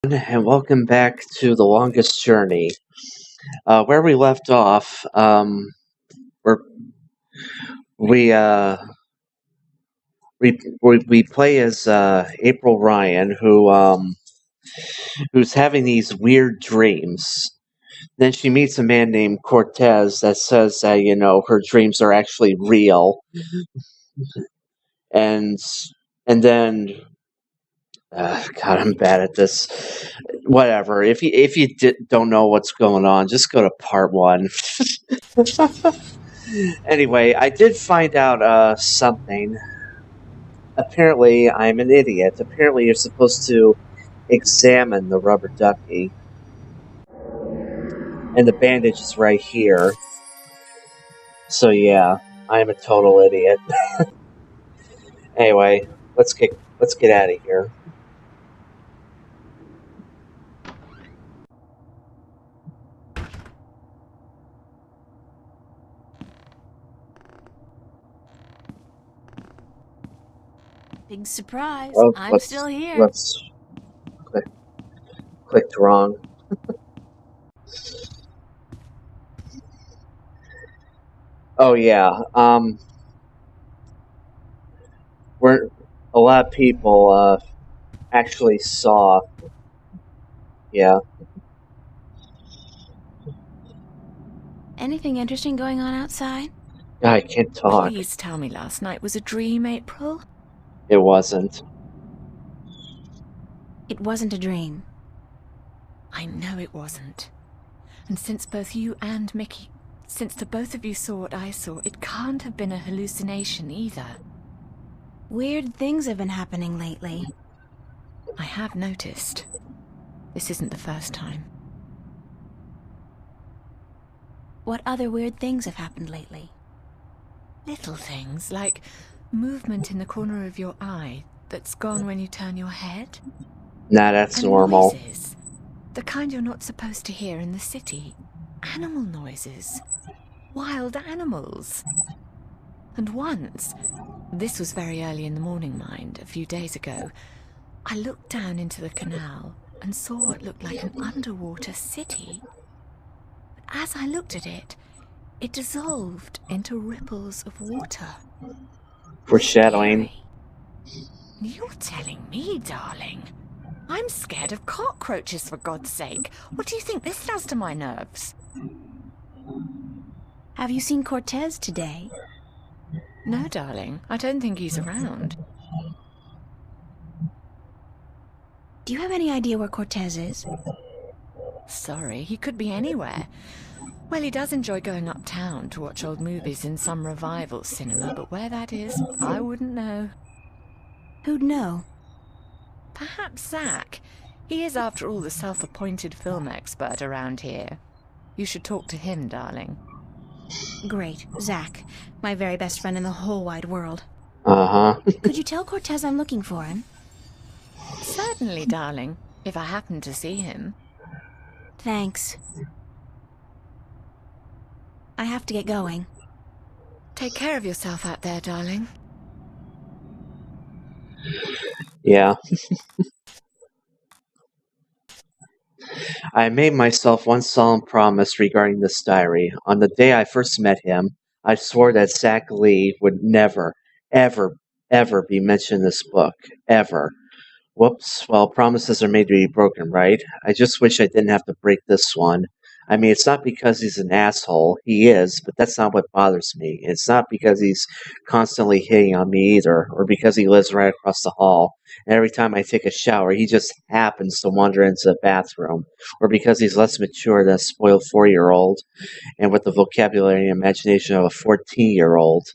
And welcome back to The Longest Journey. Where we left off, we're, we, uh, we play as April Ryan, who's having these weird dreams. Then she meets a man named Cortez that says that her dreams are actually real, and and then God, I'm bad at this. Whatever. If you don't know what's going on, just go to part one. Anyway, I did find out something. Apparently, I'm an idiot. Apparently, you're supposed to examine the rubber ducky, and the bandage is right here. So yeah, I am a total idiot. Anyway, let's get out of here. Big surprise. Oh, I'm still here. Let's clicked wrong. Oh yeah. We're a lot of people actually saw. Yeah. Anything interesting going on outside? I can't talk. Please tell me last night was a dream, April. It wasn't. It wasn't a dream. I know it wasn't. And since both you and Mickey, since the both of you saw what I saw, it can't have been a hallucination either. Weird things have been happening lately. I have noticed. This isn't the first time. What other weird things have happened lately? Little things, like movement in the corner of your eye that's gone when you turn your head. Nah, that's And normal. Noises. The kind you're not supposed to hear in the city. Animal noises. Wild animals. And once, this was very early in the morning, mind, a few days ago, I looked down into the canal and saw what looked like an underwater city. But as I looked at it, it dissolved into ripples of water. Foreshadowing. Scary. You're telling me, darling? I'm scared of cockroaches, for God's sake. What do you think this does to my nerves? Have you seen Cortez today? No, darling. I don't think he's around. Do you have any idea where Cortez is? Sorry, he could be anywhere. Well, he does enjoy going uptown to watch old movies in some revival cinema, but where that is, I wouldn't know. Who'd know? Perhaps Zach. He is, after all, the self-appointed film expert around here. You should talk to him, darling. Great. Zach. My very best friend in the whole wide world. Uh-huh. Could you tell Cortez I'm looking for him? Certainly, darling. If I happen to see him. Thanks. I have to get going. Take care of yourself out there, darling. Yeah. I made myself one solemn promise regarding this diary. On the day I first met him, I swore that Zach Lee would never, ever, ever be mentioned in this book. Ever. Whoops. Well, promises are made to be broken, right? I just wish I didn't have to break this one. I mean, it's not because he's an asshole. He is, but that's not what bothers me. It's not because he's constantly hitting on me either, or because he lives right across the hall. And every time I take a shower, he just happens to wander into the bathroom, or because he's less mature than a spoiled 4-year-old, and with the vocabulary and imagination of a 14-year-old.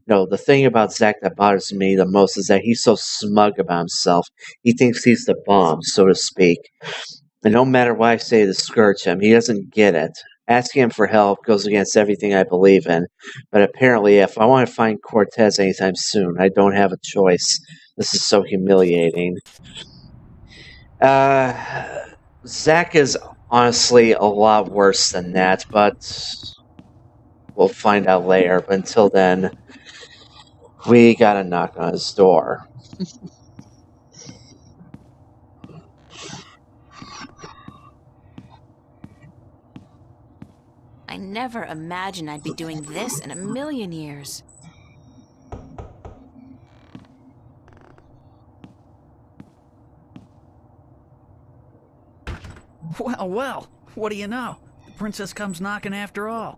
No, the thing about Zach that bothers me the most is that he's so smug about himself. He thinks he's the bomb, so to speak. And no matter what I say to discourage him, he doesn't get it. Asking him for help goes against everything I believe in. But apparently, if I want to find Cortez anytime soon, I don't have a choice. This is so humiliating. Zach is honestly a lot worse than that, but we'll find out later. But until then, we gotta knock on his door. I never imagined I'd be doing this in a million years. Well, well, what do you know? The princess comes knocking after all.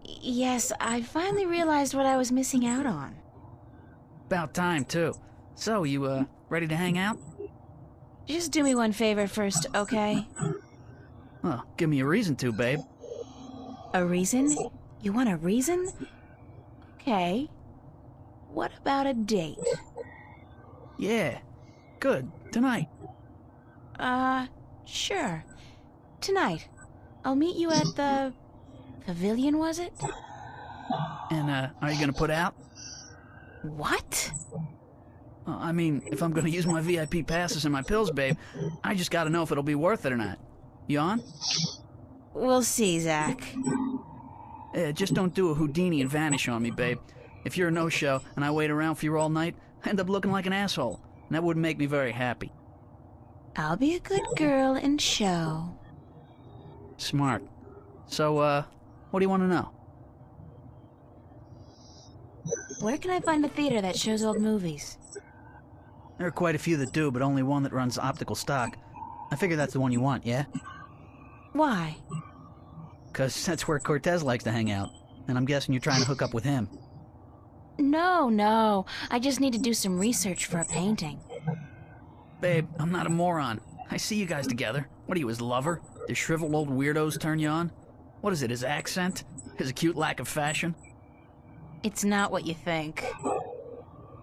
Yes, I finally realized what I was missing out on. About time, too. So, you, ready to hang out? Just do me one favor first, okay? Well, give me a reason to, babe. A reason? You want a reason? Okay. What about a date? Yeah. Good. Tonight. Sure. Tonight. I'll meet you at the... pavilion, was it? And, are you gonna put out? What? I mean, if I'm gonna use my VIP passes and my pills, babe, I just gotta know if it'll be worth it or not. You on? We'll see, Zach. Just don't do a Houdini and vanish on me, babe. If you're a no-show and I wait around for you all night, I end up looking like an asshole. And that wouldn't make me very happy. I'll be a good girl and show. Smart. So, what do you want to know? Where can I find a theater that shows old movies? There are quite a few that do, but only one that runs optical stock. I figure that's the one you want, yeah? Why? 'Cause that's where Cortez likes to hang out. And I'm guessing you're trying to hook up with him. No. I just need to do some research for a painting. Babe, I'm not a moron. I see you guys together. What are you, his lover? The shriveled old weirdos turn you on? What is it, his accent? His acute lack of fashion? It's not what you think.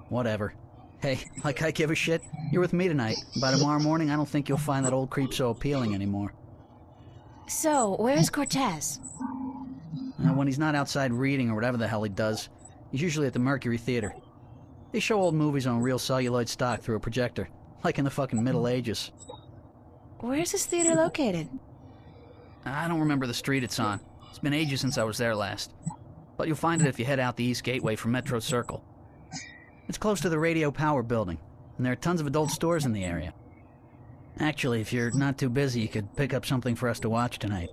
Whatever. Hey, like I give a shit, you're with me tonight. By tomorrow morning, I don't think you'll find that old creep so appealing anymore. So, where's Cortez? When he's not outside reading or whatever the hell he does, he's usually at the Mercury Theater. They show old movies on real celluloid stock through a projector, like in the fucking Middle Ages. Where's this theater located? I don't remember the street it's on. It's been ages since I was there last. But you'll find it if you head out the East Gateway from Metro Circle. It's close to the Radio Power building, and there are tons of adult stores in the area. Actually, if you're not too busy, you could pick up something for us to watch tonight.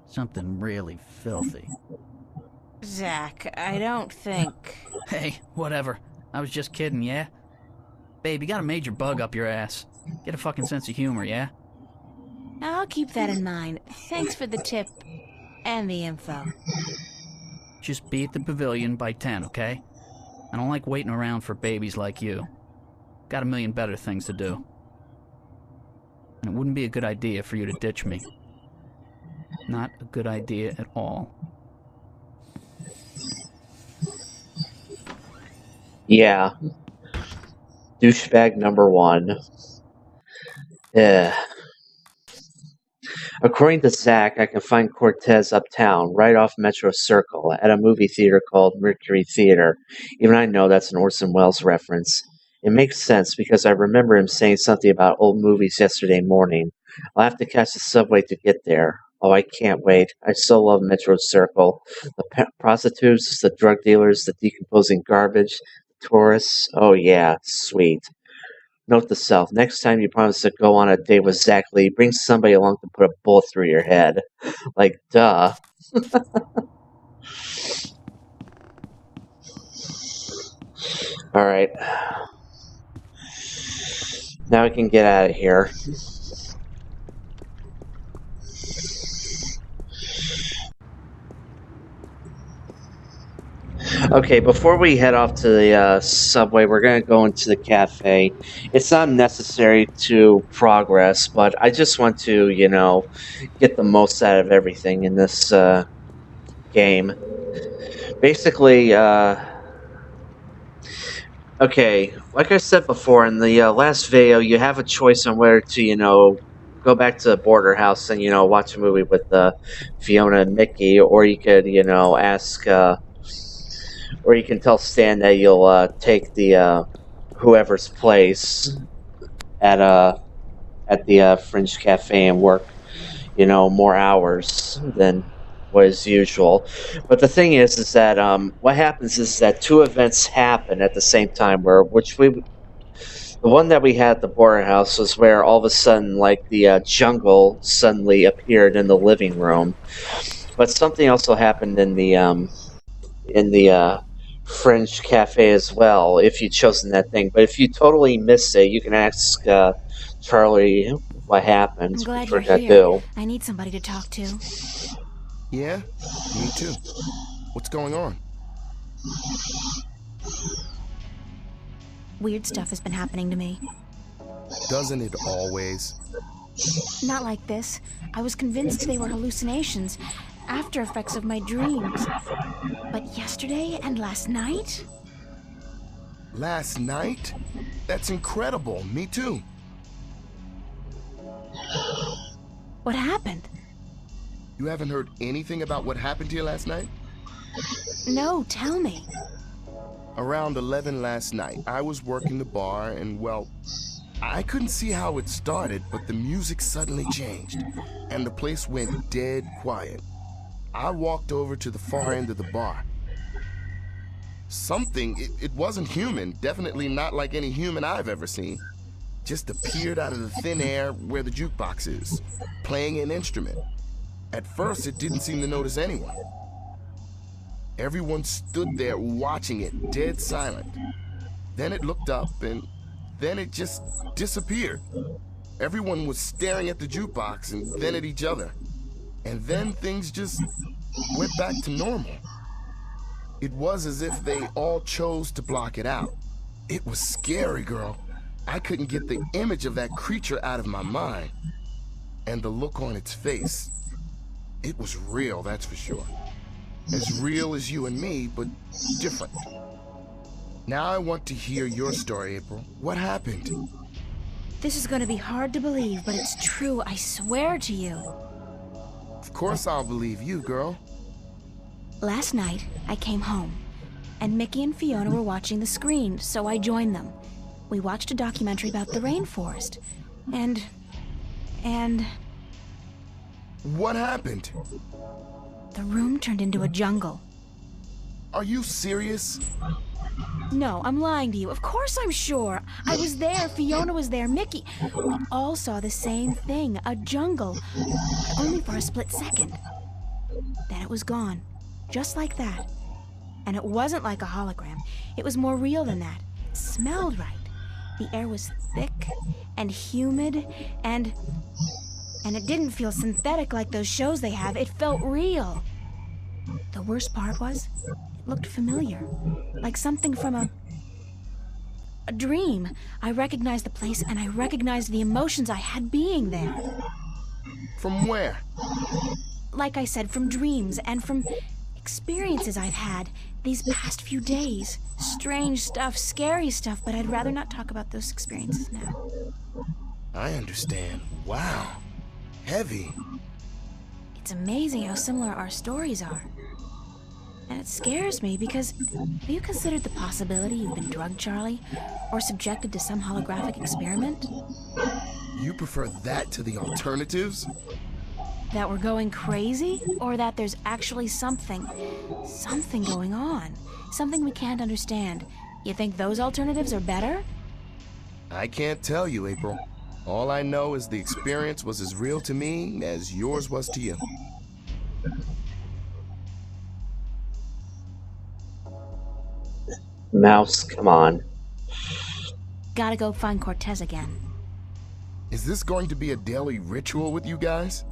Something really filthy. Zach, I don't think... Hey, whatever. I was just kidding, yeah? Babe, you got a major bug up your ass. Get a fucking sense of humor, yeah? I'll keep that in mind. Thanks for the tip and the info. Just be at the pavilion by 10, okay? I don't like waiting around for babies like you. Got a million better things to do. And it wouldn't be a good idea for you to ditch me. Not a good idea at all. Yeah. Douchebag number one. Yeah. According to Zach, I can find Cortez uptown, right off Metro Circle, at a movie theater called Mercury Theater. Even I know that's an Orson Welles reference. It makes sense because I remember him saying something about old movies yesterday morning. I'll have to catch the subway to get there. Oh, I can't wait. I so love Metro Circle. The prostitutes, the drug dealers, the decomposing garbage, the tourists. Oh, yeah, sweet. Note to self, next time you promise to go on a date with Zach Lee, bring somebody along to put a bullet through your head. Like, duh. Alright. Now we can get out of here. Okay, before we head off to the subway, we're going to go into the cafe. It's not necessary to progress, but I just want to, get the most out of everything in this game. Basically, okay, like I said before in the last video, you have a choice on whether to, go back to the border house and, watch a movie with Fiona and Mickey, or you could, ask... or you can tell Stan that you'll take the whoever's place at the Fringe Cafe and work, more hours than what is usual. But the thing is that what happens is that two events happen at the same time, The one that we had at the Border House was where all of a sudden, like, the jungle suddenly appeared in the living room. But something also happened in the French Cafe as well, if you'd chosen that thing. But if you totally missed it, you can ask Charlie what happened, I'm glad which you're we're gonna here. do. I need somebody to talk to. Yeah? Me too. What's going on? Weird stuff has been happening to me. Doesn't it always? Not like this. I was convinced they were hallucinations, after effects of my dreams. But yesterday and last night? Last night? That's incredible. Me too. What happened? You haven't heard anything about what happened here last night? No, tell me. Around 11 last night, I was working the bar and, well, I couldn't see how it started, but the music suddenly changed, and the place went dead quiet. I walked over to the far end of the bar. Something, it wasn't human, definitely not like any human I've ever seen, just appeared out of the thin air where the jukebox is, playing an instrument. At first, it didn't seem to notice anyone. Everyone stood there watching it, dead silent. Then it looked up, and then it just disappeared. Everyone was staring at the jukebox and then at each other. And then things just went back to normal. It was as if they all chose to block it out. It was scary, girl. I couldn't get the image of that creature out of my mind. And the look on its face. It was real, that's for sure. As real as you and me, but different. Now I want to hear your story, April. What happened? This is gonna be hard to believe, but it's true, I swear to you. Of course I'll believe you, girl. Last night, I came home, and Mickey and Fiona were watching the screen, so I joined them. We watched a documentary about the rainforest, and... What happened? the room turned into a jungle. Are you serious? No, I'm lying to you. Of course I'm sure. I was there, Fiona was there, Mickey. We all saw the same thing, a jungle, only for a split second. Then it was gone, just like that. And it wasn't like a hologram. It was more real than that. It smelled right. The air was thick and humid and it didn't feel synthetic like those shows they have. It felt real. The worst part was, it looked familiar, like something from a dream. I recognized the place and I recognized the emotions I had being there. From where? Like I said, from dreams and from experiences I've had these past few days. Strange stuff, scary stuff, but I'd rather not talk about those experiences now. I understand. Wow. Heavy. It's amazing how similar our stories are. And it scares me because, have you considered the possibility you've been drugged, Charlie? Or subjected to some holographic experiment? You prefer that to the alternatives? That we're going crazy? Or that there's actually something going on? Something we can't understand. You think those alternatives are better? I can't tell you, April. All I know is the experience was as real to me as yours was to you. Mouse, come on. Gotta go find Cortez again. Is this going to be a daily ritual with you guys?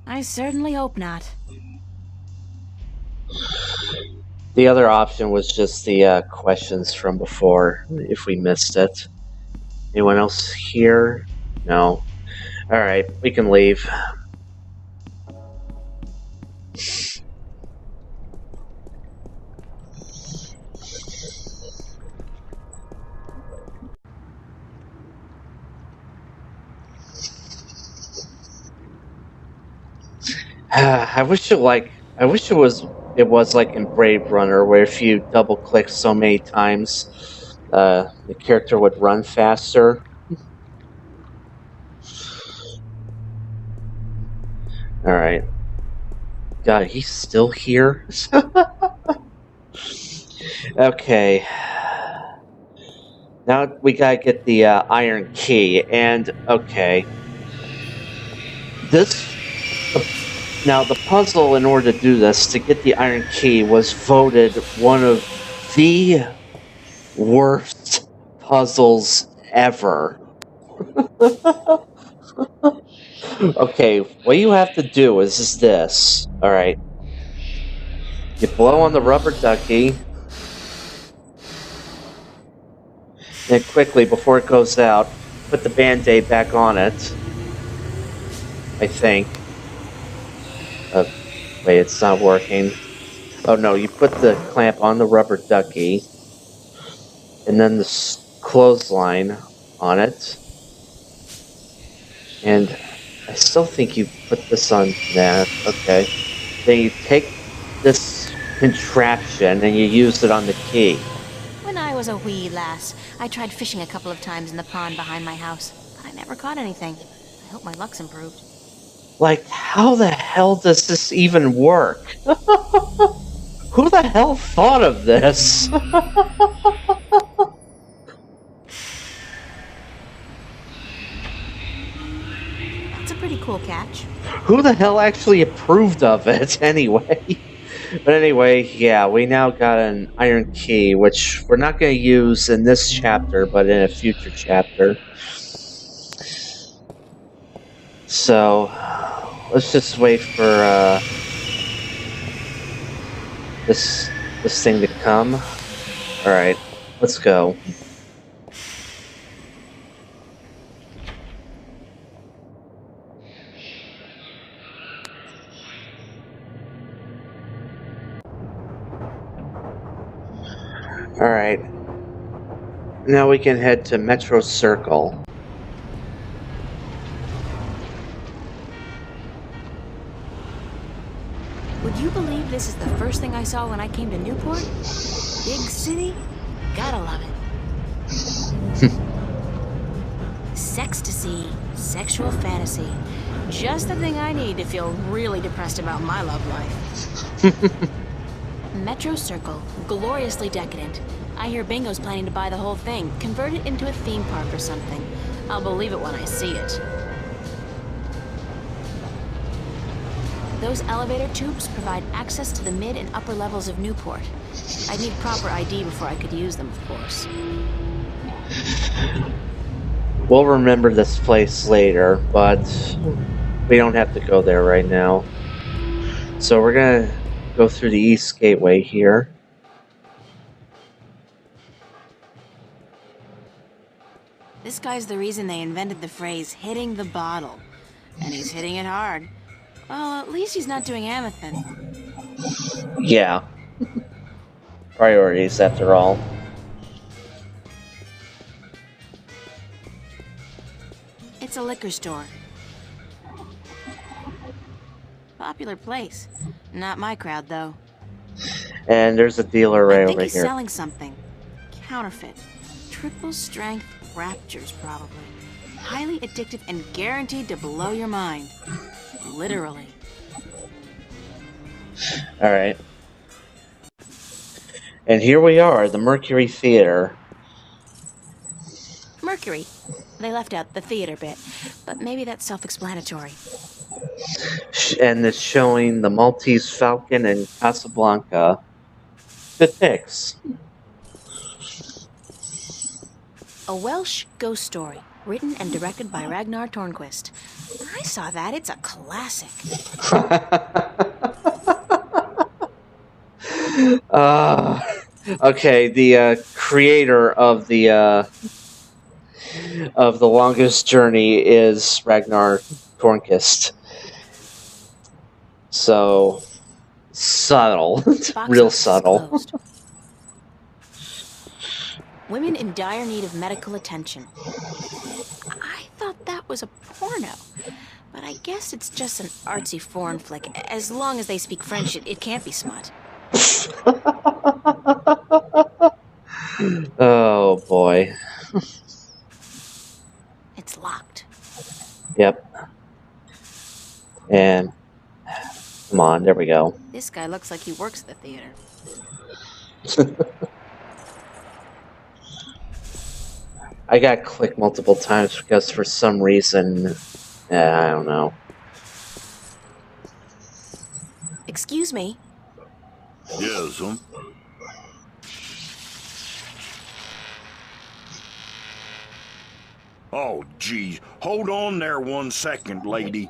I certainly hope not. The other option was just the questions from before, if we missed it. Anyone else here? No. Alright, we can leave. I wish it was like in Brave Runner, where if you double click so many times, the character would run faster. All right. God, he's still here. Okay. Now we gotta get the iron key, and okay. Now the puzzle in order to do this, to get the iron key, was voted one of the worst puzzles ever. Okay, what you have to do is this. Alright. You blow on the rubber ducky. And quickly, before it goes out, put the band-aid back on it. I think. Wait, it's not working. Oh no, you put the clamp on the rubber ducky. And then the clothesline on it. And I still think you put this on that. Okay. Then you take this contraption and you use it on the key. When I was a wee lass, I tried fishing a couple of times in the pond behind my house, but I never caught anything. I hope my luck's improved. Like, how the hell does this even work? Who the hell thought of this? That's a pretty cool catch. Who the hell actually approved of it, anyway? But anyway, yeah, we now got an iron key, which we're not going to use in this chapter, but in a future chapter. So, let's just wait for this thing to come. Alright, let's go. Alright. Now we can head to Metro Circle. Would you believe this is the first thing I saw when I came to Newport? Big city? Gotta love it. Sextasy, sexual fantasy. Just the thing I need to feel really depressed about my love life. Metro Circle, gloriously decadent. I hear Bingo's planning to buy the whole thing, convert it into a theme park or something. I'll believe it when I see it. Those elevator tubes provide access to the mid and upper levels of Newport. I'd need proper ID before I could use them, of course. We'll remember this place later, but we don't have to go there right now. So we're gonna go through the East Gateway here. This guy's the reason they invented the phrase, hitting the bottle. And he's hitting it hard. Well, at least he's not doing Amethyst. Yeah. Priorities, after all. It's a liquor store. Popular place. Not my crowd, though. And there's a dealer right I think over he's here. selling something. Counterfeit. Triple strength raptures, probably. Highly addictive and guaranteed to blow your mind. Literally. Alright. And here we are, the Mercury Theater. Mercury. They left out the theater bit, but maybe that's self-explanatory. And it's showing the Maltese Falcon and Casablanca. Good picks. A Welsh ghost story, written and directed by Ragnar Tornquist. I saw that. It's a classic. Okay, the creator of the Longest Journey is Ragnar Tornquist. So subtle, real subtle. Closed. Women in dire need of medical attention. I thought that was a porno, but I guess it's just an artsy foreign flick. As long as they speak French, it can't be smut. Oh boy. It's locked. Yep. And come on, there we go. This guy looks like he works at the theater. I got clicked multiple times because for some reason, I don't know. Excuse me. Yes, Oh, geez. Hold on there 1 second, lady.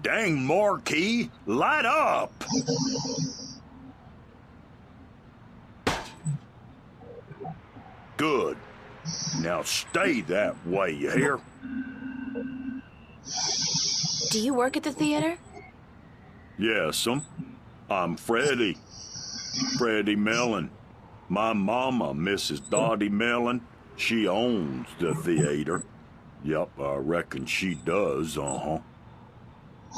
Dang marquee, light up! Good. Now stay that way, you hear? Do you work at the theater? Yes, I'm Freddie. Freddie Mellon. My mama, Mrs. Dottie Mellon, she owns the theater. Yep, I reckon she does,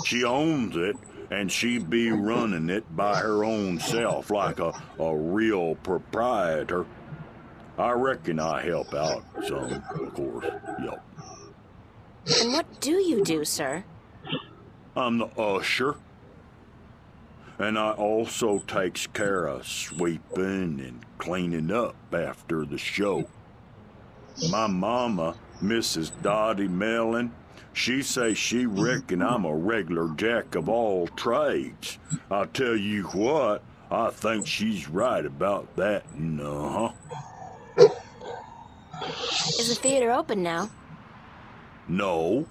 She owns it, and she be running it by her own self like a real proprietor. I reckon I help out some, of course, yep. And what do you do, sir? I'm the usher. And I also takes care of sweeping and cleaning up after the show. My mama, Mrs. Dottie Mellon, she say she reckon I'm a regular jack of all trades. I tell you what, I think she's right about that, Is the theater open now? No,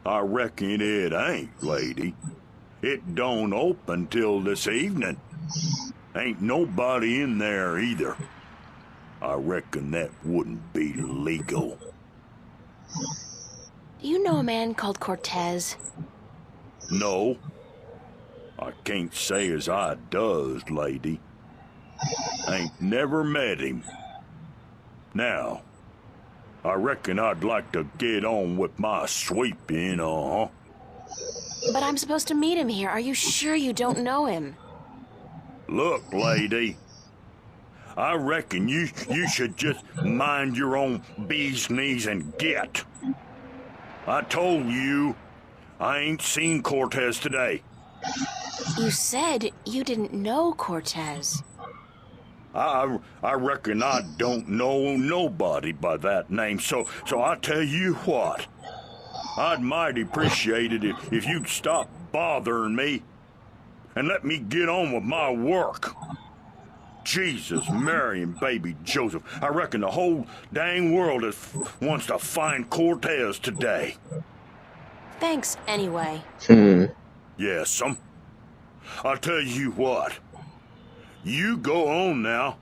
I reckon it ain't, lady. It don't open till this evening. Ain't nobody in there either. I reckon that wouldn't be legal. Do you know a man called Cortez? No. I can't say as I does, lady. Ain't never met him. Now, I reckon I'd like to get on with my sweeping, But I'm supposed to meet him here. Are you sure you don't know him? Look, lady. I reckon you should just mind your own bee's knees and get. I told you, I ain't seen Cortez today. You said you didn't know Cortez. I reckon I don't know nobody by that name, so I tell you what. I'd mighty appreciate it if you'd stop bothering me and let me get on with my work. Jesus, Mary, and baby Joseph, I reckon the whole dang world wants to find Cortez today. Thanks, anyway. Yes, I'll tell you what. You go on now,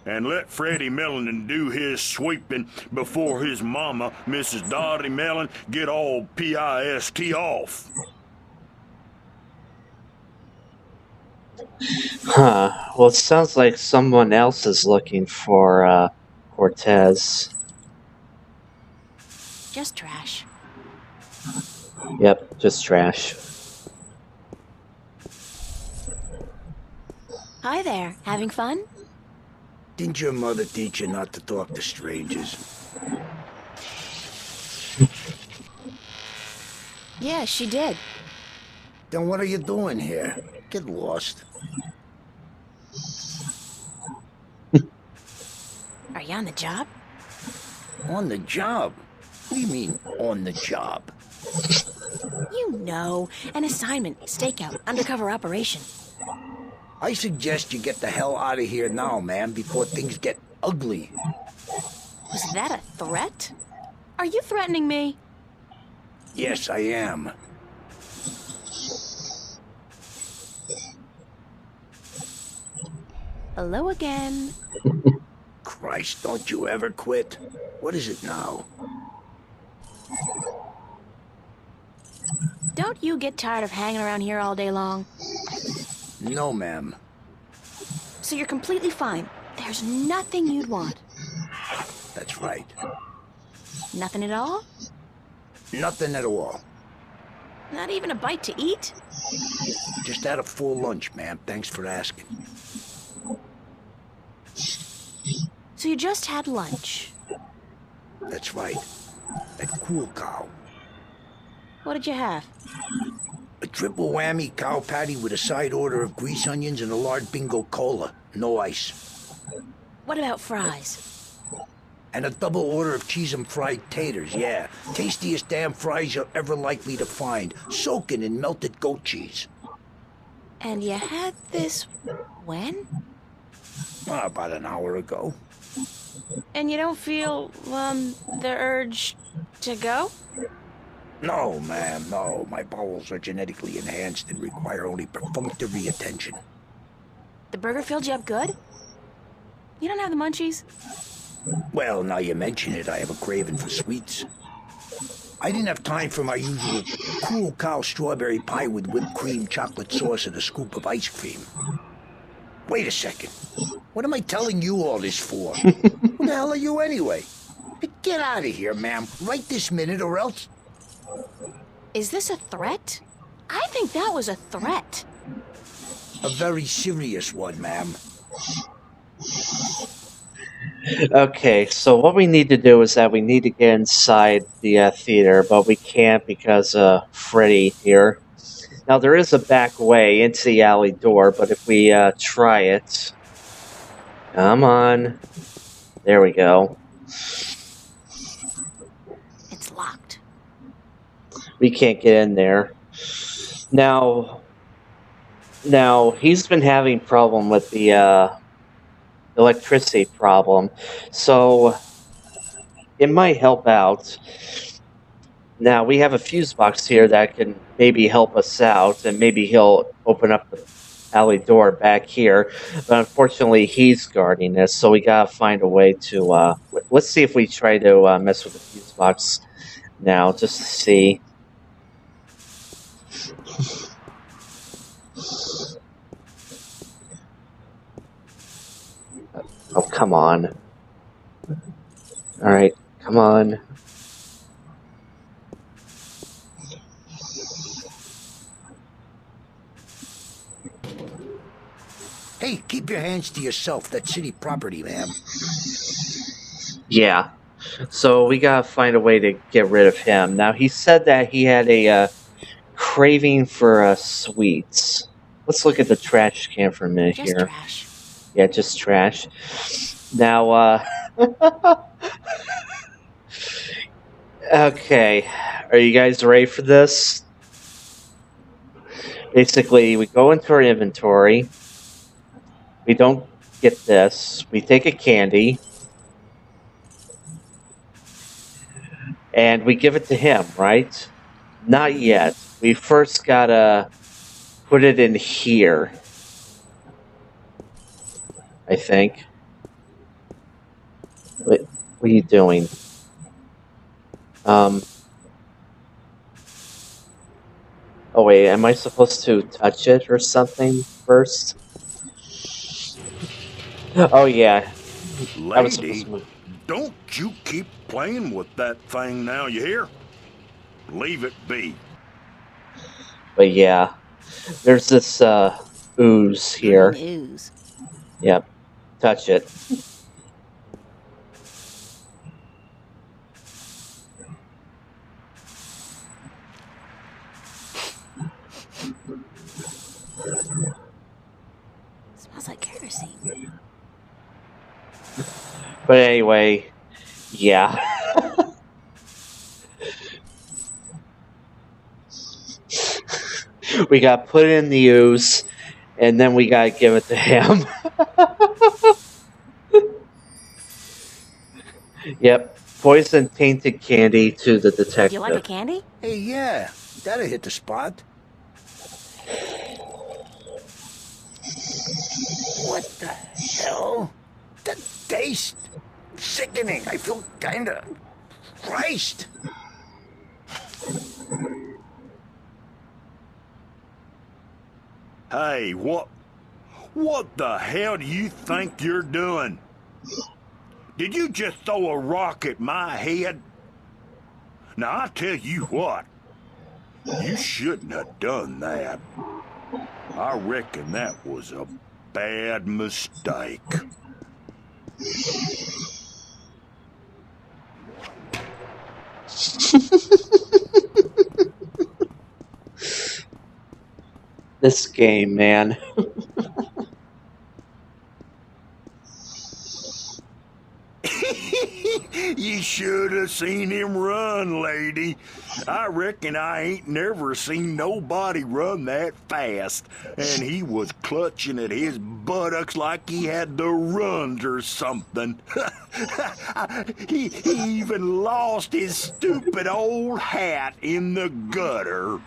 and let Freddie Mellon do his sweeping before his mama, Mrs. Dottie Mellon, get all pissed off. Huh. Well, it sounds like someone else is looking for Cortez. Just trash. Yep, just trash. Hi there. Having fun? Didn't your mother teach you not to talk to strangers? Yeah, she did. Then what are you doing here? Get lost. Are you on the job? On the job? What do you mean, on the job? You know, an assignment, stakeout, undercover operation. I suggest you get the hell out of here now, man, before things get ugly. Was that a threat? Are you threatening me? Yes, I am. Hello again. Christ, don't you ever quit. What is it now? Don't you get tired of hanging around here all day long? No, ma'am. So you're completely fine. There's nothing you'd want. That's right. Nothing at all? Nothing at all. Not even a bite to eat? Just had a full lunch, ma'am. Thanks for asking. So you just had lunch. That's right. At Cool Cow. What did you have? A triple whammy cow patty with a side order of grease onions and a large bingo cola. No ice. What about fries? And a double order of cheese and fried taters, yeah. Tastiest damn fries you're ever likely to find, soaking in melted goat cheese. And you had this when? About an hour ago. And you don't feel, the urge to go? No, ma'am, no. My bowels are genetically enhanced and require only perfunctory attention. The burger filled you up good? You don't have the munchies? Well, now you mention it, I have a craving for sweets. I didn't have time for my usual cool cow strawberry pie with whipped cream, chocolate sauce, and a scoop of ice cream. Wait a second. What am I telling you all this for? Who the hell are you anyway? Get out of here, ma'am, right this minute, or else... Is this a threat? I think that was a threat. A very serious one, ma'am. Okay, so what we need to do is that we need to get inside the theater, but we can't because of Freddy here. Now, there is a back way into the alley door, but if we try it... Come on. There we go. It's locked. We can't get in there. Now, he's been having problem with the electricity problem, so it might help out. Now, we have a fuse box here that can maybe help us out, and maybe he'll open up the alley door back here, but unfortunately he's guarding this, so we gotta find a way to, let's see if we try to mess with the fuse box now, just to see. Oh, come on. Alright, come on. Hey, keep your hands to yourself. That's city property, ma'am. Yeah. So we gotta find a way to get rid of him. Now, he said that he had a craving for sweets. Let's look at the trash can for a minute Just here. trash. Yeah, just trash. Now, okay. Are you guys ready for this? Basically, we go into our inventory. We don't get this. We take a candy. And we give it to him, right? Not yet. We first gotta put it in here. I think. What are you doing? Oh wait, am I supposed to touch it or something first? Oh yeah. I was supposed Lady, to move. don't you keep playing with that thing now, you hear? Leave it be. But yeah. There's this ooze here. Ooze. Yep. Touch it. Smells like kerosene. But anyway, yeah. We got to put it in the ooze, and then we got to give it to him. Yep. Poison tainted candy to the detective. Do you like a candy? Hey, yeah, that'll hit the spot. What the hell? That taste... sickening. I feel kinda... Christ. Hey, what the hell do you think you're doing? Did you just throw a rock at my head? Now, I tell you what, you shouldn't have done that. I reckon that was a bad mistake. This game, man. should have seen him run, lady. I reckon I ain't never seen nobody run that fast. And he was clutching at his buttocks like he had the runs or something. he even lost his stupid old hat in the gutter.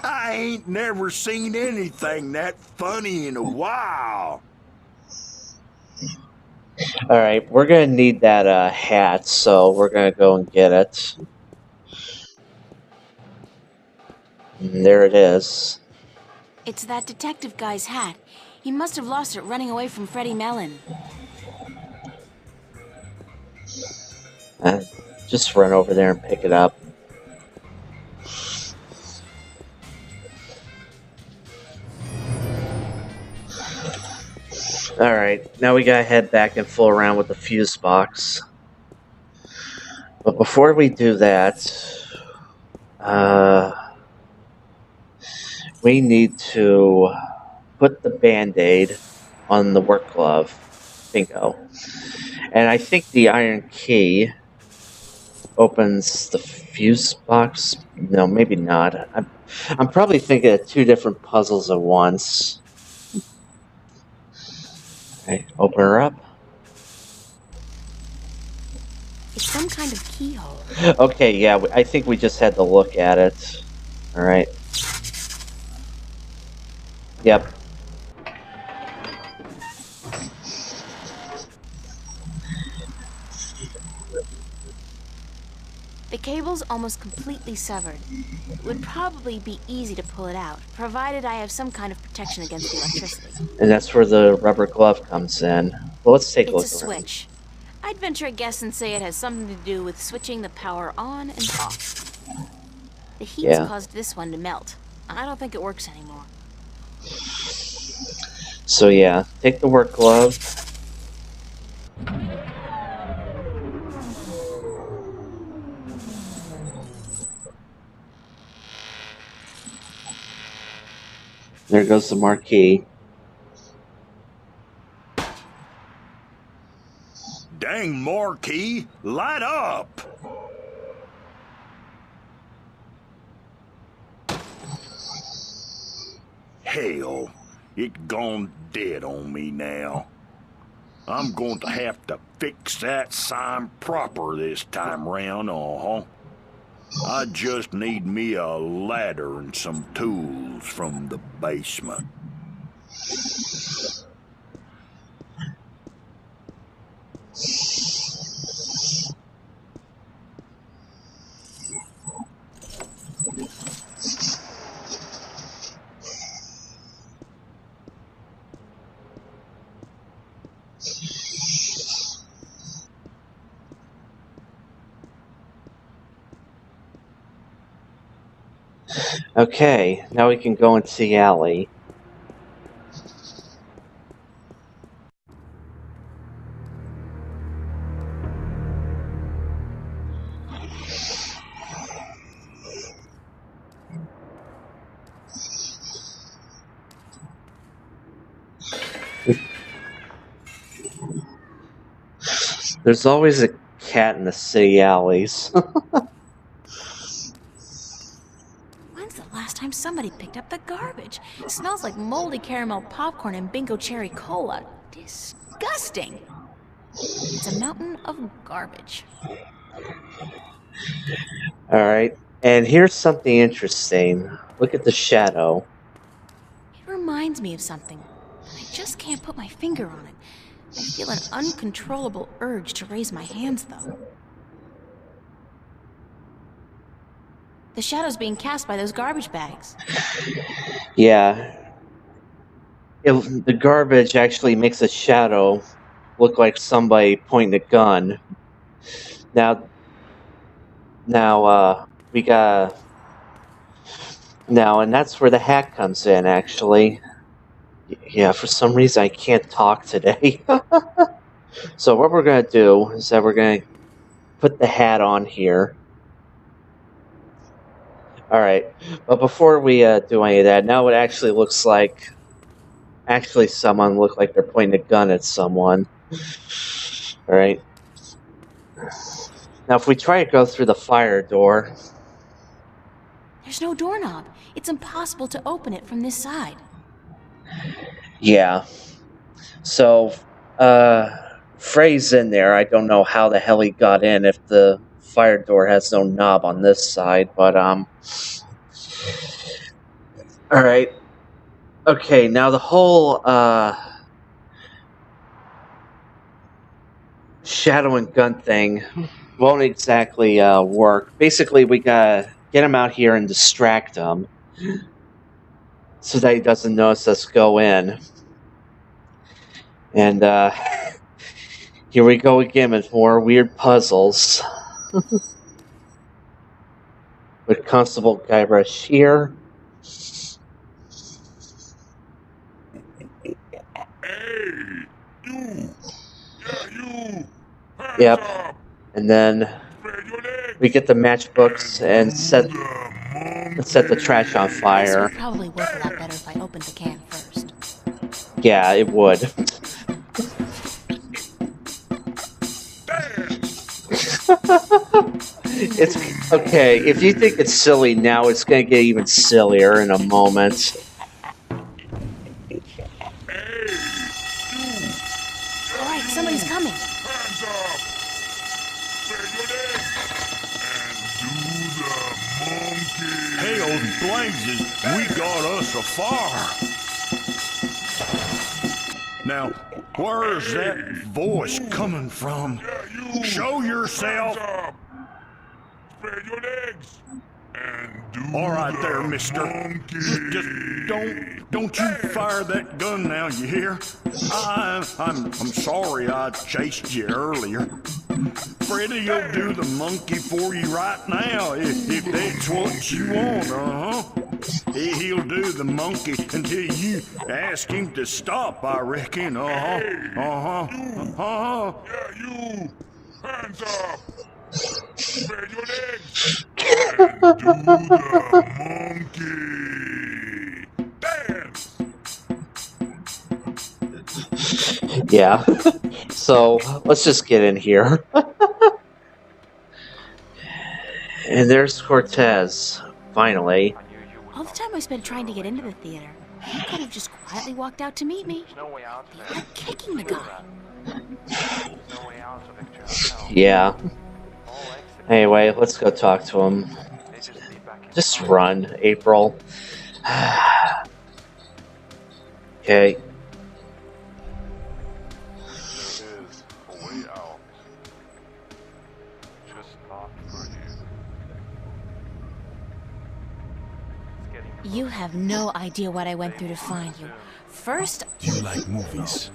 I ain't never seen anything that funny in a while. Alright, we're gonna need that hat, so we're gonna go and get it. And there it is. It's that detective guy's hat. He must have lost it running away from Freddie Mellon. Just run over there and pick it up. Alright, now we gotta head back and fool around with the fuse box. But before we do that, we need to put the Band-Aid on the work glove. Bingo. And I think the iron key opens the fuse box. No, maybe not. I'm probably thinking of two different puzzles at once. Okay, open her up. It's some kind of keyhole. Okay, yeah, I think we just had to look at it. Alright. Yep. The cable's almost completely severed. It would probably be easy to pull it out, provided I have some kind of protection against the electricity. And that's where the rubber glove comes in. Well, let's take a look. It's a switch. I'd venture a guess and say it has something to do with switching the power on and off. The heat's caused this one to melt. I don't think it works anymore. So yeah, take the work glove. There goes the marquee. Dang marquee, light up! Hell, it gone dead on me now. I'm going to have to fix that sign proper this time round, I just need me a ladder and some tools from the basement. Okay, now we can go into the alley. There's always a cat in the city alleys. When's the last time somebody picked up the garbage? It smells like moldy caramel popcorn and bingo cherry cola. Disgusting. It's a mountain of garbage. Alright, and here's something interesting. Look at the shadow. It reminds me of something. I just can't put my finger on it. I feel an uncontrollable urge to raise my hands, though. The shadow's being cast by those garbage bags. Yeah. The garbage actually makes a shadow look like somebody pointing a gun. Now, we got... Now, and that's where the hat comes in, actually. Yeah, for some reason I can't talk today. So what we're going to do is that we're going to put the hat on here. Alright, but before we do any of that, now it actually looks like... Actually, someone looked like they're pointing a gun at someone. Alright. Now, if we try to go through the fire door... There's no doorknob. It's impossible to open it from this side. Yeah. So, Frey's in there. I don't know how the hell he got in if the fire door has no knob on this side, but, Alright. Okay, now the whole, shadow and gun thing won't exactly, work. Basically, we gotta get him out here and distract him so that he doesn't notice us go in. And, here we go again with more weird puzzles. With Constable Guybrush here. Hey, you! Yeah, you! Hands Yep. up! And then Spread your legs! we get the matchbooks and set the trash on This fire. would probably work a lot better if I opened the can first. Yeah, it would. It's okay. If you think it's silly now, it's gonna get even sillier in a moment. Alright, somebody's coming. Hands up! Spread your legs! And do the monkey! Hell blazes, we got us a fire! Now, where's that voice coming from? Yeah, you! Show yourself! Hands up! Spread your legs! And do all right there, mister. Monkey. Just don't you fire that gun now, you hear? I'm sorry I chased you earlier. Freddy'll do the monkey for you right now if that's what you want, He'll do the monkey until you ask him to stop, I reckon, Yeah, you! Hands up! Spread your legs! And do the monkey! Dance! Yeah. So, let's just get in here. And there's Cortez, finally. All the time I spent trying to get into the theater, he could have just quietly walked out to meet me. They were kicking the guy. Yeah. Anyway, let's go talk to him. Just run, April. Okay. You have no idea what I went through to find you. First... Do you like movies?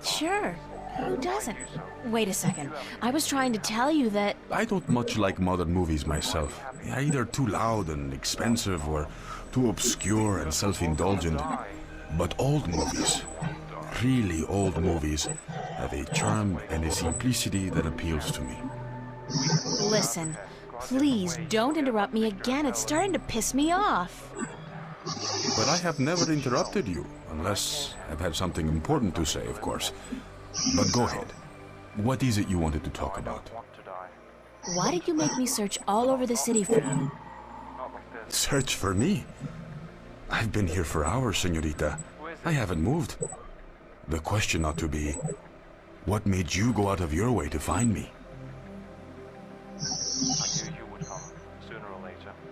Sure. Who doesn't? Wait a second. I was trying to tell you that... I don't much like modern movies myself. They're either too loud and expensive or too obscure and self-indulgent. But old movies, really old movies, have a charm and a simplicity that appeals to me. Listen, please don't interrupt me again. It's starting to piss me off. But I have never interrupted you, unless I've had something important to say, of course. But go ahead. What is it you wanted to talk about? Why did you make me search all over the city for you? Search for me? I've been here for hours, señorita. I haven't moved. The question ought to be, what made you go out of your way to find me?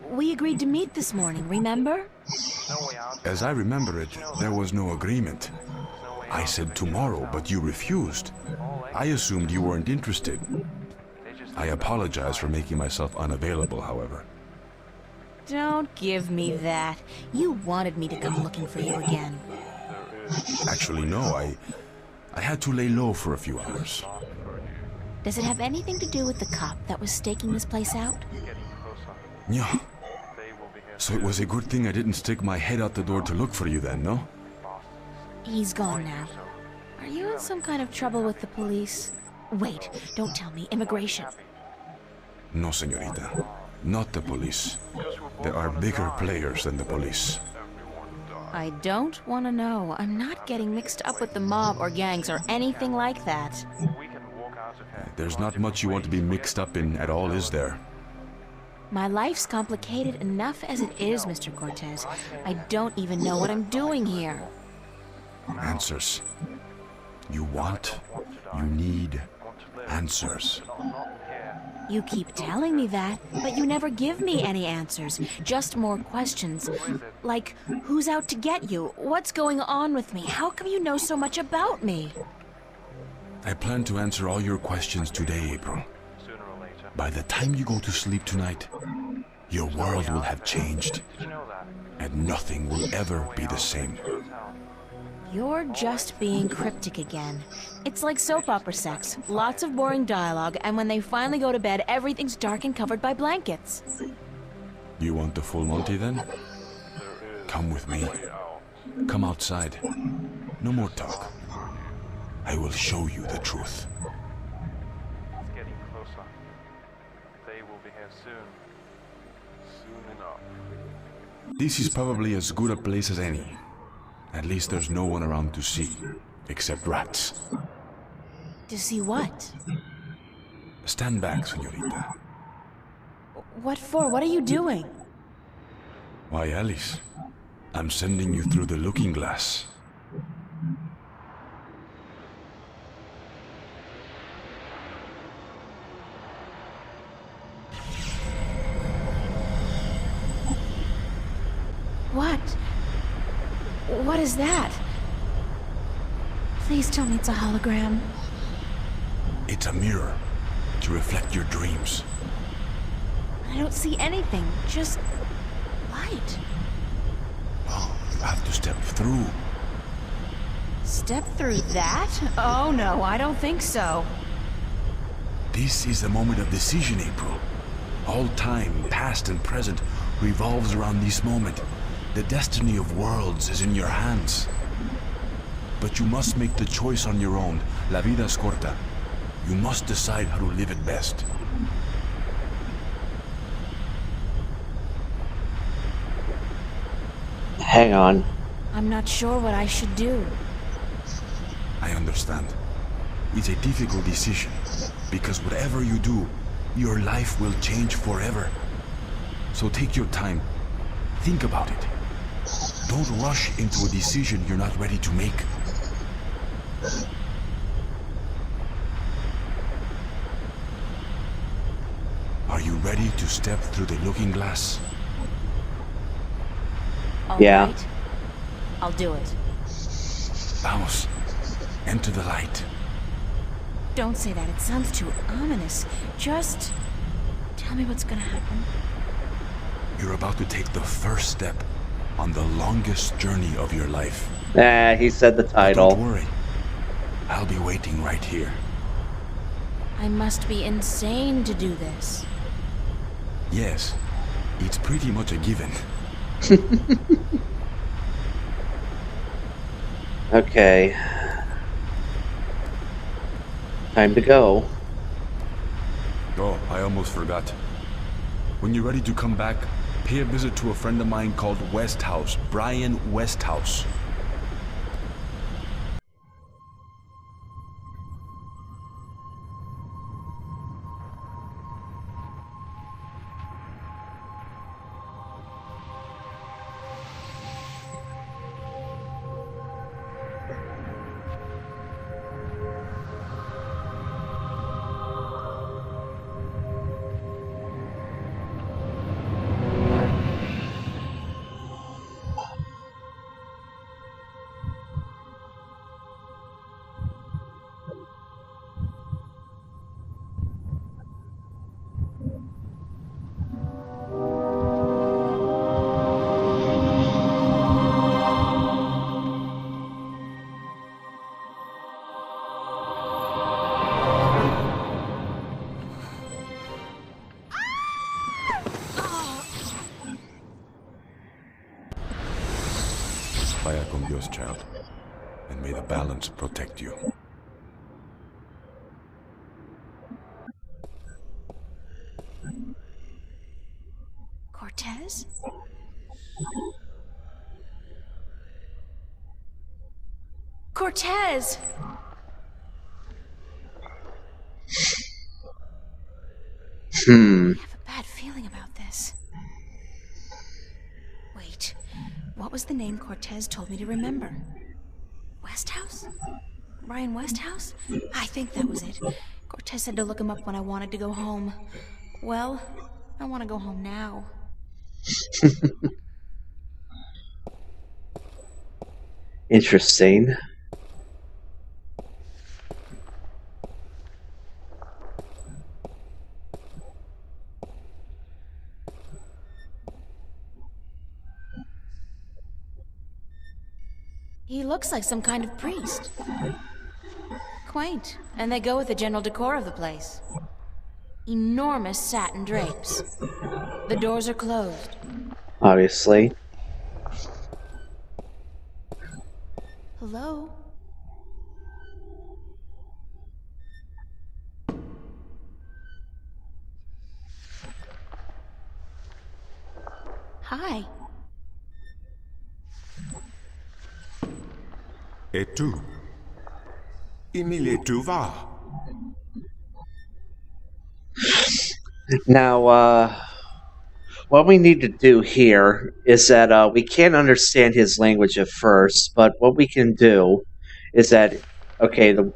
We agreed to meet this morning, remember? As I remember it, there was no agreement. I said tomorrow, but you refused. I assumed you weren't interested. I apologize for making myself unavailable, however. Don't give me that. You wanted me to come looking for you again. Actually, no, I had to lay low for a few hours. Does it have anything to do with the cop that was staking this place out? Yeah. So it was a good thing I didn't stick my head out the door to look for you then, no? He's gone now. Are you in some kind of trouble with the police? Wait, don't tell me. Immigration. No, señorita. Not the police. There are bigger players than the police. I don't want to know. I'm not getting mixed up with the mob or gangs or anything like that. There's not much you want to be mixed up in at all, is there? My life's complicated enough as it is, Mr. Cortez. I don't even know what I'm doing here. Answers. You need answers. You keep telling me that, but you never give me any answers. Just more questions. Like, who's out to get you? What's going on with me? How come you know so much about me? I plan to answer all your questions today, April. By the time you go to sleep tonight, your world will have changed, and nothing will ever be the same. You're just being cryptic again. It's like soap opera sex. Lots of boring dialogue, and when they finally go to bed, everything's dark and covered by blankets. You want the full Monty then? Come with me. Come outside. No more talk. I will show you the truth. It's getting closer. They will be here soon. Soon enough. This is probably as good a place as any. At least there's no one around to see, except rats. To see what? Stand back, señorita. What for? What are you doing? Why, Alice, I'm sending you through the looking glass. What? What is that? Please tell me it's a hologram. It's a mirror to reflect your dreams. I don't see anything, just light. Oh, you have to step through. Step through that? Oh no, I don't think so. This is the moment of decision, April. All time, past and present, revolves around this moment. The destiny of worlds is in your hands. But you must make the choice on your own. La vida es corta. You must decide how to live it best. Hang on. I'm not sure what I should do. I understand. It's a difficult decision, because whatever you do, your life will change forever. So take your time. Think about it. Don't rush into a decision you're not ready to make. Are you ready to step through the looking glass? Yeah. All right. I'll do it. Vamos. Enter the light. Don't say that. It sounds too ominous. Just tell me what's gonna happen. You're about to take the first step on the longest journey of your life. He said the But title. don't worry. I'll be waiting right here. I must be insane to do this. Yes, it's pretty much a given. Okay. Time to go. Oh, I almost forgot. When you're ready to come back, pay a visit to a friend of mine called Westhouse, Brian Westhouse. Vaya con Dios, child, and may the balance protect you. Cortez? Cortez! I have a bad feeling about this. Wait, what was the name Cortez told me to remember? Westhouse? Ryan Westhouse? I think that was it. Cortez said to look him up when I wanted to go home. Well, I want to go home now. Interesting. He looks like some kind of priest. Quaint, and they go with the general decor of the place. Enormous satin drapes. The doors are closed. Obviously. Hello? Hi. Et tu? Emile, tu vas? Now, what we need to do here is that we can't understand his language at first, but what we can do is that, okay, the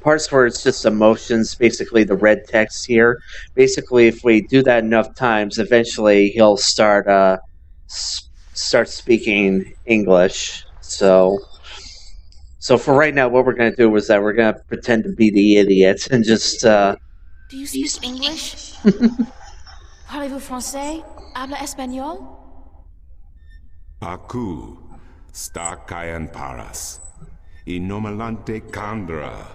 parts where it's just emotions, basically the red text here, basically if we do that enough times, eventually he'll start speaking English. So for right now, what we're going to do is that we're going to pretend to be the idiot and just... Do you speak English? Parlez-vous français? Habla español? Aku, starkayan paras. Inomalante candra.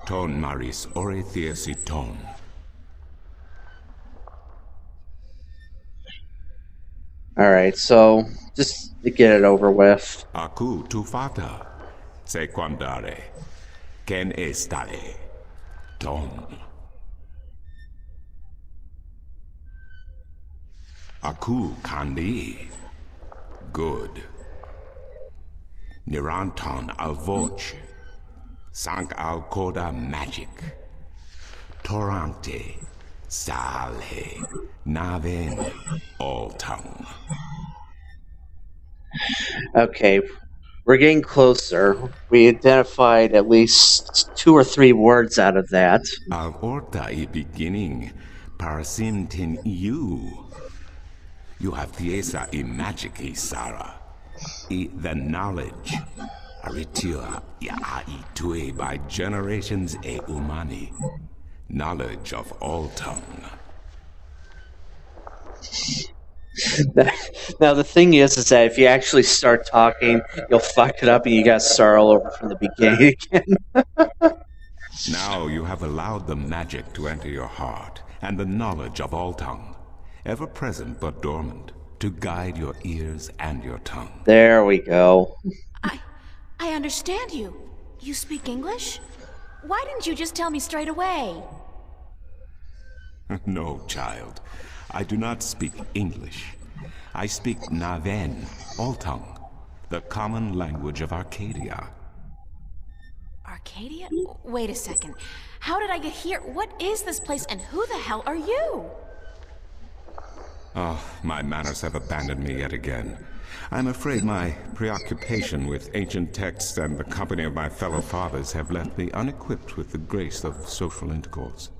Ton maris orethiesiton. Alright, so just to get it over with. Aku tu fata. Sequandare. Ken estare. Ton. Aku kandi. Good. Niranton al voce. Sank al coda magic. Torante. Salhe. Naven. All tongue. Okay, we're getting closer. We identified at least 2 or 3 words out of that. Al orta I beginning. Parasimtin you. You have Tiesa I magic I Sara. I the knowledge. Aritua ya I tue by generations e umani. Knowledge of all tongue. Now the thing is that if you actually start talking, you'll fuck it up and you gotta start all over from the beginning again. Now you have allowed the magic to enter your heart, and the knowledge of all tongue, ever present but dormant, to guide your ears and your tongue. There we go. I understand you. You speak English? Why didn't you just tell me straight away? No, child. I do not speak English. I speak Naven, all tongue, the common language of Arcadia. Arcadia? Wait a second. How did I get here? What is this place, and who the hell are you? Oh, my manners have abandoned me yet again. I'm afraid my preoccupation with ancient texts and the company of my fellow fathers have left me unequipped with the grace of social intercourse.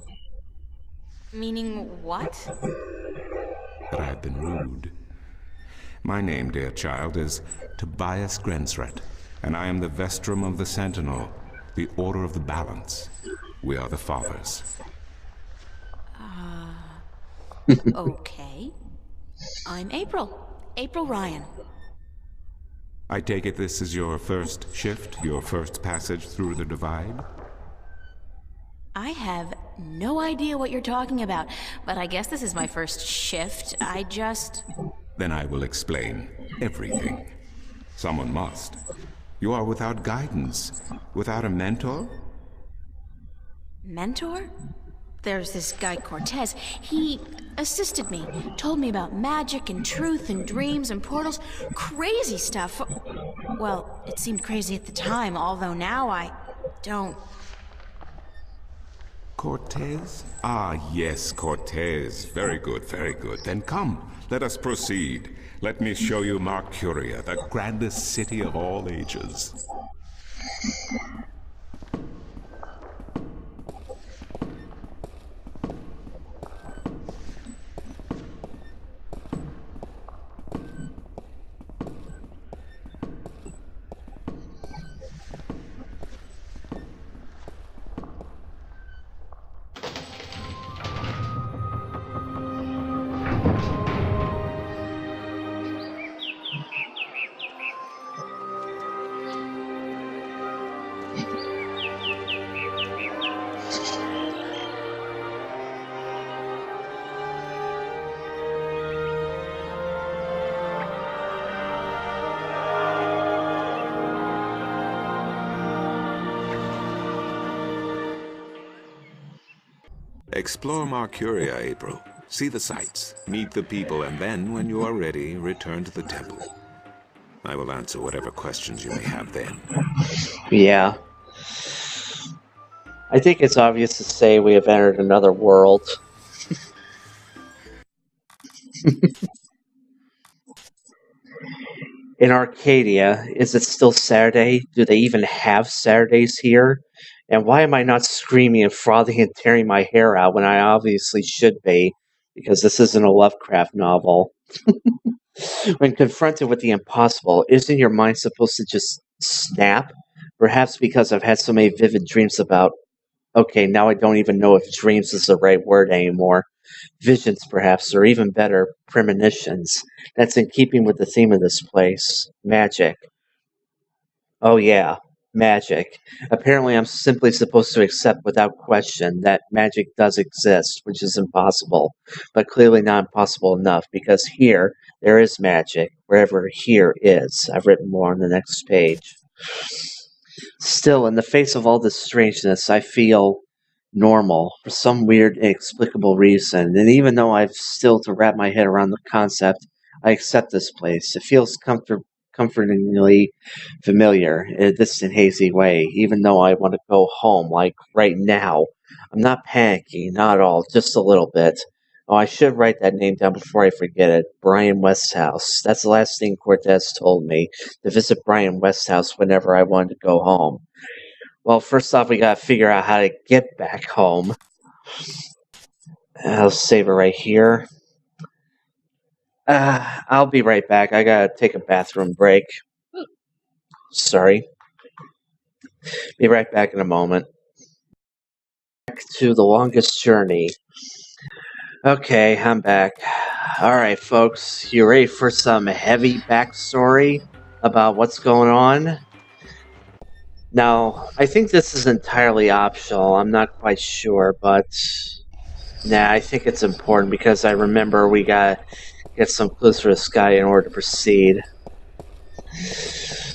Meaning what? That I have been rude. My name, dear child, is Tobias Grensret, and I am the Vestrum of the Sentinel, the Order of the Balance. We are the Fathers. Okay. I'm April. April Ryan. I take it this is your first shift, your first passage through the Divide? I have no idea what you're talking about, but I guess this is my first shift. Then I will explain everything. Someone must. You are without guidance, without a mentor? Mentor? There's this guy Cortez. He assisted me, told me about magic and truth and dreams and portals. Crazy stuff. Well, it seemed crazy at the time, although now I don't. Cortez? Ah, yes, Cortez. Very good, very good. Then come, let us proceed. Let me show you Mercuria, the grandest city of all ages. Explore Mercuria, April. See the sights, meet the people, and then, when you are ready, return to the temple. I will answer whatever questions you may have then. Yeah. I think it's obvious to say we have entered another world. In Arcadia, is it still Saturday? Do they even have Saturdays here? And why am I not screaming and frothing and tearing my hair out when I obviously should be? Because this isn't a Lovecraft novel. When confronted with the impossible, isn't your mind supposed to just snap? Perhaps because I've had so many vivid dreams about... Okay, now I don't even know if dreams is the right word anymore. Visions, perhaps, or even better, premonitions. That's in keeping with the theme of this place. Magic. Oh yeah, magic. Apparently I'm simply supposed to accept without question that magic does exist, which is impossible. But clearly not impossible enough, because here, there is magic, wherever here is. I've written more on the next page. Still, in the face of all this strangeness, I feel normal for some weird, inexplicable reason. And even though I've still to wrap my head around the concept, I accept this place. It feels comfortingly familiar in a distant, hazy way, even though I want to go home, like right now. I'm not panicking, not at all, just a little bit. Oh, I should write that name down before I forget it. Brian Westhouse. That's the last thing Cortez told me, to visit Brian Westhouse whenever I wanted to go home. Well, first off, we gotta figure out how to get back home. I'll save it right here. I'll be right back. I gotta take a bathroom break. Sorry. Be right back in a moment. Back to the longest journey. Okay, I'm back. Alright, folks, you ready for some heavy backstory about what's going on? Now, I think this is entirely optional. I'm not quite sure, but... Nah, I think it's important because I remember we gotta get some clues for this guy in order to proceed.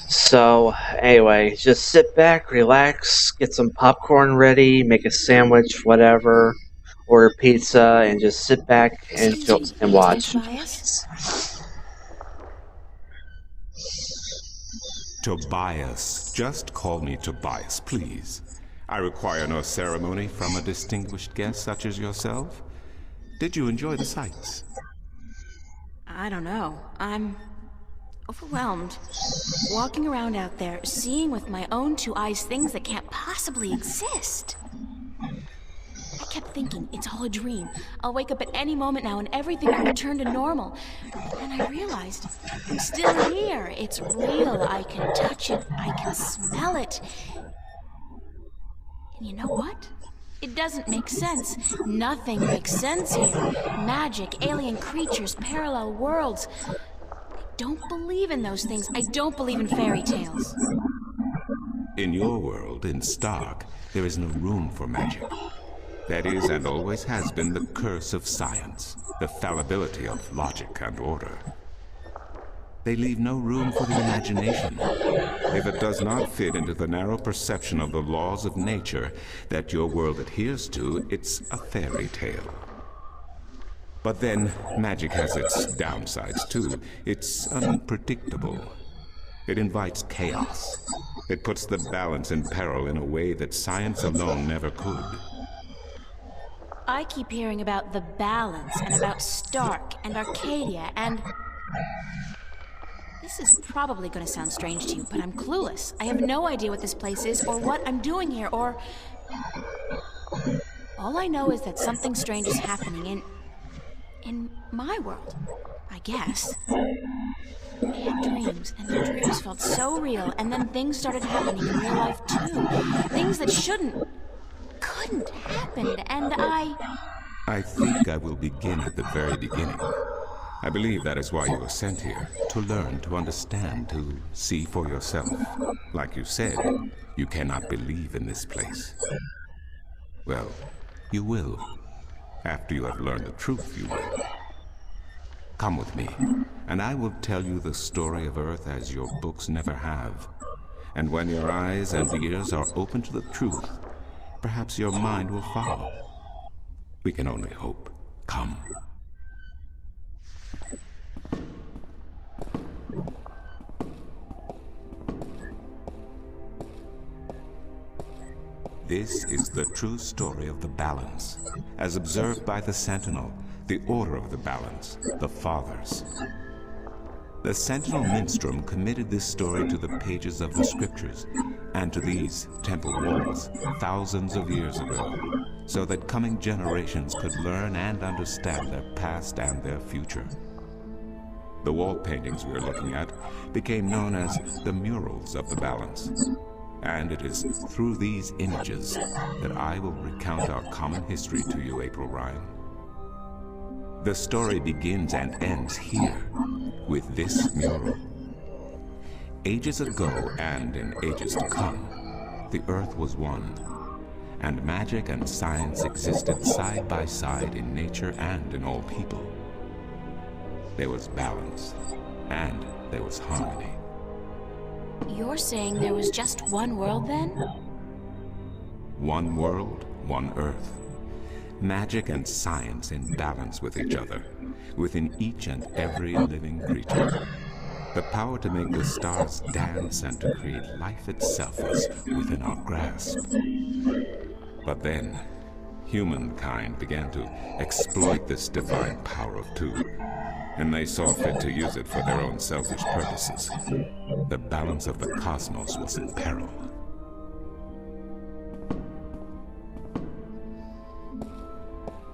So, anyway, just sit back, relax, get some popcorn ready, make a sandwich, whatever, order pizza, and just sit back and watch. Tobias. Just call me Tobias, please. I require no ceremony from a distinguished guest such as yourself. Did you enjoy the sights? I don't know. I'm overwhelmed. Walking around out there, seeing with my own two eyes things that can't possibly exist. I kept thinking, it's all a dream. I'll wake up at any moment now and everything will return to normal. But then I realized, I'm still here. It's real. I can touch it. I can smell it. And you know what? It doesn't make sense. Nothing makes sense here. Magic, alien creatures, parallel worlds. I don't believe in those things. I don't believe in fairy tales. In your world, in Stark, there is no room for magic. That is, and always has been, the curse of science, the fallibility of logic and order. They leave no room for the imagination. If it does not fit into the narrow perception of the laws of nature that your world adheres to, it's a fairy tale. But then, magic has its downsides too. It's unpredictable. It invites chaos. It puts the balance in peril in a way that science alone never could. I keep hearing about the balance and about Stark and Arcadia and... This is probably going to sound strange to you, but I'm clueless. I have no idea what this place is or what I'm doing here or... All I know is that something strange is happening in my world, I guess. I had dreams, and the dreams felt so real, and then things started happening in real life too. Things that couldn't happen, and I think I will begin at the very beginning. I believe that is why you were sent here, to learn, to understand, to see for yourself. Like you said, you cannot believe in this place. Well, you will. After you have learned the truth, you will. Come with me, and I will tell you the story of Earth as your books never have. And when your eyes and ears are open to the truth, perhaps your mind will follow. We can only hope. Come. This is the true story of the balance, as observed by the Sentinel, the Order of the Balance, the Fathers. The Sentinel Minstrom committed this story to the pages of the Scriptures and to these temple walls thousands of years ago, so that coming generations could learn and understand their past and their future. The wall paintings we are looking at became known as the Murals of the Balance. And it is through these images that I will recount our common history to you, April Ryan. The story begins and ends here, with this mural. Ages ago, and in ages to come, the Earth was one, and magic and science existed side by side in nature and in all people. There was balance, and there was harmony. You're saying there was just one world then? One world, one Earth. Magic and science in balance with each other, within each and every living creature. The power to make the stars dance and to create life itself is within our grasp. But then, humankind began to exploit this divine power of two, and they saw fit to use it for their own selfish purposes. The balance of the cosmos was in peril.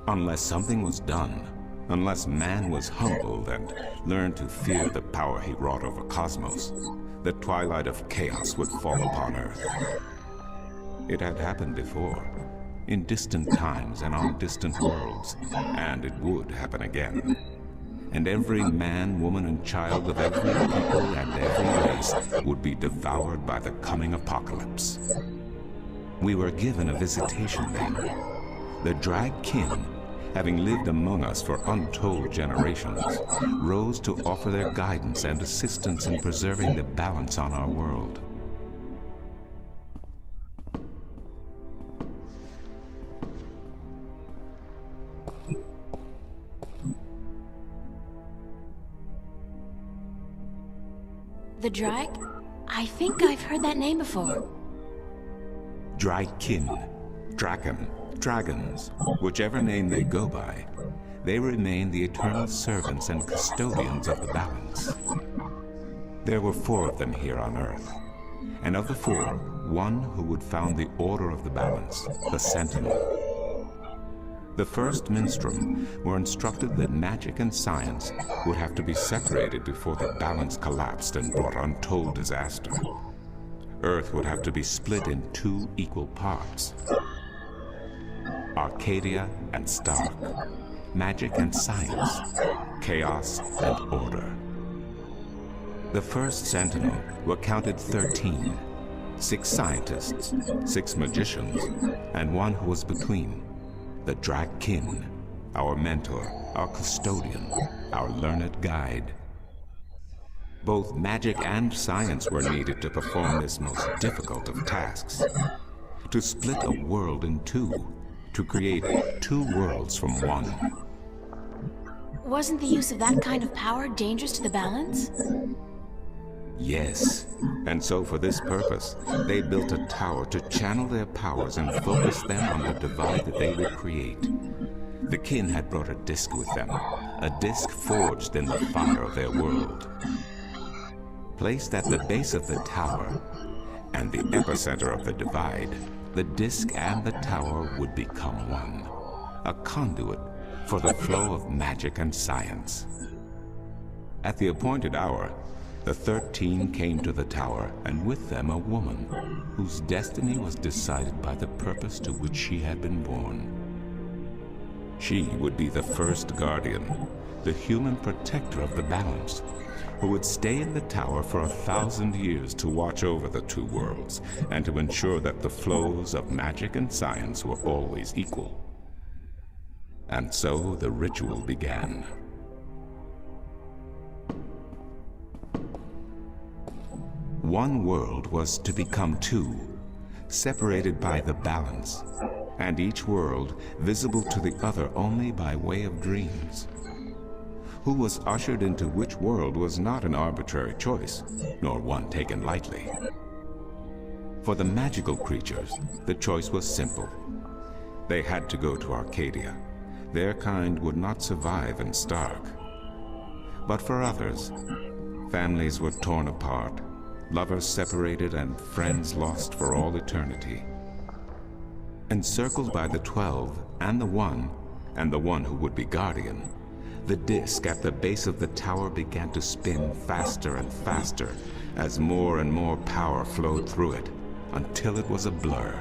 Unless something was done, unless man was humbled and learned to fear the power he wrought over cosmos, the twilight of chaos would fall upon Earth. It had happened before, in distant times and on distant worlds, and it would happen again. And every man, woman, and child of every people and every race would be devoured by the coming apocalypse. We were given a visitation then. The Drag Kin, having lived among us for untold generations, rose to offer their guidance and assistance in preserving the balance on our world. The Drag? I think I've heard that name before. Drag-kin, Draken, dragons, whichever name they go by, they remain the eternal servants and custodians of the balance. There were 4 of them here on Earth, and of the 4, one who would found the Order of the Balance, the Sentinel. The first Minstrom were instructed that magic and science would have to be separated before the balance collapsed and brought untold disaster. Earth would have to be split in 2 equal parts. Arcadia and Stark. Magic and science. Chaos and order. The first Sentinel were counted 13. 6 scientists, 6 magicians, and 1 who was between. The Drag-kin, our mentor, our custodian, our learned guide. Both magic and science were needed to perform this most difficult of tasks. To split a world in 2, to create 2 worlds from 1. Wasn't the use of that kind of power dangerous to the balance? Yes, and so for this purpose, they built a tower to channel their powers and focus them on the divide that they would create. The kin had brought a disc with them, a disc forged in the fire of their world. Placed at the base of the tower and the epicenter of the divide, the disc and the tower would become one, a conduit for the flow of magic and science. At the appointed hour, the 13 came to the tower, and with them a woman whose destiny was decided by the purpose to which she had been born. She would be the first guardian, the human protector of the balance, who would stay in the tower for 1,000 years to watch over the two worlds and to ensure that the flows of magic and science were always equal. And so the ritual began. One world was to become two, separated by the balance, and each world visible to the other only by way of dreams. Who was ushered into which world was not an arbitrary choice, nor one taken lightly. For the magical creatures, the choice was simple. They had to go to Arcadia. Their kind would not survive in Stark. But for others, families were torn apart, lovers separated, and friends lost for all eternity. Encircled by the 12 and the one who would be guardian, the disc at the base of the tower began to spin faster and faster as more and more power flowed through it, until it was a blur.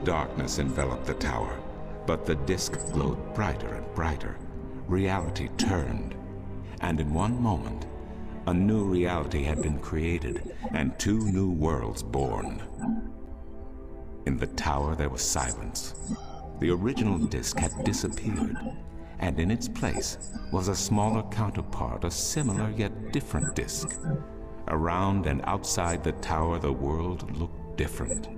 Darkness enveloped the tower, but the disc glowed brighter and brighter. Reality turned, and in one moment, a new reality had been created and 2 new worlds born. In the tower there was silence. The original disc had disappeared, and in its place was a smaller counterpart, a similar yet different disc. Around and outside the tower the world looked different.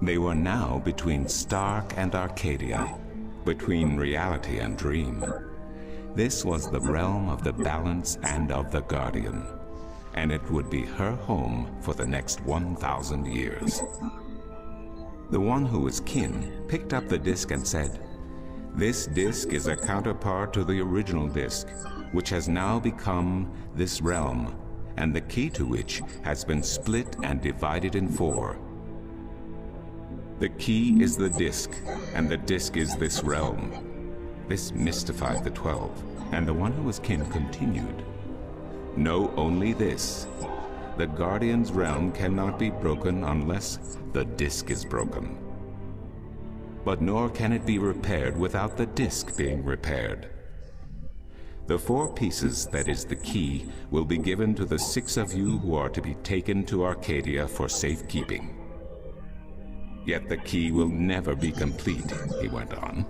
They were now between Stark and Arcadia, between reality and dream. This was the realm of the balance and of the guardian, and it would be her home for the next 1,000 years. The one who was kin picked up the disc and said, "This disc is a counterpart to the original disc, which has now become this realm, and the key to which has been split and divided in 4. The key is the disc, and the disc is this realm." This mystified the 12, and the one who was kin continued, "Know only this. The Guardian's realm cannot be broken unless the disc is broken. But nor can it be repaired without the disc being repaired. The 4 pieces, that is the key, will be given to the 6 of you who are to be taken to Arcadia for safekeeping. Yet the key will never be complete," he went on,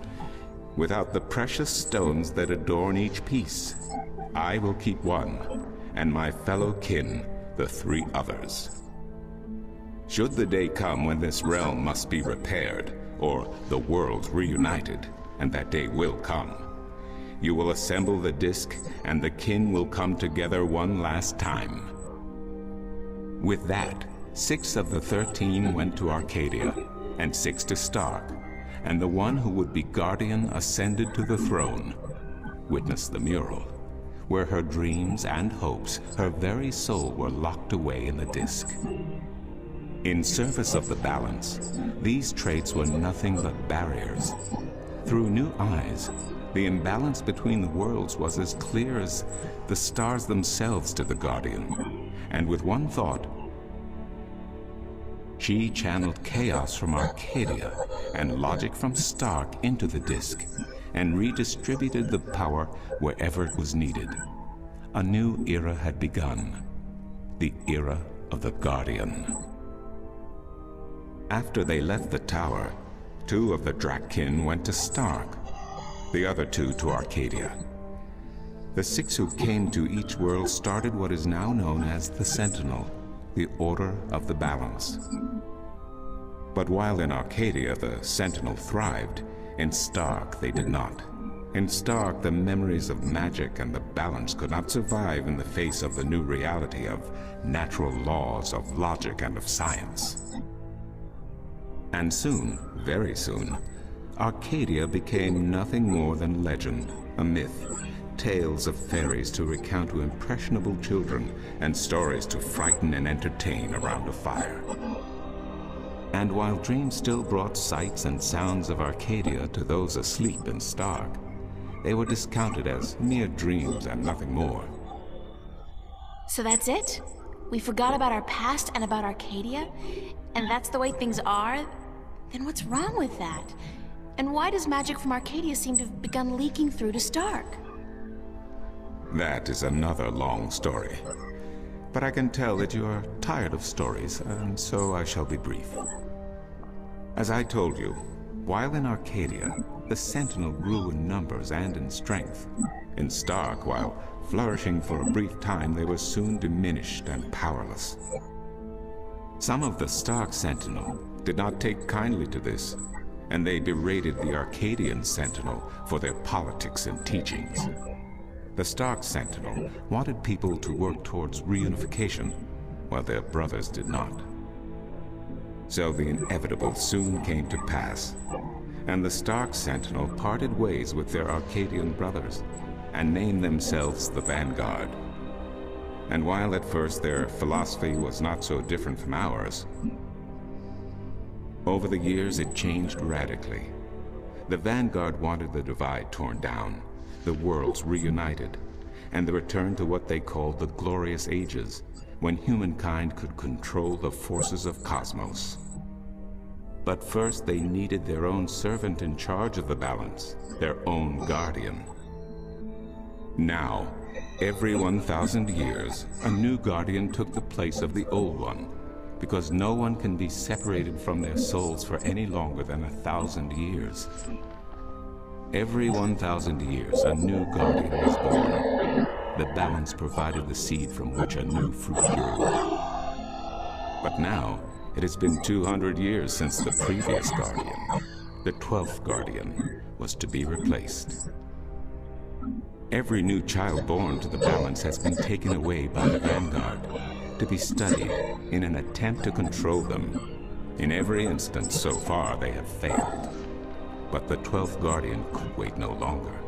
"without the precious stones that adorn each piece. I will keep 1, and my fellow kin the 3 others. Should the day come when this realm must be repaired, or the worlds reunited, and that day will come, you will assemble the disc, and the kin will come together one last time." With that, 6 of the 13 went to Arcadia, and 6 to Stark, and the one who would be guardian ascended to the throne. Witness the mural, where her dreams and hopes, her very soul, were locked away in the disc. In service of the balance, these traits were nothing but barriers. Through new eyes, the imbalance between the worlds was as clear as the stars themselves to the guardian, and with one thought, she channeled chaos from Arcadia and logic from Stark into the disc, and redistributed the power wherever it was needed. A new era had begun, the era of the Guardian. After they left the tower, 2 of the Drakkin went to Stark, the other 2 to Arcadia. The 6 who came to each world started what is now known as the Sentinel, the Order of the Balance. But while in Arcadia the Sentinel thrived, in Stark they did not. In Stark, the memories of magic and the balance could not survive in the face of the new reality of natural laws, of logic, and of science. And soon, very soon, Arcadia became nothing more than legend, a myth, tales of fairies to recount to impressionable children, and stories to frighten and entertain around a fire. And while dreams still brought sights and sounds of Arcadia to those asleep in Stark, they were discounted as mere dreams and nothing more. So that's it? We forgot about our past and about Arcadia? And that's the way things are? Then what's wrong with that? And why does magic from Arcadia seem to have begun leaking through to Stark? That is another long story. But I can tell that you are tired of stories, and so I shall be brief. As I told you, while in Arcadia, the Sentinel grew in numbers and in strength. In Stark, while flourishing for a brief time, they were soon diminished and powerless. Some of the Stark Sentinel did not take kindly to this, and they berated the Arcadian Sentinel for their politics and teachings. The Stark Sentinel wanted people to work towards reunification, while their brothers did not. So the inevitable soon came to pass, and the Stark Sentinel parted ways with their Arcadian brothers, and named themselves the Vanguard. And while at first their philosophy was not so different from ours, over the years it changed radically. The Vanguard wanted the divide torn down, the worlds reunited, and the return to what they called the Glorious Ages, when humankind could control the forces of cosmos. But first they needed their own servant in charge of the balance, their own guardian. Now, every 1,000 years, a new guardian took the place of the old one, because no one can be separated from their souls for any longer than 1,000 years. Every 1,000 years, a new guardian was born. The balance provided the seed from which a new fruit grew. But now, it has been 200 years since the previous guardian, the 12th guardian, was to be replaced. Every new child born to the balance has been taken away by the Vanguard, to be studied in an attempt to control them. In every instance so far they have failed. But the 12th Guardian could wait no longer.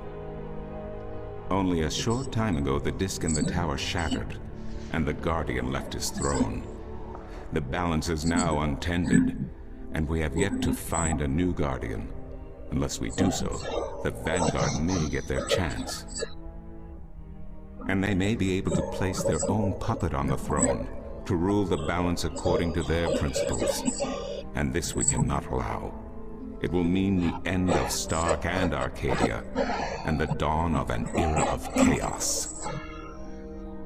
Only a short time ago the disk in the tower shattered, and the Guardian left his throne. The balance is now untended, and we have yet to find a new Guardian. Unless we do so, the Vanguard may get their chance. And they may be able to place their own puppet on the throne, to rule the balance according to their principles. And this we cannot allow. It will mean the end of Stark and Arcadia, and the dawn of an era of chaos.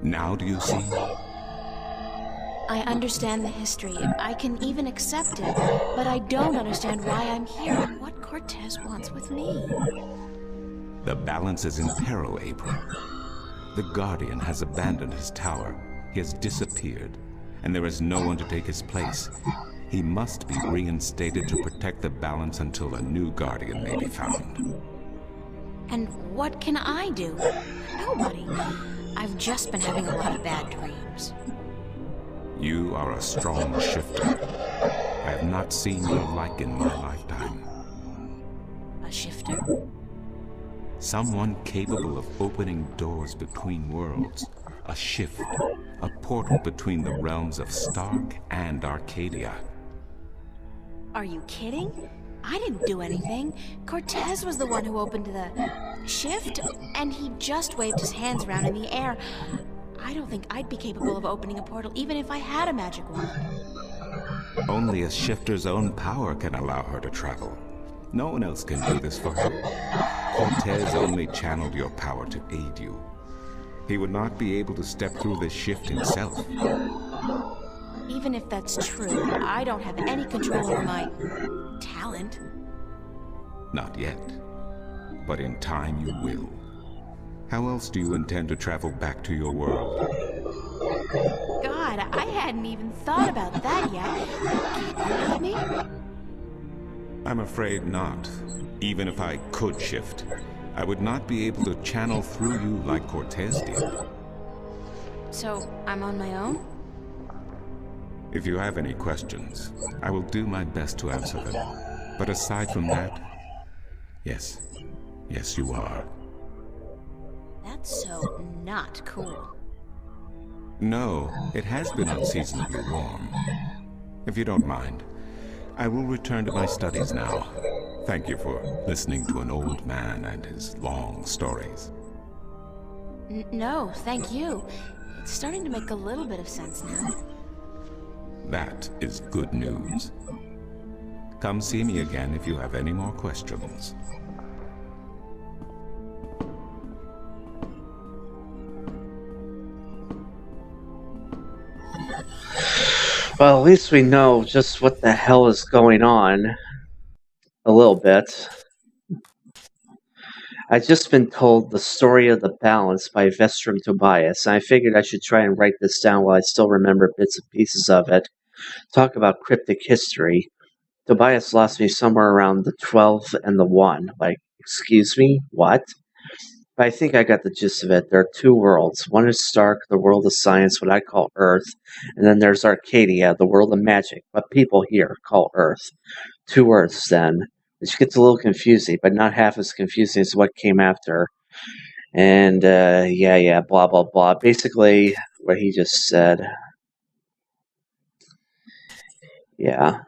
Now do you see? I understand the history. I can even accept it, but I don't understand why I'm here and what Cortez wants with me. The balance is in peril, April. The Guardian has abandoned his tower. He has disappeared, and there is no one to take his place. He must be reinstated to protect the balance until a new Guardian may be found. And what can I do? Nobody. I've just been having a lot of bad dreams. You are a strong shifter. I have not seen your like in my lifetime. A shifter? Someone capable of opening doors between worlds. A shift. A portal between the realms of Stark and Arcadia. Are you kidding? I didn't do anything. Cortez was the one who opened the shift, and he just waved his hands around in the air. I don't think I'd be capable of opening a portal even if I had a magic wand. Only a shifter's own power can allow her to travel. No one else can do this for her. Cortez only channeled your power to aid you. He would not be able to step through this shift himself. Even if that's true, I don't have any control over my talent. Not yet. But in time you will. How else do you intend to travel back to your world? God, I hadn't even thought about that yet. Can you help me? I'm afraid not. Even if I could shift, I would not be able to channel through you like Cortez did. So, I'm on my own? If you have any questions, I will do my best to answer them. But aside from that, yes, you are. That's so not cool. No, it has been unseasonably warm. If you don't mind, I will return to my studies now. Thank you for listening to an old man and his long stories. No, thank you. It's starting to make a little bit of sense now. That is good news. Come see me again if you have any more questions. Well, at least we know just what the hell is going on. A little bit. I've just been told the story of the balance by Vestrum Tobias, and I figured I should try and write this down while I still remember bits and pieces of it. Talk about cryptic history. Tobias lost me somewhere around the 12 and the 1. Like, excuse me? What? But I think I got the gist of it. There are two worlds. One is Stark, the world of science, what I call Earth, and then there's Arcadia, the world of magic, what people here call Earth. Two Earths, then, which gets a little confusing, but not half as confusing as what came after. And, blah, blah, blah. Basically, what he just said. Yeah.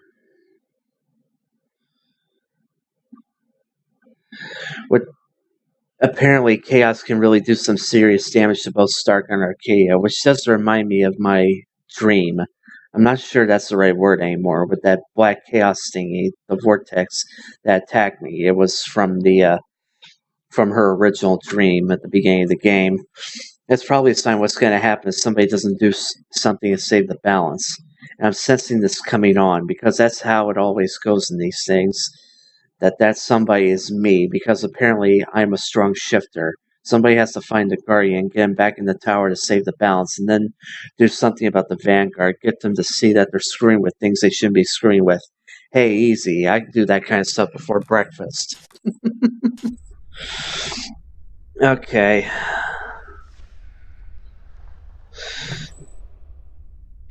What apparently chaos can really do some serious damage to both Stark and Arcadia, which does remind me of my dream. I'm not sure that's the right word anymore, but that black chaos thingy, the vortex that attacked me, it was from her original dream at the beginning of the game. It's probably a sign what's going to happen if somebody doesn't do something to save the balance. And I'm sensing this coming on, because that's how it always goes in these things. That somebody is me, because apparently I'm a strong shifter. Somebody has to find the Guardian, get him back in the tower to save the balance, and then do something about the Vanguard, get them to see that they're screwing with things they shouldn't be screwing with. Hey, easy, I can do that kind of stuff before breakfast. Okay.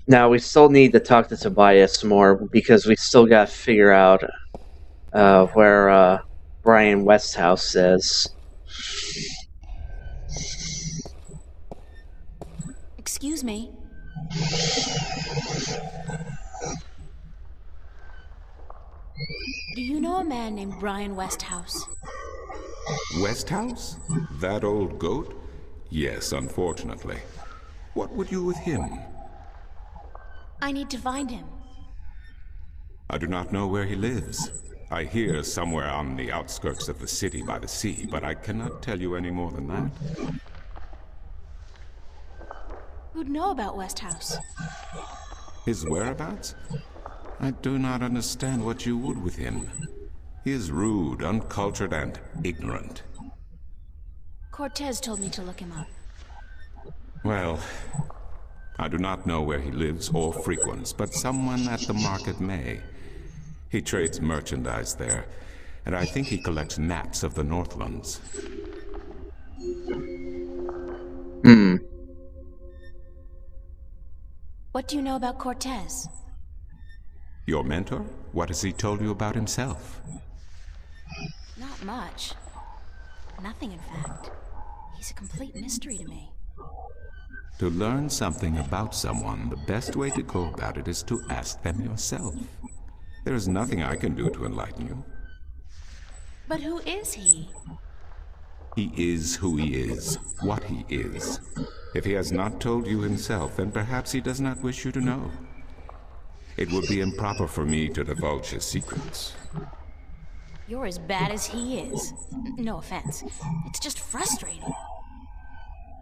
Now, we still need to talk to Tobias more, because we still gotta figure out where Brian Westhouse is. Excuse me. Do you know a man named Brian Westhouse? Westhouse? That old goat? Yes, unfortunately. What would you with him? I need to find him. I do not know where he lives. I hear somewhere on the outskirts of the city by the sea, but I cannot tell you any more than that. Who'd know about Westhouse? His whereabouts? I do not understand what you would with him. He is rude, uncultured, and ignorant. Cortez told me to look him up. Well, I do not know where he lives or frequents, but someone at the market may. He trades merchandise there, and I think he collects maps of the Northlands. What do you know about Cortez? Your mentor? What has he told you about himself? Not much. Nothing, in fact. He's a complete mystery to me. To learn something about someone, the best way to go about it is to ask them yourself. There is nothing I can do to enlighten you. But who is he? He is who he is, what he is. If he has not told you himself, then perhaps he does not wish you to know. It would be improper for me to divulge his secrets. You're as bad as he is. No offense. It's just frustrating.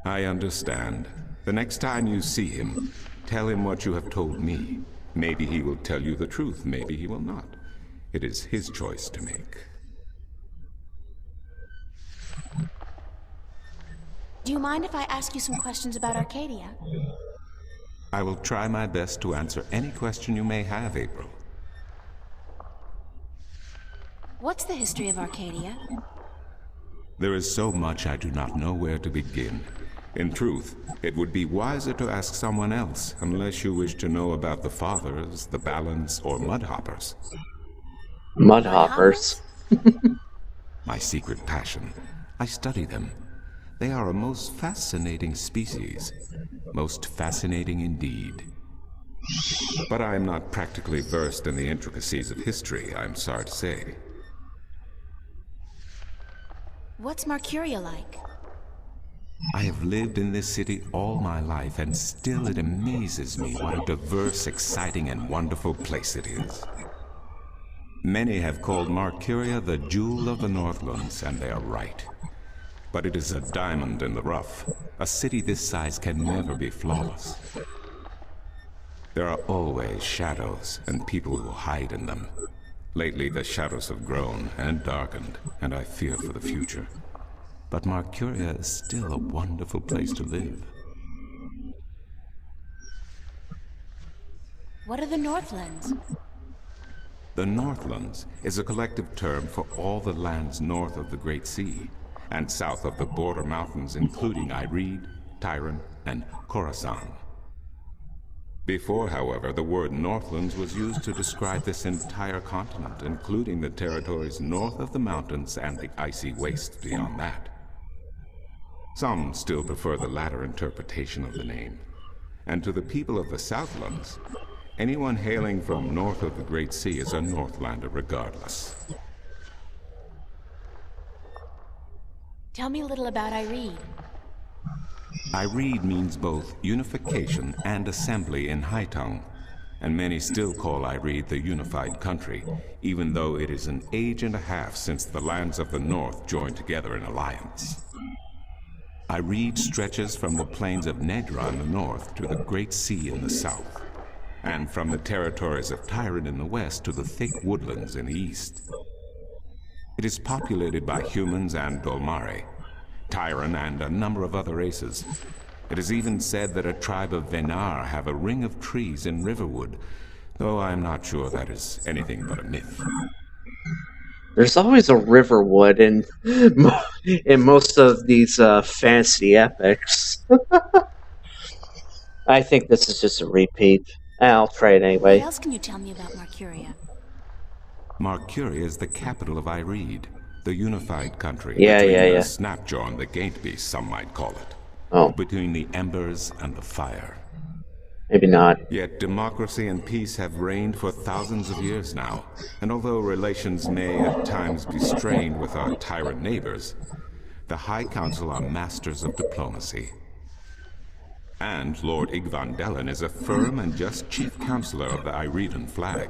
I understand. The next time you see him, tell him what you have told me. Maybe he will tell you the truth, maybe he will not. It is his choice to make. Do you mind if I ask you some questions about Arcadia? I will try my best to answer any question you may have, April. What's the history of Arcadia? There is so much I do not know where to begin. In truth, it would be wiser to ask someone else, unless you wish to know about the Fathers, the Balance, or Mudhoppers. Mudhoppers? My secret passion. I study them. They are a most fascinating species. Most fascinating indeed. But I am not practically versed in the intricacies of history, I'm sorry to say. What's Mercuria like? I have lived in this city all my life, and still it amazes me what a diverse, exciting, and wonderful place it is. Many have called Mercuria the jewel of the Northlands, and they are right. But it is a diamond in the rough. A city this size can never be flawless. There are always shadows, and people who hide in them. Lately, the shadows have grown and darkened, and I fear for the future. But Mercuria is still a wonderful place to live. What are the Northlands? The Northlands is a collective term for all the lands north of the Great Sea, and south of the border mountains including Ivory, Tyran, and Khorasan. Before, however, the word Northlands was used to describe this entire continent, including the territories north of the mountains and the icy wastes beyond that. Some still prefer the latter interpretation of the name. And to the people of the Southlands, anyone hailing from north of the Great Sea is a Northlander regardless. Tell me a little about Ivory. Ivory means both unification and assembly in High Tongue, and many still call Ivory the unified country, even though it is an age and a half since the lands of the north joined together in alliance. Ivory stretches from the plains of Nedra in the north to the Great Sea in the south, and from the territories of Tyran in the west to the thick woodlands in the east. It is populated by humans and Dolmare, Tyran and a number of other races. It is even said that a tribe of Venar have a ring of trees in Riverwood, though I am not sure that is anything but a myth. There's always a Riverwood in most of these fantasy epics. I think this is just a repeat. I'll try it anyway. What else can you tell me about Mercuria? Mercuria is the capital of Ireed, the unified country. Yeah. The snapjaw and the Gaintbeast, some might call it. Oh. Between the embers and the fire. Maybe not. Yet democracy and peace have reigned for thousands of years now, and although relations may at times be strained with our tyrant neighbors, the High Council are masters of diplomacy. And Lord Igvandelen is a firm and just chief counselor of the Iredan flag.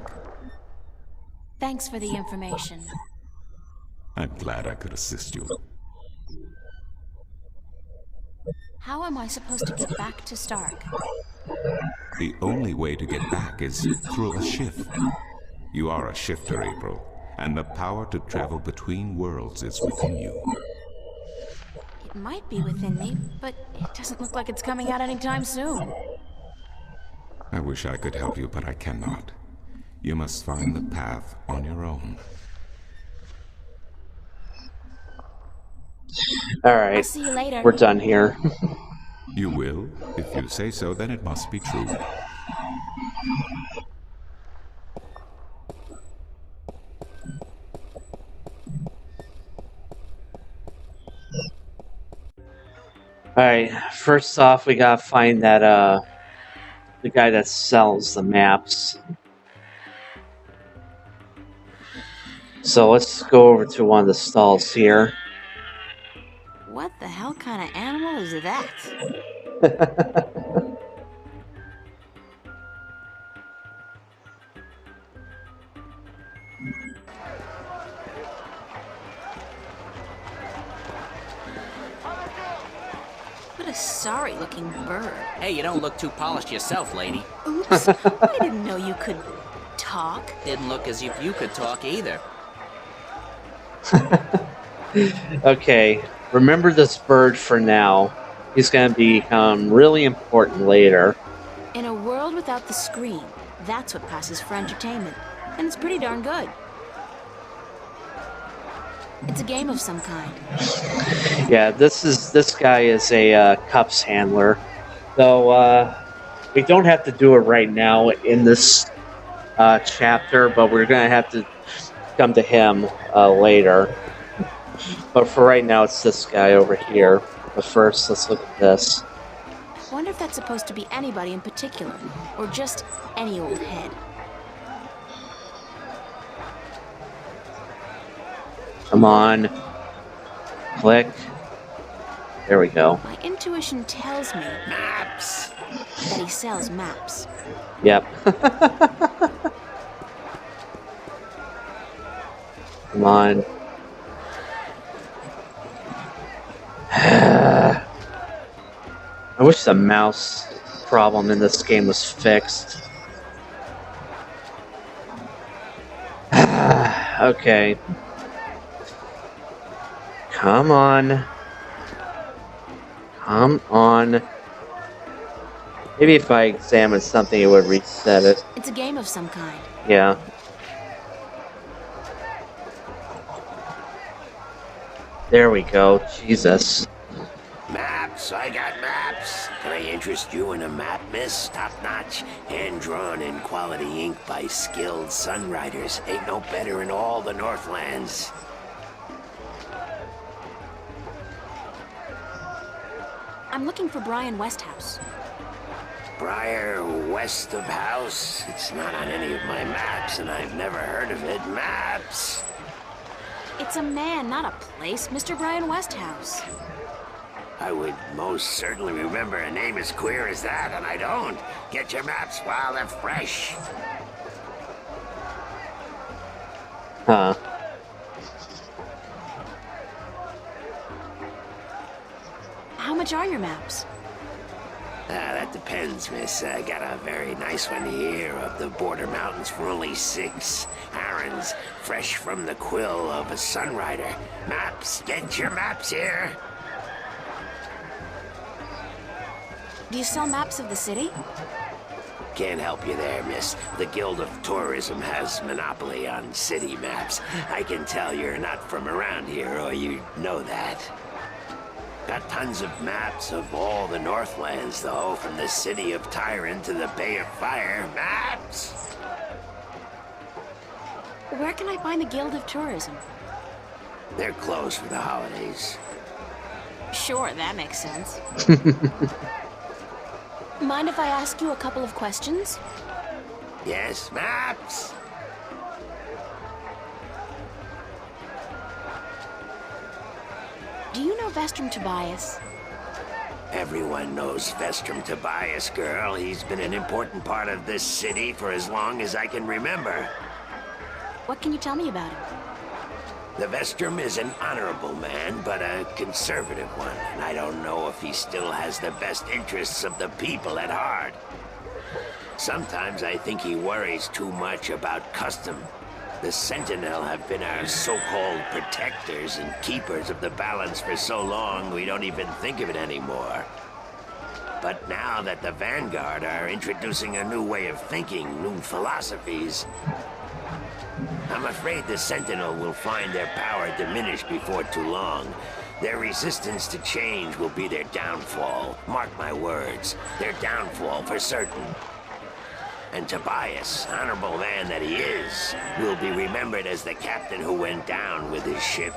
Thanks for the information. I'm glad I could assist you. How am I supposed to get back to Stark? The only way to get back is through a shift. You are a shifter, April, and the power to travel between worlds is within you. It might be within me, but it doesn't look like it's coming out anytime soon. I wish I could help you, but I cannot. You must find the path on your own. Alright, I'll see you later. we're done here. You will? If you say so, then it must be true. Alright, first off, we gotta find that, the guy that sells the maps. So let's go over to one of the stalls here. What the hell kind of animal is that? What a sorry-looking bird. Hey, you don't look too polished yourself, lady. Oops, I didn't know you could talk. Didn't look as if you could talk either. Okay, remember this bird for now. He's gonna become really important later. In a world without the screen, that's what passes for entertainment. And it's pretty darn good. It's a game of some kind. Yeah, this guy is a cups handler, though we don't have to do it right now in this chapter, but we're gonna have to come to him later. But for right now, it's this guy over here. But first, let's look at this. I wonder if that's supposed to be anybody in particular, or just any old head. Come on. Click. There we go. My intuition tells me Maps! that he sells maps. Yep. Come on. I wish the mouse problem in this game was fixed. Okay. Come on. Come on. Maybe if I examine something, it would reset it. It's a game of some kind. Yeah. There we go. Jesus. Maps, I got maps. Can I interest you in a map, miss? Top-notch, hand-drawn in quality ink by skilled sunwriters. Ain't no better in all the Northlands. I'm looking for Brian Westhouse. Briar West of House? It's not on any of my maps, and I've never heard of it. Maps! It's a man, not a place. Mr. Brian Westhouse. I would most certainly remember a name as queer as that, and I don't. Get your maps while they're fresh. Huh. How much are your maps? That depends, miss. I got a very nice one here of the Border Mountains for only 6. Aaron's fresh from the quill of a sunrider. Maps, get your maps here. Do you sell maps of the city? Can't help you there, miss. The Guild of Tourism has monopoly on city maps. I can tell you're not from around here, or you'd know that. Got tons of maps of all the Northlands, though, from the city of Tyron to the Bay of Fire. Maps! Where can I find the Guild of Tourism? They're closed for the holidays. Sure, that makes sense. Mind if I ask you a couple of questions? Yes, maps! Do you know Vestrum Tobias? Everyone knows Vestrum Tobias, girl. He's been an important part of this city for as long as I can remember. What can you tell me about him? The Vestrum is an honorable man, but a conservative one, and I don't know if he still has the best interests of the people at heart. Sometimes I think he worries too much about custom. The Sentinel have been our so-called protectors and keepers of the balance for so long, we don't even think of it anymore. But now that the Vanguard are introducing a new way of thinking, new philosophies, I'm afraid the Sentinel will find their power diminished before too long. Their resistance to change will be their downfall. Mark my words, their downfall for certain. And Tobias, honorable man that he is, will be remembered as the captain who went down with his ship.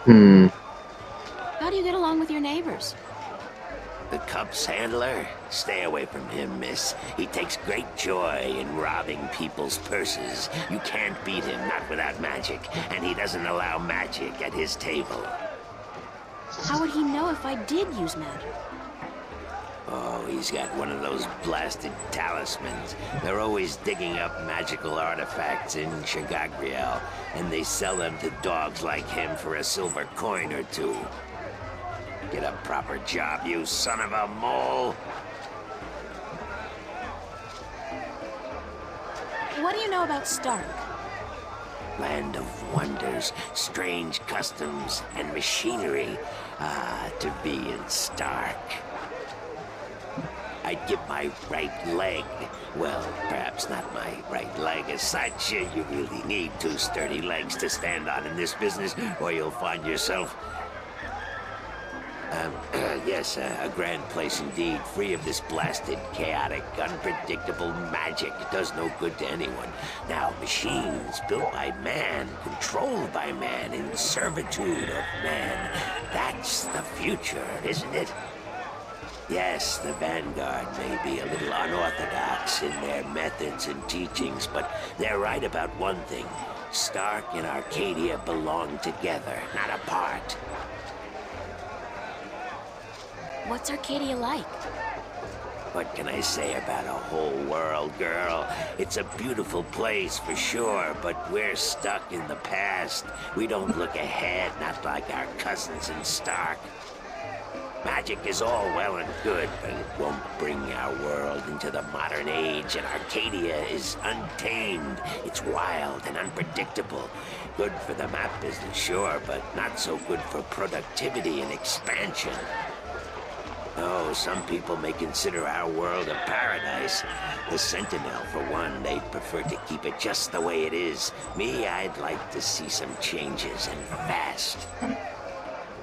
How do you get along with your neighbors? The cups handler? Stay away from him, miss. He takes great joy in robbing people's purses. You can't beat him, not without magic. And he doesn't allow magic at his table. How would he know if I did use magic? Oh, he's got one of those blasted talismans. They're always digging up magical artifacts in Shagagriel, and they sell them to dogs like him for a silver coin or two. Get a proper job, you son of a mole! What do you know about Stark? Land of wonders, strange customs, and machinery. Ah, to be in Stark. I'd give my right leg. Well, perhaps not my right leg as such. You really need two sturdy legs to stand on in this business, or you'll find yourself... yes, a grand place indeed, free of this blasted, chaotic, unpredictable magic. It does no good to anyone. Now, machines built by man, controlled by man, in servitude of man. That's the future, isn't it? Yes, the Vanguard may be a little unorthodox in their methods and teachings, but they're right about one thing. Stark and Arcadia belong together, not apart. What's Arcadia like? What can I say about a whole world, girl? It's a beautiful place for sure, but we're stuck in the past. We don't look ahead, not like our cousins in Stark. Magic is all well and good, but it won't bring our world into the modern age, and Arcadia is untamed. It's wild and unpredictable. Good for the map business, sure, but not so good for productivity and expansion. Oh, some people may consider our world a paradise. The Sentinel, for one, they'd prefer to keep it just the way it is. Me, I'd like to see some changes, and fast.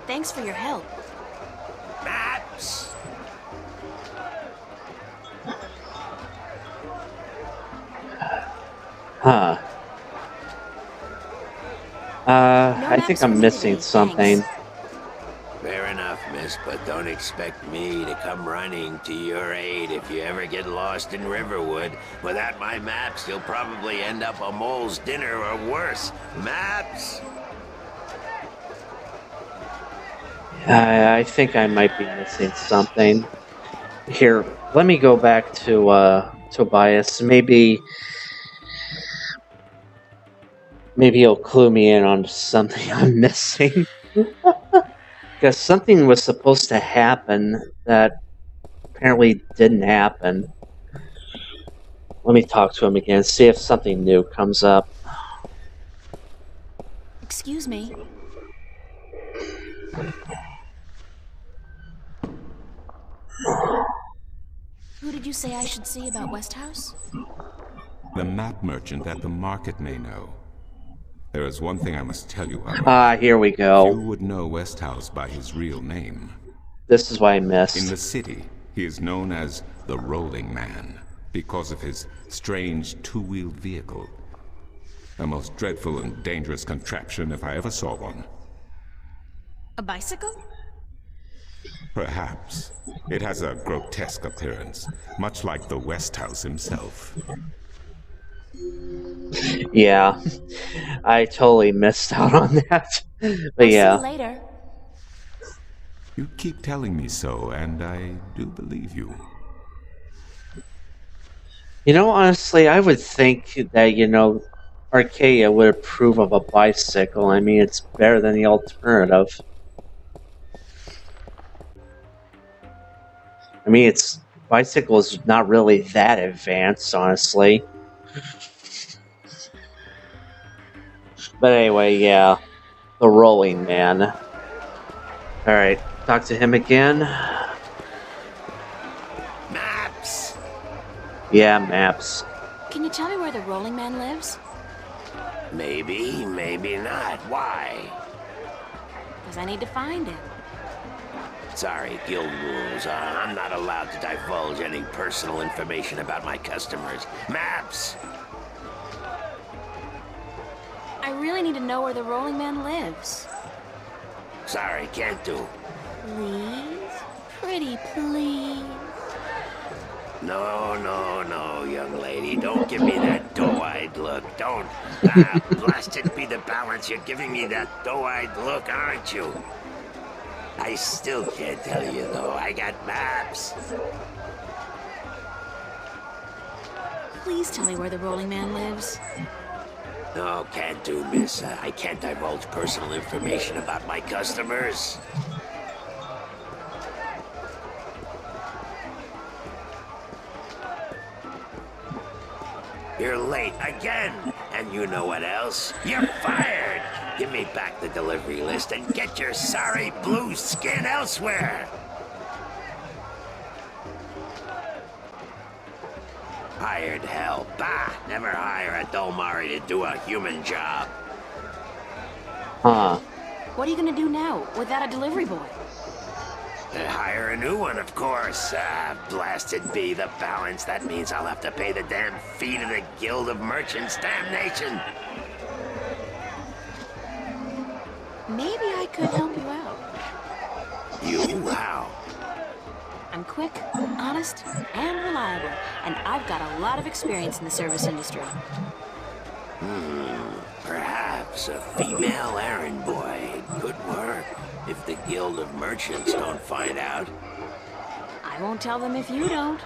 Thanks for your help. Maps! Huh. I think I'm missing something. Fair enough, miss, but don't expect me to come running to your aid if you ever get lost in Riverwood. Without my maps, you'll probably end up a mole's dinner or worse. Maps! I think I might be missing something. Here, let me go back to Tobias. Maybe he'll clue me in on something I'm missing. Because something was supposed to happen that apparently didn't happen. Let me talk to him again, see if something new comes up. Excuse me. Who did you say I should see about Westhouse? The map merchant at the market may know. There is one thing I must tell you, however. Here we go. You would know Westhouse by his real name. This is why I missed. In the city, he is known as the Rolling Man because of his strange two-wheeled vehicle. A most dreadful and dangerous contraption if I ever saw one. A bicycle? Perhaps. It has a grotesque appearance, much like the Westhouse himself. Yeah, I totally missed out on that. But yeah. See you later. You keep telling me so, and I do believe you. You know, honestly, I would think that, Arcadia would approve of a bicycle. I mean, it's better than the alternative. I mean, bicycle is not really that advanced, honestly. But anyway, yeah. The Rolling Man. Alright, talk to him again. Maps! Yeah, maps. Can you tell me where the Rolling Man lives? Maybe, maybe not. Why? Because I need to find him. Sorry, guild rules. I'm not allowed to divulge any personal information about my customers. Maps! I really need to know where the Rolling Man lives. Sorry, can't do. Please? Pretty please? No, young lady. Don't give me that doe-eyed look. Don't. Blasted be the balance. You're giving me that doe-eyed look, aren't you? I still can't tell you, though. I got maps. Please tell me where the Rolling Man lives. No, can't do, miss. I can't divulge personal information about my customers. You're late again. And you know what else? You're fired. Give me back the delivery list and get your sorry blue skin elsewhere. Hired hell. Bah! Never hire a Dolmari to do a human job. Huh. What are you gonna do now, without a delivery boy? Hire a new one, of course. Blasted be the balance. That means I'll have to pay the damn fee to the Guild of Merchants. Damnation! Maybe I could help you out. You? How? I'm quick, honest, and reliable, and I've got a lot of experience in the service industry. Perhaps a female errand boy could work if the Guild of Merchants don't find out. I won't tell them if you don't.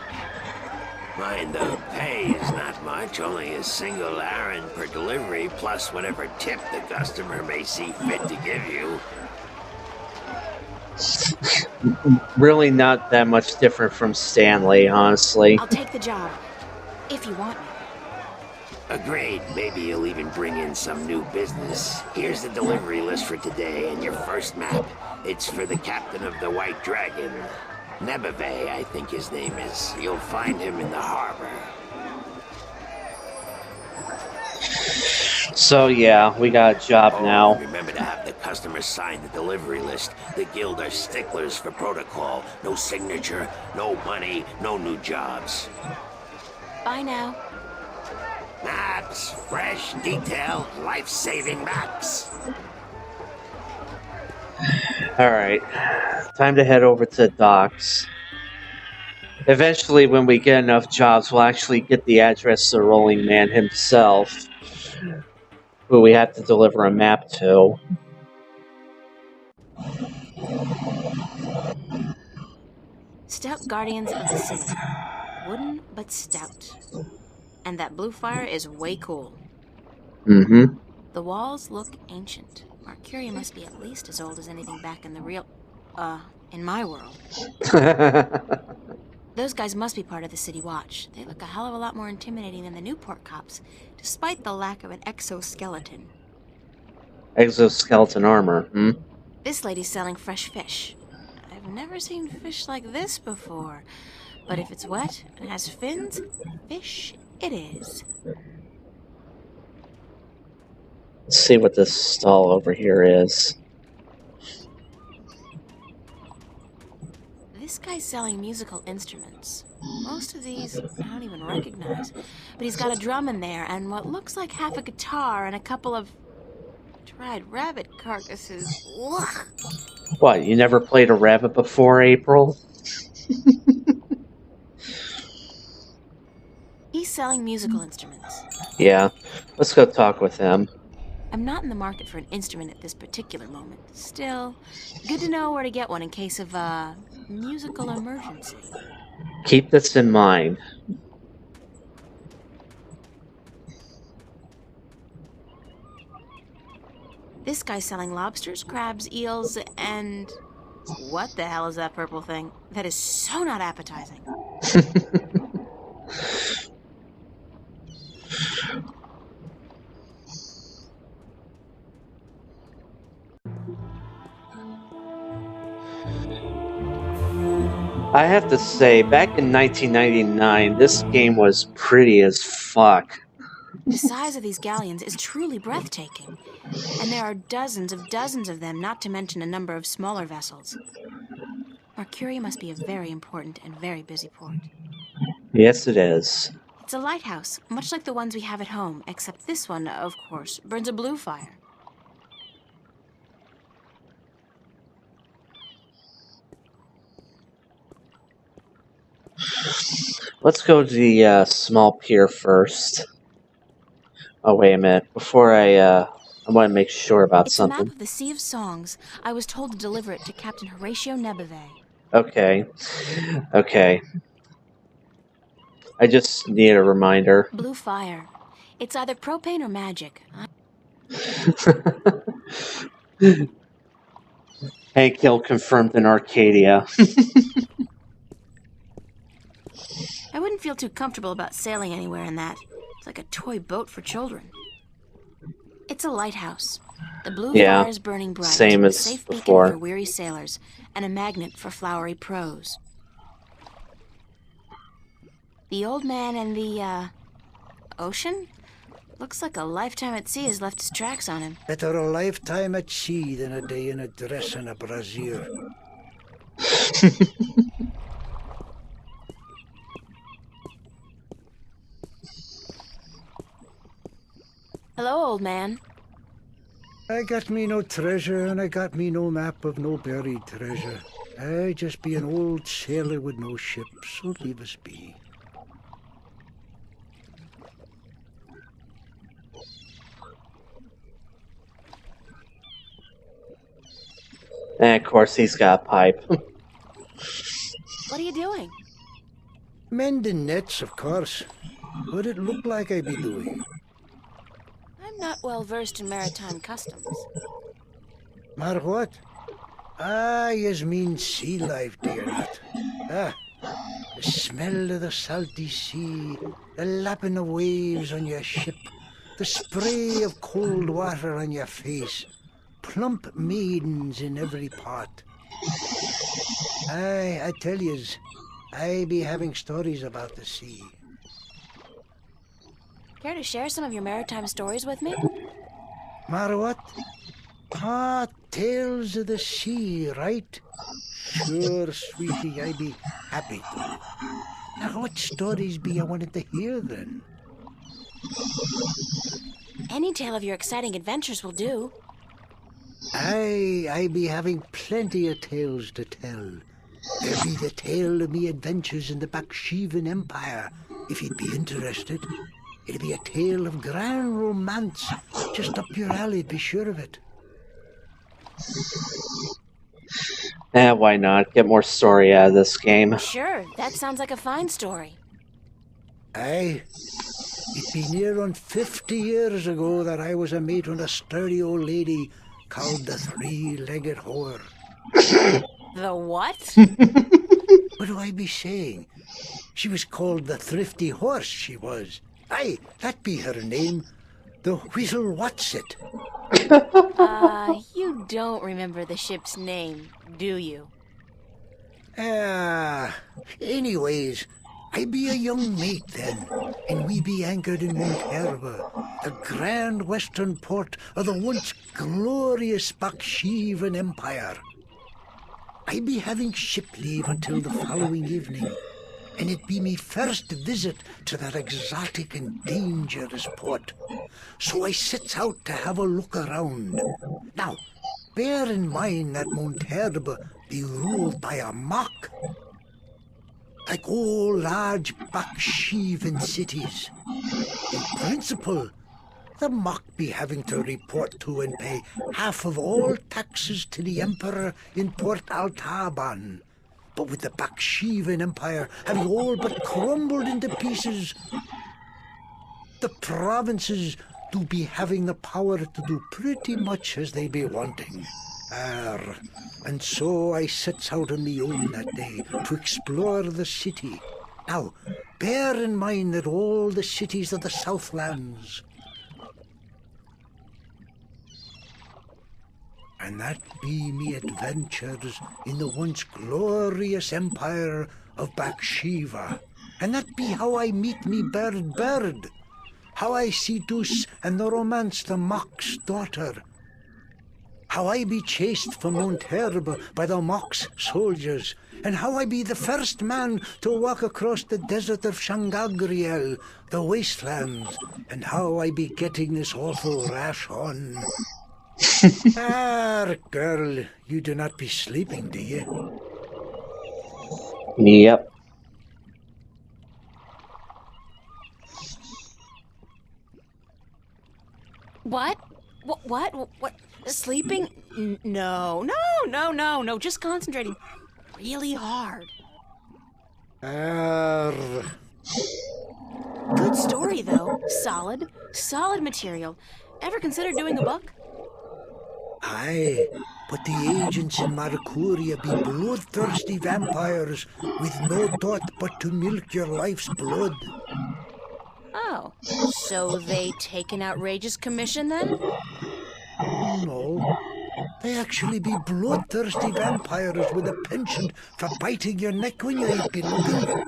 Mind the pay is not much, only a single errand per delivery, plus whatever tip the customer may see fit to give you. Really not that much different from Stanley, honestly. I'll take the job, if you want me. Agreed. Maybe you'll even bring in some new business. Here's the delivery list for today and your first map. It's for the captain of the White Dragon. Nebeve, I think his name is. You'll find him in the harbor. So yeah, we got a job now. Remember to have the customer sign the delivery list. The Guild are sticklers for protocol. No signature, no money, no new jobs. Bye now. Maps, fresh, detailed, life-saving maps. Alright, time to head over to the docks. Eventually, when we get enough jobs, we'll actually get the address to the Rolling Man himself, who we have to deliver a map to. Stout guardians of the city. Wooden, but stout. And that blue fire is way cool. Mm-hmm. The walls look ancient. Mercury must be at least as old as anything back in the real... in my world. Those guys must be part of the City Watch. They look a hell of a lot more intimidating than the Newport cops, despite the lack of an exoskeleton. Exoskeleton armor, hmm? This lady's selling fresh fish. I've never seen fish like this before. But if it's wet and has fins, fish it is. Let's see what this stall over here is. This guy's selling musical instruments. Most of these I don't even recognize. But he's got a drum in there and what looks like half a guitar and a couple of dried rabbit carcasses. Ugh. What, you never played a rabbit before, April? He's selling musical instruments. Yeah, let's go talk with him. I'm not in the market for an instrument at this particular moment. Still, good to know where to get one in case of a musical emergency. Keep this in mind. This guy's selling lobsters, crabs, eels, and... What the hell is that purple thing? That is so not appetizing. I have to say, back in 1999, this game was pretty as fuck. The size of these galleons is truly breathtaking. And there are dozens of them, not to mention a number of smaller vessels. Mercury must be a very important and very busy port. Yes, it is. It's a lighthouse, much like the ones we have at home, except this one, of course, burns a blue fire. Let's go to the small pier first. Oh, wait a minute. Before I want to make sure about something. It's a map of the Sea of Songs. I was told to deliver it to Captain Horatio Nebeve. Okay. Okay. I just need a reminder. Blue fire. It's either propane or magic. Hank Hill confirmed in Arcadia. I wouldn't feel too comfortable about sailing anywhere in that. It's like a toy boat for children. It's a lighthouse. The blue fire's burning bright. Same as a safe before. beacon for weary sailors, and a magnet for flowery prose. The old man and the, ocean? Looks like a lifetime at sea has left its tracks on him. Better a lifetime at sea than a day in a dress and a brassiere. Hello, old man. I got me no treasure, and I got me no map of no buried treasure. I just be an old sailor with no ship, so leave us be. And of course, he's got a pipe. What are you doing? Mending nets, of course. What it look like I be doing? I'm not well versed in maritime customs. Mar what? Ah, yous mean sea life, dear not. Ah, the smell of the salty sea, the lapping of waves on your ship, the spray of cold water on your face, plump maidens in every part. I tell yous, I be having stories about the sea. Care to share some of your maritime stories with me? Mar what? Ah, tales of the sea, right? Sure, sweetie, I be happy to. Now, what stories be I wanted to hear, then? Any tale of your exciting adventures will do. I be having plenty of tales to tell. There be the tale of me adventures in the Baksheevan Empire, if you'd be interested. It'll be a tale of grand romance, just up your alley, be sure of it. Why not? Get more story out of this game. Sure, that sounds like a fine story. Aye. It be near on 50 years ago that I was a mate on a sturdy old lady called the Three-Legged Whore. The what? What do I be saying? She was called the Thrifty Horse, she was. Aye, that be her name. The Whittle What's-It. You don't remember the ship's name, do you? Anyways, I be a young mate then, and we be anchored in Monterba, the grand western port of the once glorious Baksheevan Empire. I be having ship leave until the following evening, and it be me first visit to that exotic and dangerous port. So I sets out to have a look around. Now, bear in mind that Monterba be ruled by a mock, like all large Baksheevan cities. In principle, the mock be having to report to and pay half of all taxes to the emperor in Port Altaban. But with the Baksheevan Empire having all but crumbled into pieces, the provinces do be having the power to do pretty much as they be wanting. And so I sets out on me own that day to explore the city. Now, bear in mind that all the cities of the Southlands, and that be me adventures in the once glorious empire of Baksheeva. And that be how I meet me bird, how I seduce and romance the mock's daughter, how I be chased from Monterba by the mock's soldiers, and how I be the first man to walk across the desert of Shangagriel, the wastelands, and how I be getting this awful rash on. Girl, you do not be sleeping, do you? Yep. What? What? Sleeping? No. Just concentrating really hard. Good story, though. Solid material. Ever consider doing a book? Aye, but the agents in Mercuria be bloodthirsty vampires with no thought but to milk your life's blood. Oh, so they take an outrageous commission then? No, They actually be bloodthirsty vampires with a penchant for biting your neck when you ain't been looking.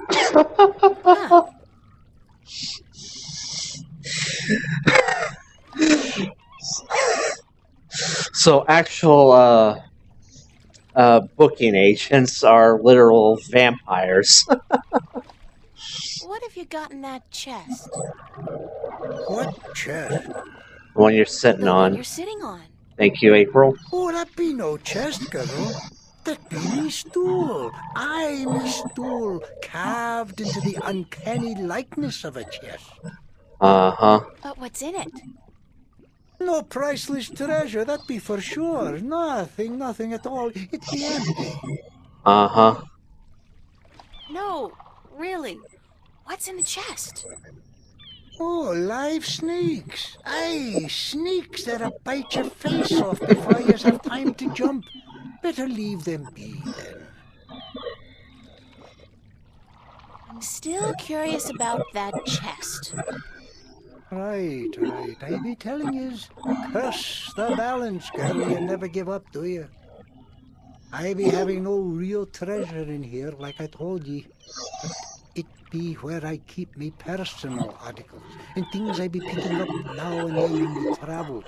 So actual booking agents are literal vampires. What have you got in that chest? What chest? The one you're sitting The one on. you're sitting on. Thank you, April. Oh, that be no chest, girl. That be me stool. Aye, me stool, carved into the uncanny likeness of a chest. Uh-huh. But what's in it? No priceless treasure, that be for sure. Nothing at all. It be empty. Uh-huh. No, really. What's in the chest? Oh, live snakes. Aye, snakes that'll bite your face off before you have time to jump. Better leave them be, then. I'm still curious about that chest. Right. I be telling yous, curse the balance, girl. You never give up, do you? I be having no real treasure in here, like I told ye. But it be where I keep me personal articles and things I be picking up now and then in me travels.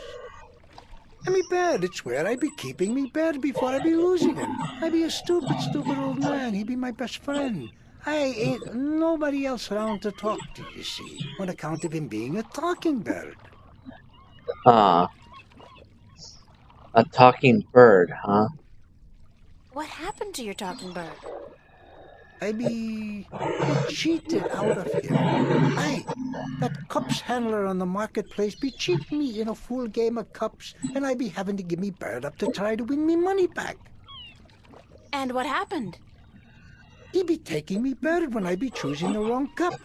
And me bed, it's where I be keeping me bed before I be losing him. I be a stupid old man. He be my best friend. I ain't nobody else around to talk to, you see, on account of him being a talking bird. A talking bird, huh? What happened to your talking bird? I be cheated out of him. Aye, that cups handler on the marketplace be cheating me in a full game of cups, and I be having to give me bird up to try to win me money back. And what happened? He be taking me bird when I be choosing the wrong cup.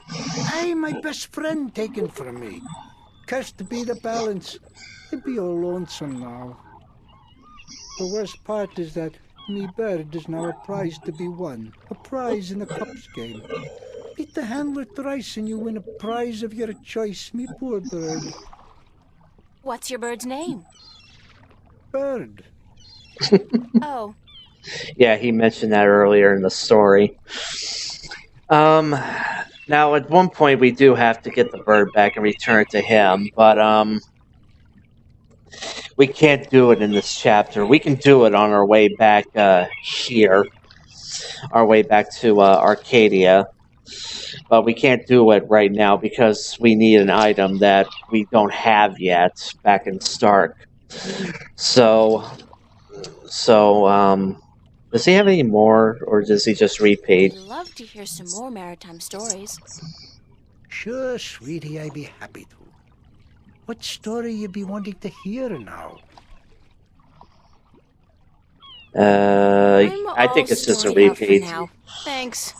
Aye, my best friend taken from me. Cursed be the balance. I be all lonesome now. The worst part is that me bird is now a prize to be won. A prize in the cups game. Beat the handler thrice and you win a prize of your choice, me poor bird. What's your bird's name? Bird. Oh. Yeah, he mentioned that earlier in the story. Now at one point we do have to get the bird back and return it to him, but we can't do it in this chapter. We can do it on our way back here, our way back to Arcadia, but we can't do it right now because we need an item that we don't have yet back in Stark. So, does he have any more, or does he just repeat? I'd love to hear some more maritime stories. Sure, sweetie, I'd be happy to. What story you be wanting to hear now? I think it's just a repeat. Now. Thanks.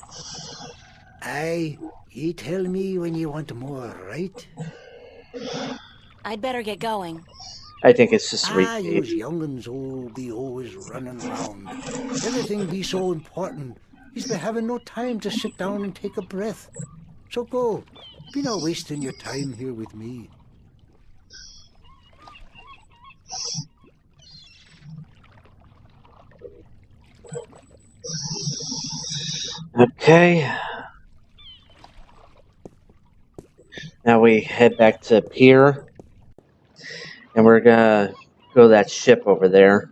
Aye, you tell me when you want more, right? I'd better get going. I think it's just a repeat. Yous young'uns all be always running around. Everything be so important. He's been having no time to sit down and take a breath. So go. Be not wasting your time here with me. Okay. Now we head back to pier. And we're gonna go to that ship over there.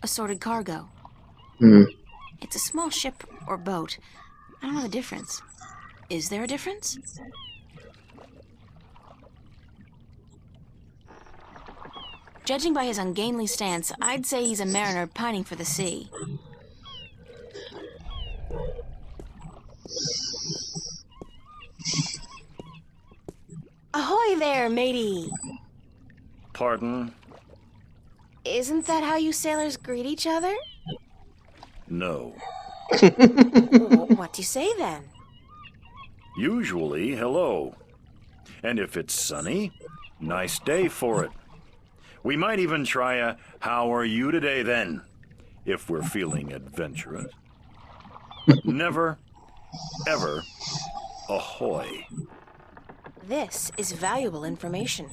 Assorted cargo. It's a small ship or boat. I don't know the difference. Is there a difference? Judging by his ungainly stance, I'd say he's a mariner pining for the sea. Ahoy there, matey! Pardon? Isn't that how you sailors greet each other? No. What do you say then? Usually, hello. And if it's sunny, nice day for it. We might even try a "How are you today then?" if we're feeling adventurous. Never, ever, ahoy. This is valuable information.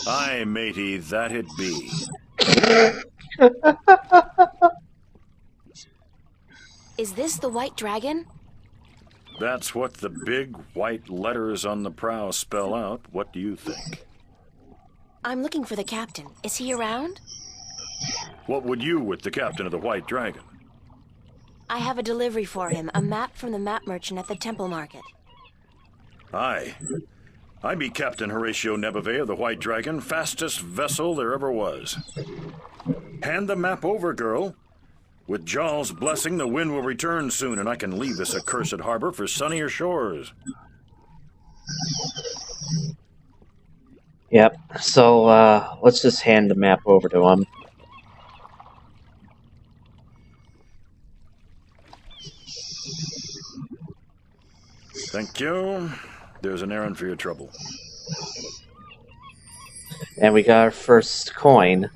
Aye, matey, that it be. Is this the White Dragon? That's what the big white letters on the prow spell out. What do you think? I'm looking for the captain. Is he around? What would you with the captain of the White Dragon? I have a delivery for him, a map from the map merchant at the Temple Market. Aye. I be Captain Horatio Nebeve of the White Dragon, fastest vessel there ever was. Hand the map over, girl. With Jarl's blessing, the wind will return soon, and I can leave this accursed harbor for sunnier shores. Yep, so let's just hand the map over to him. Thank you. There's an errand for your trouble. And we got our first coin.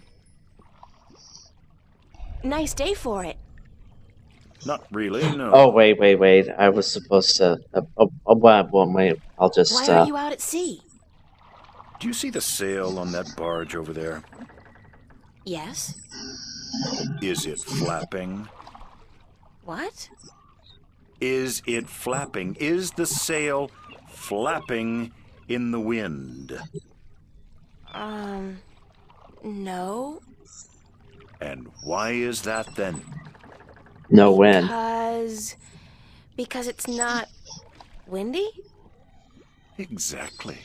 Nice day for it. Not really, no. Oh, wait. I was supposed to... wait, I'll just... Why are you out at sea? Do you see the sail on that barge over there? Yes. Is it flapping? What? Is it flapping? Is the sail flapping in the wind? No. And why is that then? No wind. Because it's not windy? Exactly.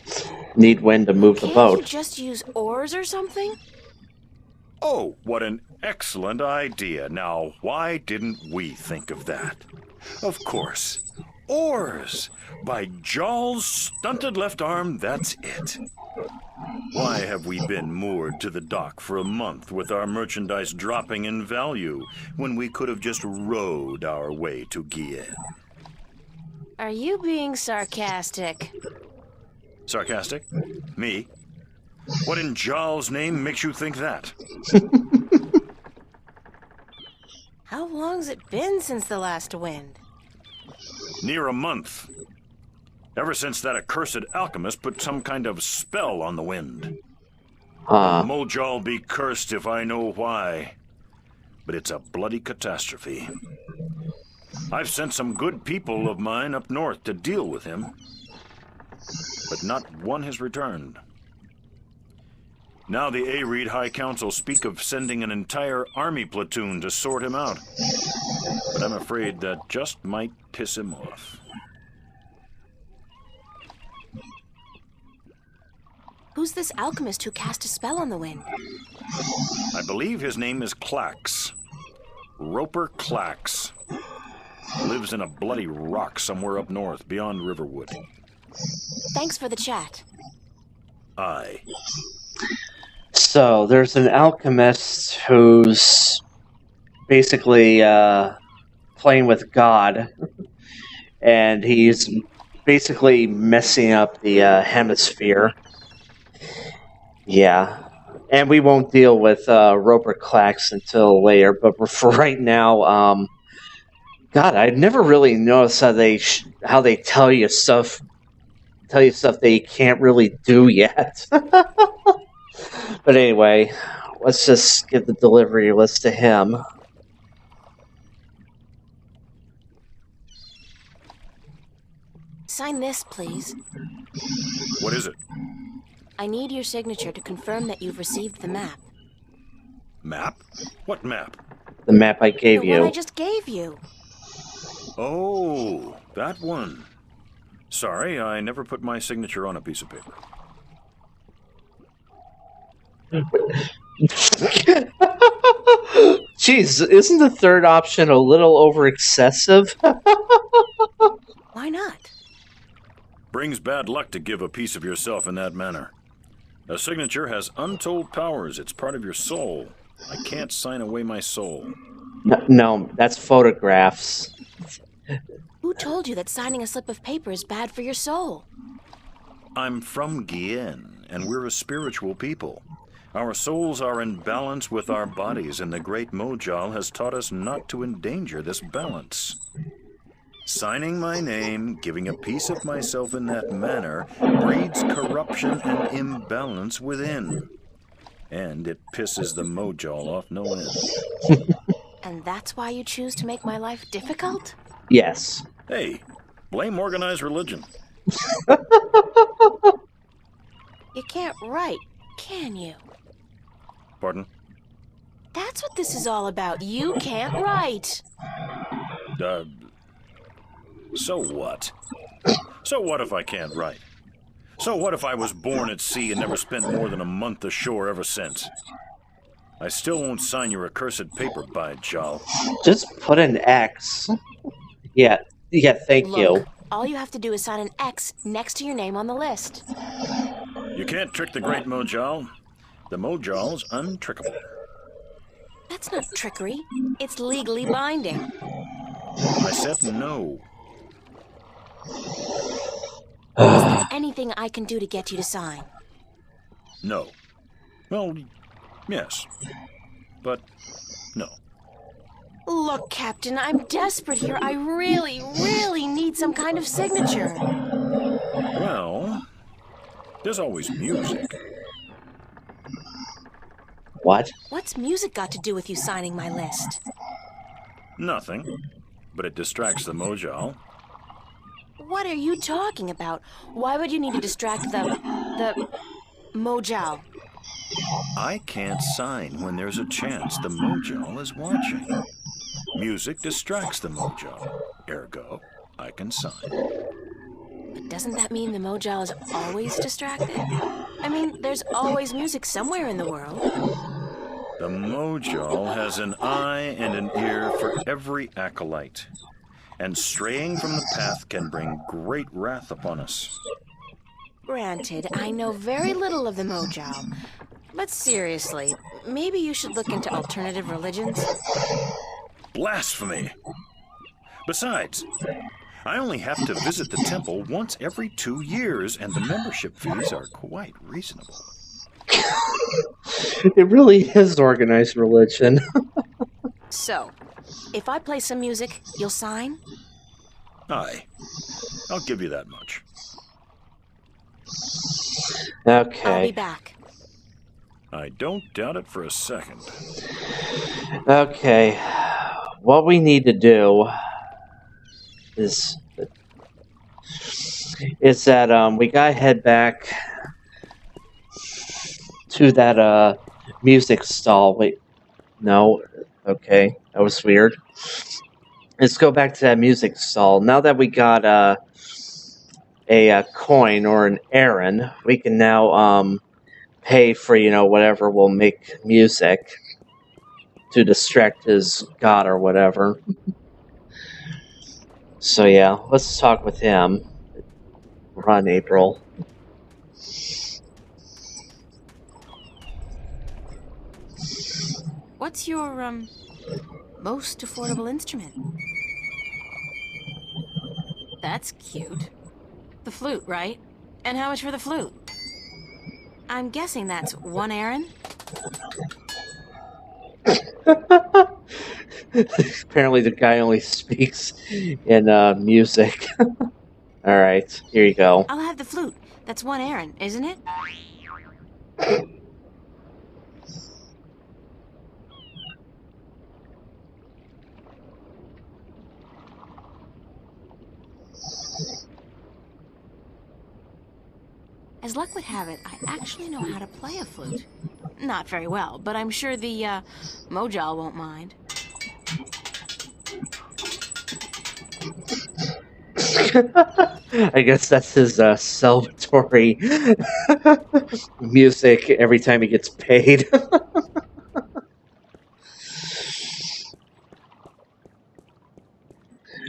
Need wind to move the boat. Can't you just use oars or something? Oh, what an excellent idea. Now, why didn't we think of that? Of course. Oars! By Jarl's stunted left arm, that's it. Why have we been moored to the dock for a month with our merchandise dropping in value when we could have just rowed our way to Gien? Are you being sarcastic? Sarcastic? Me? What in Jarl's name makes you think that? How long's it been since the last wind? Near a month. Ever since that accursed alchemist put some kind of spell on the wind. Mojal be cursed if I know why. But it's a bloody catastrophe. I've sent some good people of mine up north to deal with him, but not one has returned. Now the Areed High Council speak of sending an entire army platoon to sort him out. But I'm afraid that just might piss him off. Who's this alchemist who cast a spell on the wind? I believe his name is Clax. Roper Clax. Lives in a bloody rock somewhere up north, beyond Riverwood. Thanks for the chat. Aye. So, there's an alchemist who's basically playing with God, and he's basically messing up the hemisphere. Yeah. And we won't deal with Roper Clax until later, but for right now, God, I've never really noticed how they tell you stuff that you can't really do yet. But anyway, let's just give the delivery list to him. Sign this, please. What is it? I need your signature to confirm that you've received the map. Map? What map? The map I gave you. The one I just gave you. Oh, that one. Sorry, I never put my signature on a piece of paper. Jeez, isn't the third option a little over excessive? Why not? Brings bad luck to give a piece of yourself in that manner. A signature has untold powers. It's part of your soul. I can't sign away my soul. No, that's photographs. Who told you that signing a slip of paper is bad for your soul? I'm from Gien, and we're a spiritual people. Our souls are in balance with our bodies, and the great Mojal has taught us not to endanger this balance. Signing my name, giving a piece of myself in that manner, breeds corruption and imbalance within. And it pisses the Mojal off no end. And that's why you choose to make my life difficult? Yes. Hey, blame organized religion. You can't write, can you? Pardon? That's what this is all about. You can't write. So what? So what if I can't write? So what if I was born at sea and never spent more than a month ashore ever since? I still won't sign your accursed paper, by Jal. Just put an X. Yeah, thank you. All you have to do is sign an X next to your name on the list. You can't trick the great Mojal. The Mojal's untrickable. That's not trickery. It's legally binding. I said no. Is there anything I can do to get you to sign? No. Well, yes. But no. Look, Captain, I'm desperate here. I really, really need some kind of signature. Well, there's always music. What? What's music got to do with you signing my list? Nothing. But it distracts the Mojal. What are you talking about? Why would you need to distract the Mojal? I can't sign when there's a chance the Mojal is watching. Music distracts the Mojal. Ergo, I can sign. But doesn't that mean the Mojal is always distracted? I mean, there's always music somewhere in the world. The Mojal has an eye and an ear for every acolyte. And straying from the path can bring great wrath upon us. Granted, I know very little of the Mojal. But seriously, maybe you should look into alternative religions? Blasphemy! Besides, I only have to visit the temple once every 2 years, and the membership fees are quite reasonable. It really is organized religion. So, if I play some music, you'll sign? Aye. I'll give you that much. Okay. I'll be back. I don't doubt it for a second. Okay. What we need to do is that we gotta head back to that music stall. Wait, no. Okay, that was weird. Let's go back to that music stall. Now that we got a coin or an errand, we can now pay for, whatever will make music to distract his god or whatever. So yeah, let's talk with him. Run, April. What's your, most affordable instrument? That's cute. The flute, right? And how much for the flute? I'm guessing that's 1 errand? Apparently the guy only speaks in music. Alright, here you go. I'll have the flute. That's 1 errand, isn't it? As luck would have it, I actually know how to play a flute. Not very well, but I'm sure the, Mojal won't mind. I guess that's his celebratory music every time he gets paid.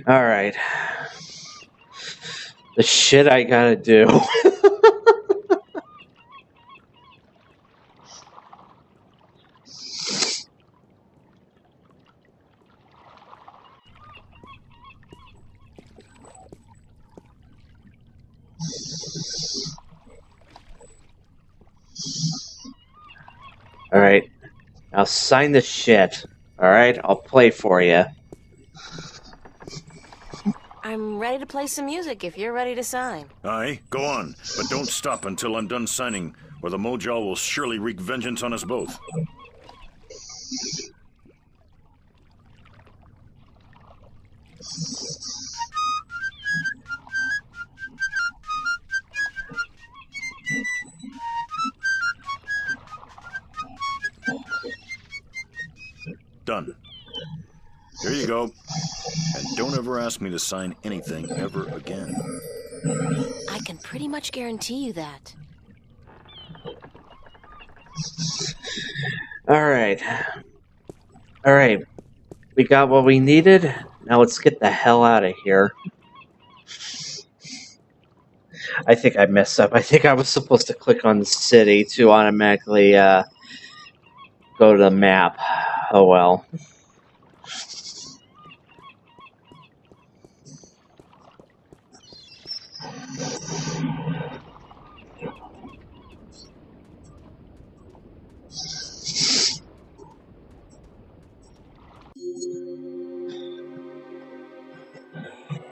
Alright. The shit I gotta do. Alright. Now sign this shit. Alright? I'll play for you. I'm ready to play some music if you're ready to sign. Aye, go on, but don't stop until I'm done signing, or the Mojo will surely wreak vengeance on us both. Done. Here you go. And don't ever ask me to sign anything ever again. I can pretty much guarantee you that. Alright. Alright. We got what we needed. Now let's get the hell out of here. I think I messed up. I think I was supposed to click on the city to automatically go to the map. Oh well.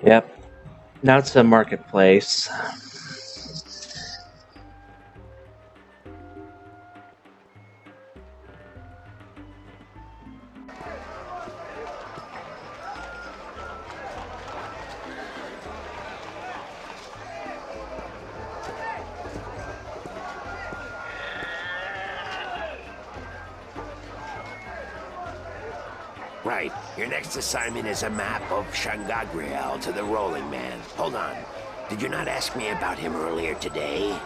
Yep. Now it's the marketplace. Right. Your next assignment is a map of Shangagriel to the Rolling Man. Hold on. Did you not ask me about him earlier today?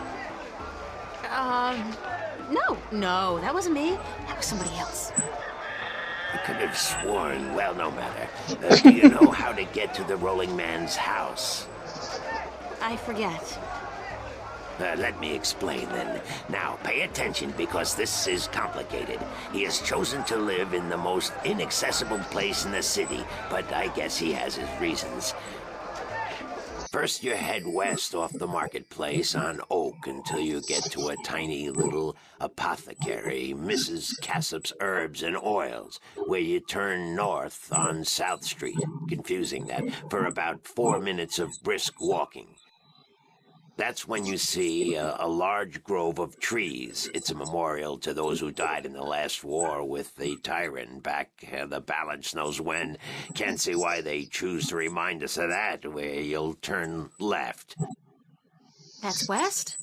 No, that wasn't me. That was somebody else. I could have sworn. Well, no matter. Do you know how to get to the Rolling Man's house? I forget. Let me explain then. Now, pay attention because this is complicated. He has chosen to live in the most inaccessible place in the city, but I guess he has his reasons. First, you head west off the marketplace on Oak until you get to a tiny little apothecary, Mrs. Cassop's Herbs and Oils, where you turn north on South Street. Confusing that, for about 4 minutes of brisk walking. That's when you see a large grove of trees. It's a memorial to those who died in the last war with the tyrant back the balance knows when. Can't see why they choose to remind us of that, where you'll turn left. That's west?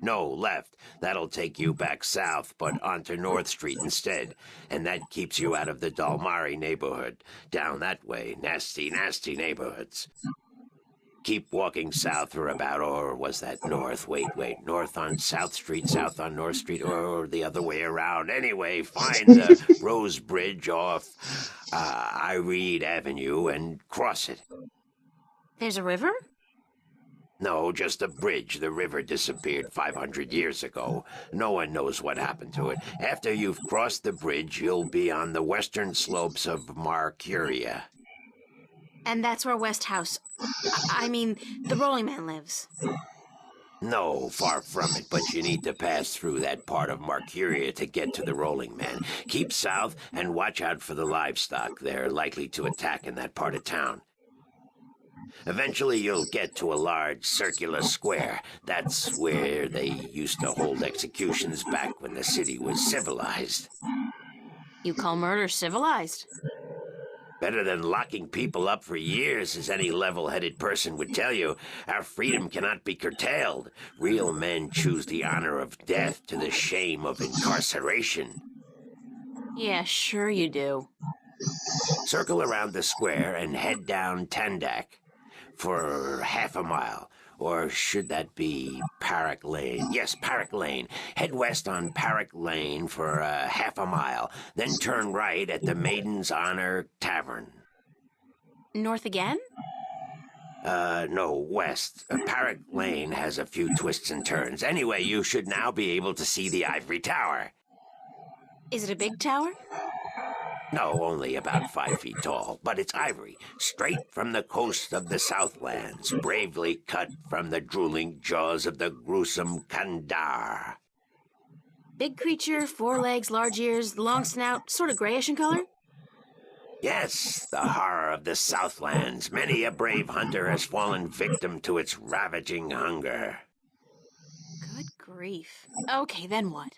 No, left. That'll take you back south, but onto North Street instead. And that keeps you out of the Dalmari neighborhood. Down that way, nasty, nasty neighborhoods. Keep walking south for about, or was that north? Wait, north on South Street, south on North Street, or the other way around. Anyway, find the Rose Bridge off Ivory Avenue and cross it. There's a river? No, just a bridge. The river disappeared 500 years ago. No one knows what happened to it. After you've crossed the bridge, you'll be on the western slopes of Mercury. And that's where West House... I mean, the Rolling Man lives. No, far from it, but you need to pass through that part of Mercury to get to the Rolling Man. Keep south and watch out for the livestock. They're likely to attack in that part of town. Eventually you'll get to a large circular square. That's where they used to hold executions back when the city was civilized. You call murder civilized? Better than locking people up for years, as any level-headed person would tell you. Our freedom cannot be curtailed. Real men choose the honor of death to the shame of incarceration. Yeah, sure you do. Circle around the square and head down Tandak for half a mile. Or should that be Parrot Lane? Yes, Parrot Lane. Head west on Parrot Lane for half a mile. Then turn right at the Maiden's Honor Tavern. North again? No, west. Parrot Lane has a few twists and turns. Anyway, you should now be able to see the Ivory Tower. Is it a big tower? No, only about 5 feet tall, but it's ivory, straight from the coast of the Southlands, bravely cut from the drooling jaws of the gruesome Kandar. Big creature, 4 legs, large ears, long snout, sort of grayish in color? Yes, the horror of the Southlands. Many a brave hunter has fallen victim to its ravaging hunger. Good grief. Okay, then what?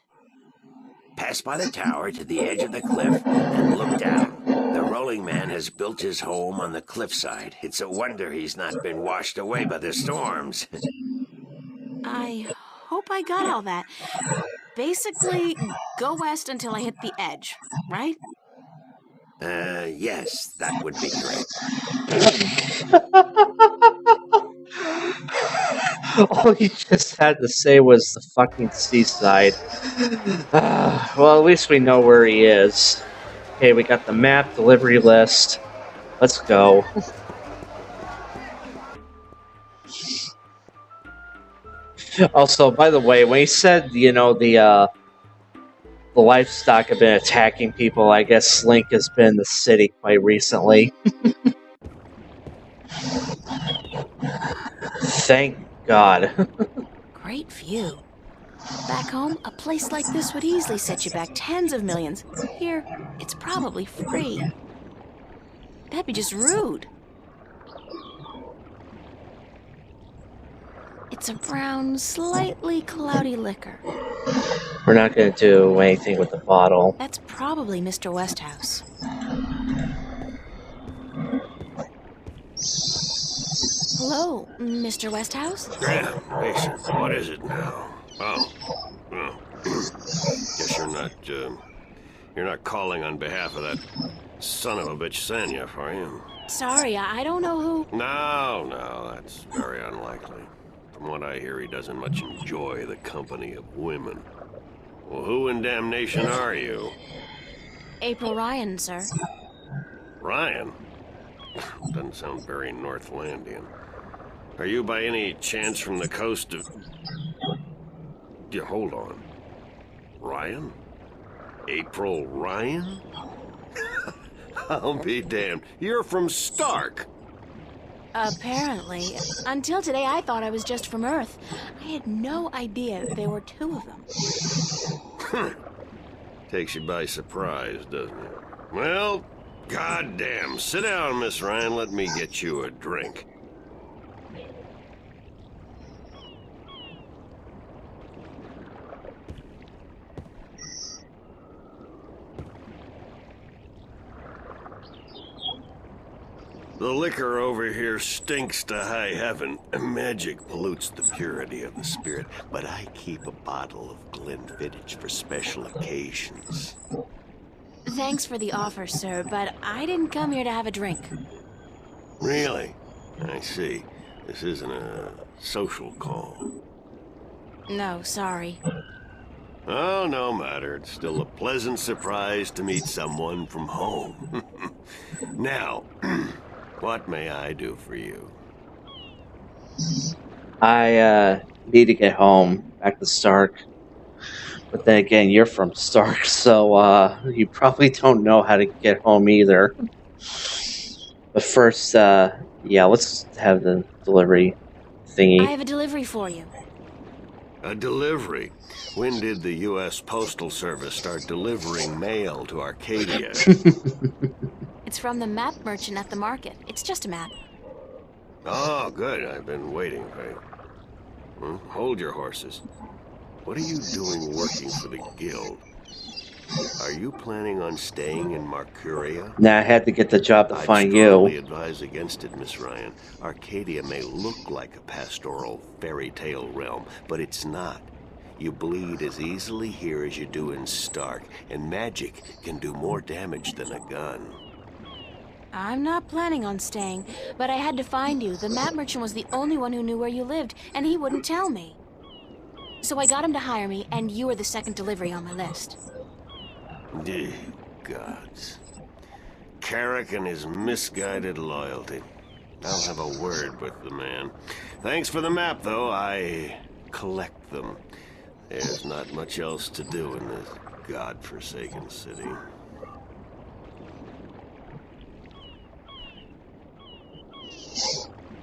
Pass by the tower to the edge of the cliff and look down. The rolling man has built his home on the cliffside. It's a wonder he's not been washed away by the storms. I hope I got all that. Basically, go west until I hit the edge, right? Yes, that would be correct. All he just had to say was the fucking seaside. Well, at least we know where he is. Okay, we got the map, delivery list. Let's go. Also, by the way, when he said, you know, the livestock have been attacking people, I guess Slink has been in the city quite recently. Thank God. Great view. Back home, a place like this would easily set you back tens of millions. Here, it's probably free. That'd be just rude. It's a brown, slightly cloudy liquor. We're not going to do anything with the bottle. That's probably Mr. Westhouse. Hello, Mr. Westhouse? Yeah, Mason, what is it now? Oh, well, guess you're not calling on behalf of that son of a bitch Sanyef, are you? Sorry, I don't know who... No, that's very unlikely. From what I hear, he doesn't much enjoy the company of women. Well, who in damnation are you? April Ryan, sir. Ryan? Doesn't sound very Northlandian. Are you by any chance from the coast of... Yeah, hold on. Ryan? April Ryan? I'll be damned. You're from Stark. Apparently. Until today, I thought I was just from Earth. I had no idea there were two of them. Takes you by surprise, doesn't it? Well, goddamn. Sit down, Miss Ryan. Let me get you a drink. The liquor over here stinks to high heaven. Magic pollutes the purity of the spirit, but I keep a bottle of Glenfiddich for special occasions. Thanks for the offer, sir, but I didn't come here to have a drink. Really? I see. This isn't a social call. No, sorry. Oh, no matter. It's still a pleasant surprise to meet someone from home. Now, what may I do for you? I need to get home, back to Stark. But then again, you're from Stark, so you probably don't know how to get home either. But first, yeah, let's have the delivery thingy. I have a delivery for you. A delivery? When did the U.S. Postal Service start delivering mail to Arcadia? It's from the map merchant at the market. It's just a map. Oh, good. I've been waiting, right? Hold your horses. What are you doing working for the Guild? Are you planning on staying in Mercuria? Nah, I had to get the job to find you. I'd strongly advise against it, Miss Ryan. Arcadia may look like a pastoral fairy tale realm, but it's not. You bleed as easily here as you do in Stark, and magic can do more damage than a gun. I'm not planning on staying, but I had to find you. The map merchant was the only one who knew where you lived, and he wouldn't tell me. So I got him to hire me, and you were the second delivery on my list. Gods. Carrick and his misguided loyalty. I'll have a word with the man. Thanks for the map, though. I collect them. There's not much else to do in this godforsaken city.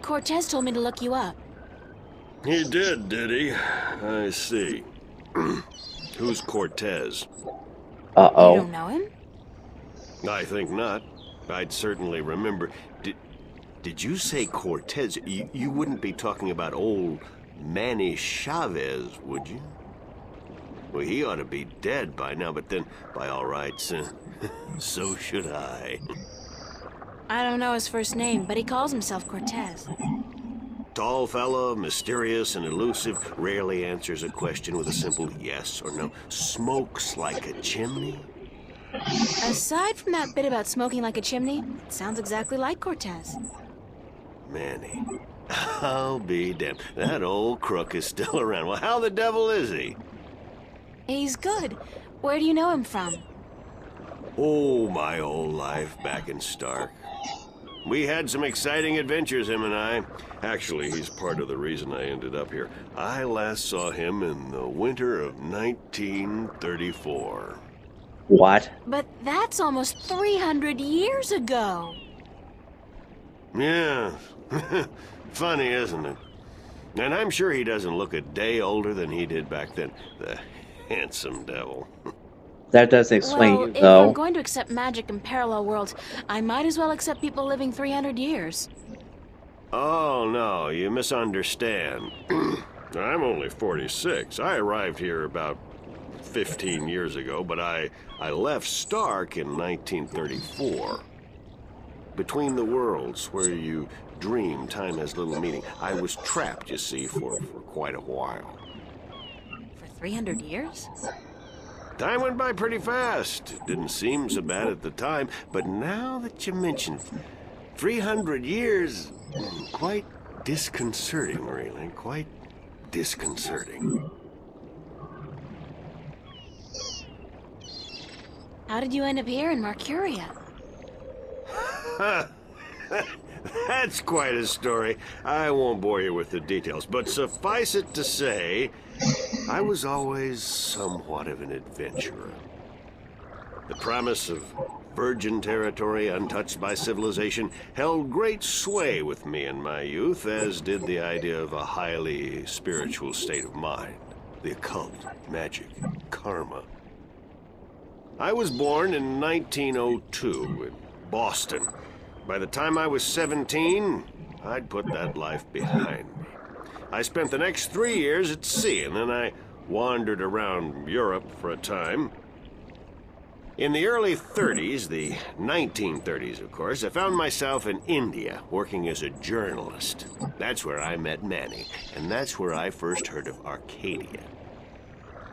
Cortez told me to look you up. He did he? I see. Who's Cortez? Uh-oh. You don't know him? I think not. I'd certainly remember. Did you say Cortez? You wouldn't be talking about old Manny Chavez, would you? Well, he ought to be dead by now, but then, by all rights, so should I. I don't know his first name, but he calls himself Cortez. Tall fella, mysterious and elusive, rarely answers a question with a simple yes or no. Smokes like a chimney. Aside from that bit about smoking like a chimney, it sounds exactly like Cortez. Manny. I'll be damned. That old crook is still around. Well, how the devil is he? He's good. Where do you know him from? Oh, my old life back in Stark. We had some exciting adventures, him and I. Actually, he's part of the reason I ended up here. I last saw him in the winter of 1934. What? But that's almost 300 years ago. Yeah. Funny, isn't it? And I'm sure he doesn't look a day older than he did back then. The handsome devil. That does explain well, you, if though. I'm going to accept magic in parallel worlds, I might as well accept people living 300 years. Oh, no, you misunderstand. I'm only 46. I arrived here about 15 years ago, but I left Stark in 1934. Between the worlds, where you dream time has little meaning, I was trapped, you see, for quite a while. For 300 years? Time went by pretty fast. It didn't seem so bad at the time, but now that you mention 300 years, quite disconcerting, really. Quite disconcerting. How did you end up here in Mercuria? That's quite a story. I won't bore you with the details, but suffice it to say, I was always somewhat of an adventurer. The promise of virgin territory untouched by civilization held great sway with me in my youth, as did the idea of a highly spiritual state of mind. The occult, magic, karma. I was born in 1902 in Boston. By the time I was 17, I'd put that life behind me. I spent the next 3 years at sea, and then I wandered around Europe for a time. In the early 30s, the 1930s, of course, I found myself in India working as a journalist. That's where I met Manny, and that's where I first heard of Arcadia.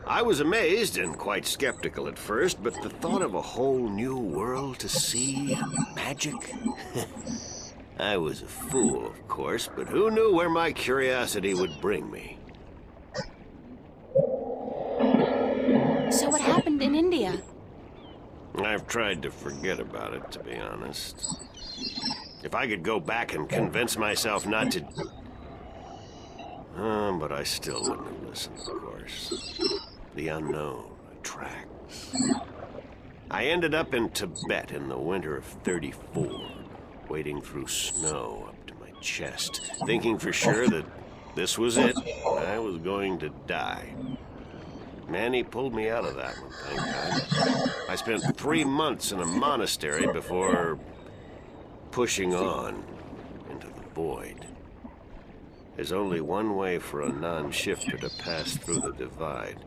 I was amazed and quite skeptical at first, but the thought of a whole new world to see, magic... I was a fool, of course, but who knew where my curiosity would bring me? So what happened in India? I've tried to forget about it, to be honest. If I could go back and convince myself not to... but I still wouldn't have listened, of course. The unknown attracts. I ended up in Tibet in the winter of 34, wading through snow up to my chest, thinking for sure that this was it. I was going to die. Manny pulled me out of that one, thank God. I spent 3 months in a monastery before pushing on into the void. There's only one way for a non-shifter to pass through the divide,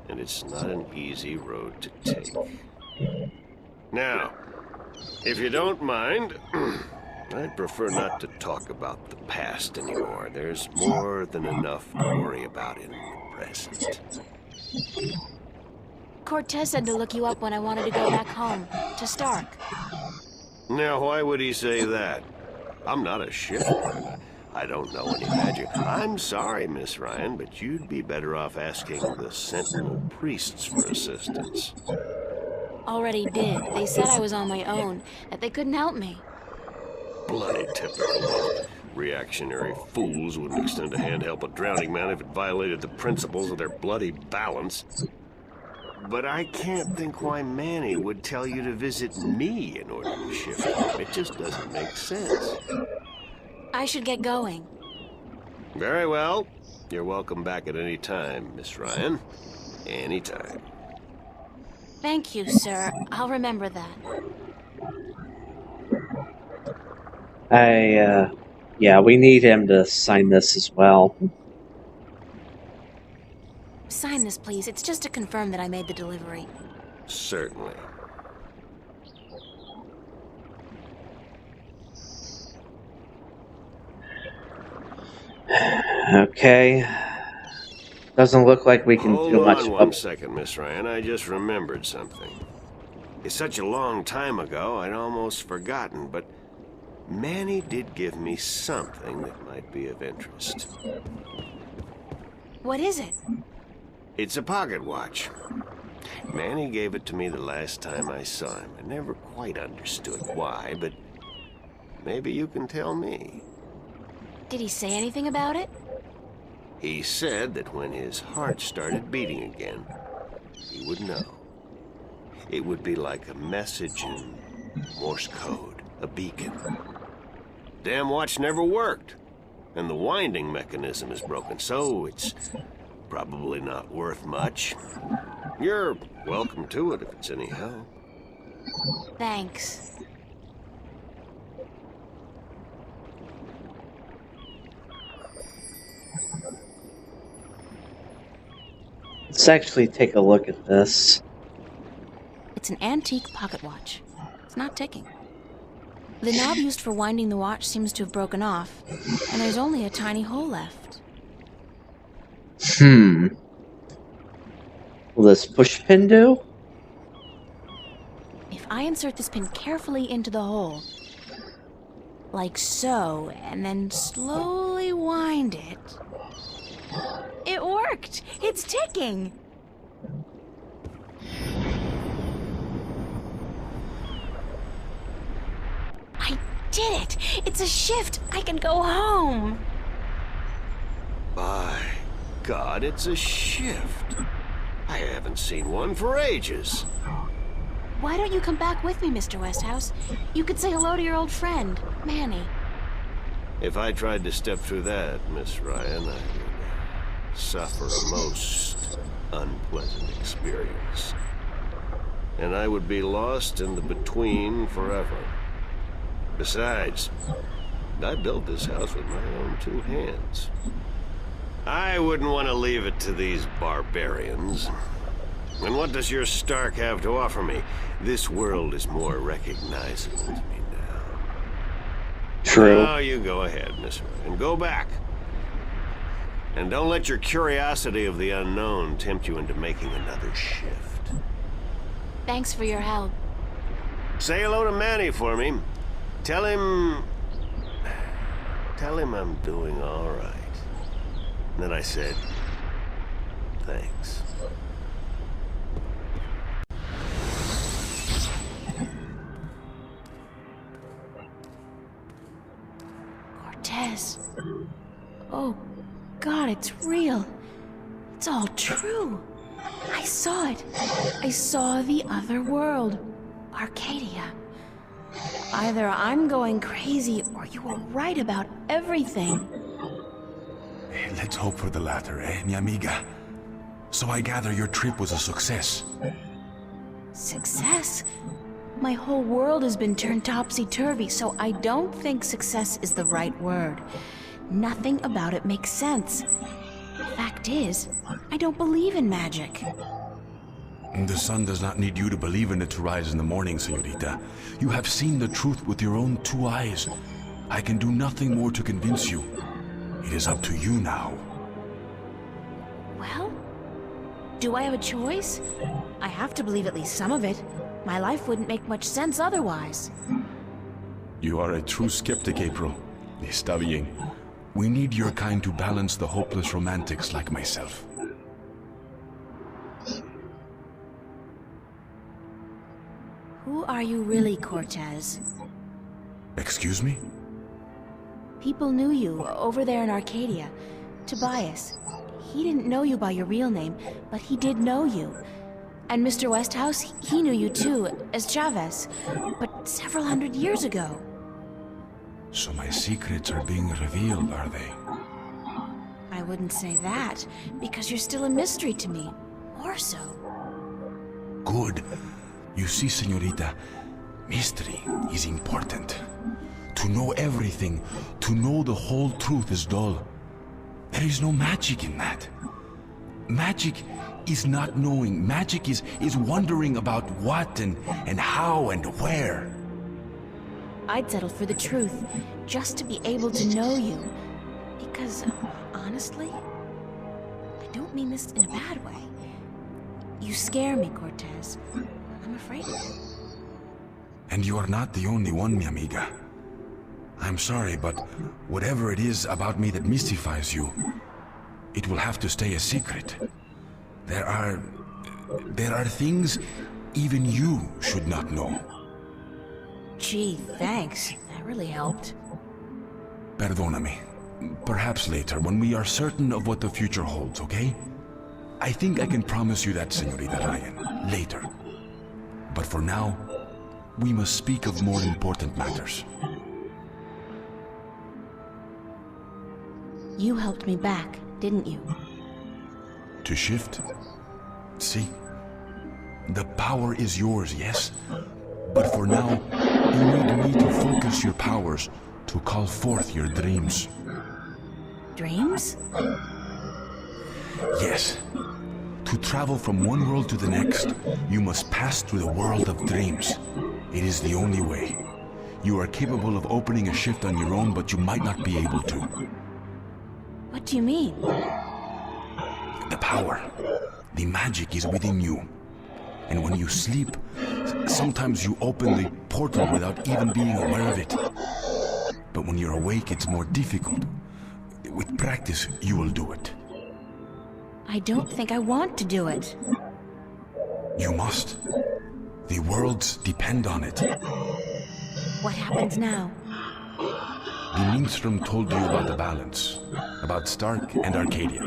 and it's not an easy road to take. Now, if you don't mind, I'd prefer not to talk about the past anymore. There's more than enough to worry about in the present. Cortez said to look you up when I wanted to go back home, to Stark. Now, why would he say that? I'm not a shifter. I don't know any magic. I'm sorry, Miss Ryan, but you'd be better off asking the Sentinel priests for assistance. Already did. They said I was on my own, that they couldn't help me. Bloody typical. Reactionary fools wouldn't extend a hand to help a drowning man if it violated the principles of their bloody balance. But I can't think why Manny would tell you to visit me in order to shift him. It just doesn't make sense. I should get going. Very well. You're welcome back at any time, Miss Ryan. Any time. Thank you, sir. I'll remember that. Yeah, we need him to sign this as well. Sign this, please. It's just to confirm that I made the delivery. Certainly. Okay. Doesn't look like we can do much. Hold on one second, Miss Ryan. I just remembered something. It's such a long time ago, I'd almost forgotten, but Manny did give me something that might be of interest. What is it? It's a pocket watch. Manny gave it to me the last time I saw him. I never quite understood why, but maybe you can tell me. Did he say anything about it? He said that when his heart started beating again, he would know. It would be like a message in Morse code, a beacon. Damn watch never worked, and the winding mechanism is broken, so it's probably not worth much. You're welcome to it if it's any help. Thanks. Let's actually take a look at this. It's an antique pocket watch. It's not ticking. The knob used for winding the watch seems to have broken off, and there's only a tiny hole left. Will this push pin do? If I insert this pin carefully into the hole, like so, and then slowly wind it... It worked! It's ticking! I did it! It's a shift! I can go home! By God, it's a shift. I haven't seen one for ages. Why don't you come back with me, Mr. Westhouse? You could say hello to your old friend, Manny. If I tried to step through that, Miss Ryan, I would suffer a most unpleasant experience. And I would be lost in the between forever. Besides, I built this house with my own two hands. I wouldn't want to leave it to these barbarians. And what does your Stark have to offer me? This world is more recognizable to me now. True. Now you go ahead, Miss Ryan. Go back. And don't let your curiosity of the unknown tempt you into making another shift. Thanks for your help. Say hello to Manny for me. Tell him I'm doing all right. And then I said, thanks. Cortez. Oh, God, it's real. It's all true. I saw it. I saw the other world. Arcadia. Either I'm going crazy or you were right about everything. Let's hope for the latter, mi amiga? So I gather your trip was a success. Success? My whole world has been turned topsy-turvy, so I don't think success is the right word. Nothing about it makes sense. Fact is, I don't believe in magic. The sun does not need you to believe in it to rise in the morning, señorita. You have seen the truth with your own two eyes. I can do nothing more to convince you. It is up to you now. Well, do I have a choice? I have to believe at least some of it. My life wouldn't make much sense otherwise. You are a true skeptic, April. Está bien. We need your kind to balance the hopeless romantics like myself. Who are you really, Cortez? Excuse me? People knew you over there in Arcadia. Tobias. He didn't know you by your real name, but he did know you. And Mr. Westhouse, he knew you too, as Chavez, but several hundred years ago. So my secrets are being revealed, are they? I wouldn't say that, because you're still a mystery to me. More so. Good. You see, señorita, mystery is important. To know everything, to know the whole truth is dull. There is no magic in that. Magic is not knowing. Magic is wondering about what and how and where. I'd settle for the truth, just to be able to know you. Because, honestly, I don't mean this in a bad way. You scare me, Cortez. I'm afraid of you. And you are not the only one, mi amiga. I'm sorry, but whatever it is about me that mystifies you, it will have to stay a secret. There are things even you should not know. Gee, thanks. That really helped. Perdóname. Perhaps later, when we are certain of what the future holds, okay? I think I can promise you that, Señorita Ryan, later. But for now, we must speak of more important matters. You helped me back, didn't you? To shift? See? The power is yours, yes? But for now, you need me to focus your powers to call forth your dreams. Dreams? Yes. To travel from one world to the next, you must pass through the world of dreams. It is the only way. You are capable of opening a shift on your own, but you might not be able to. What do you mean? The power, the magic is within you. And when you sleep, sometimes you open the portal without even being aware of it. But when you're awake, it's more difficult. With practice, you will do it. I don't think I want to do it. You must. The worlds depend on it. What happens now? The Minstrom told you about the balance, about Stark and Arcadia.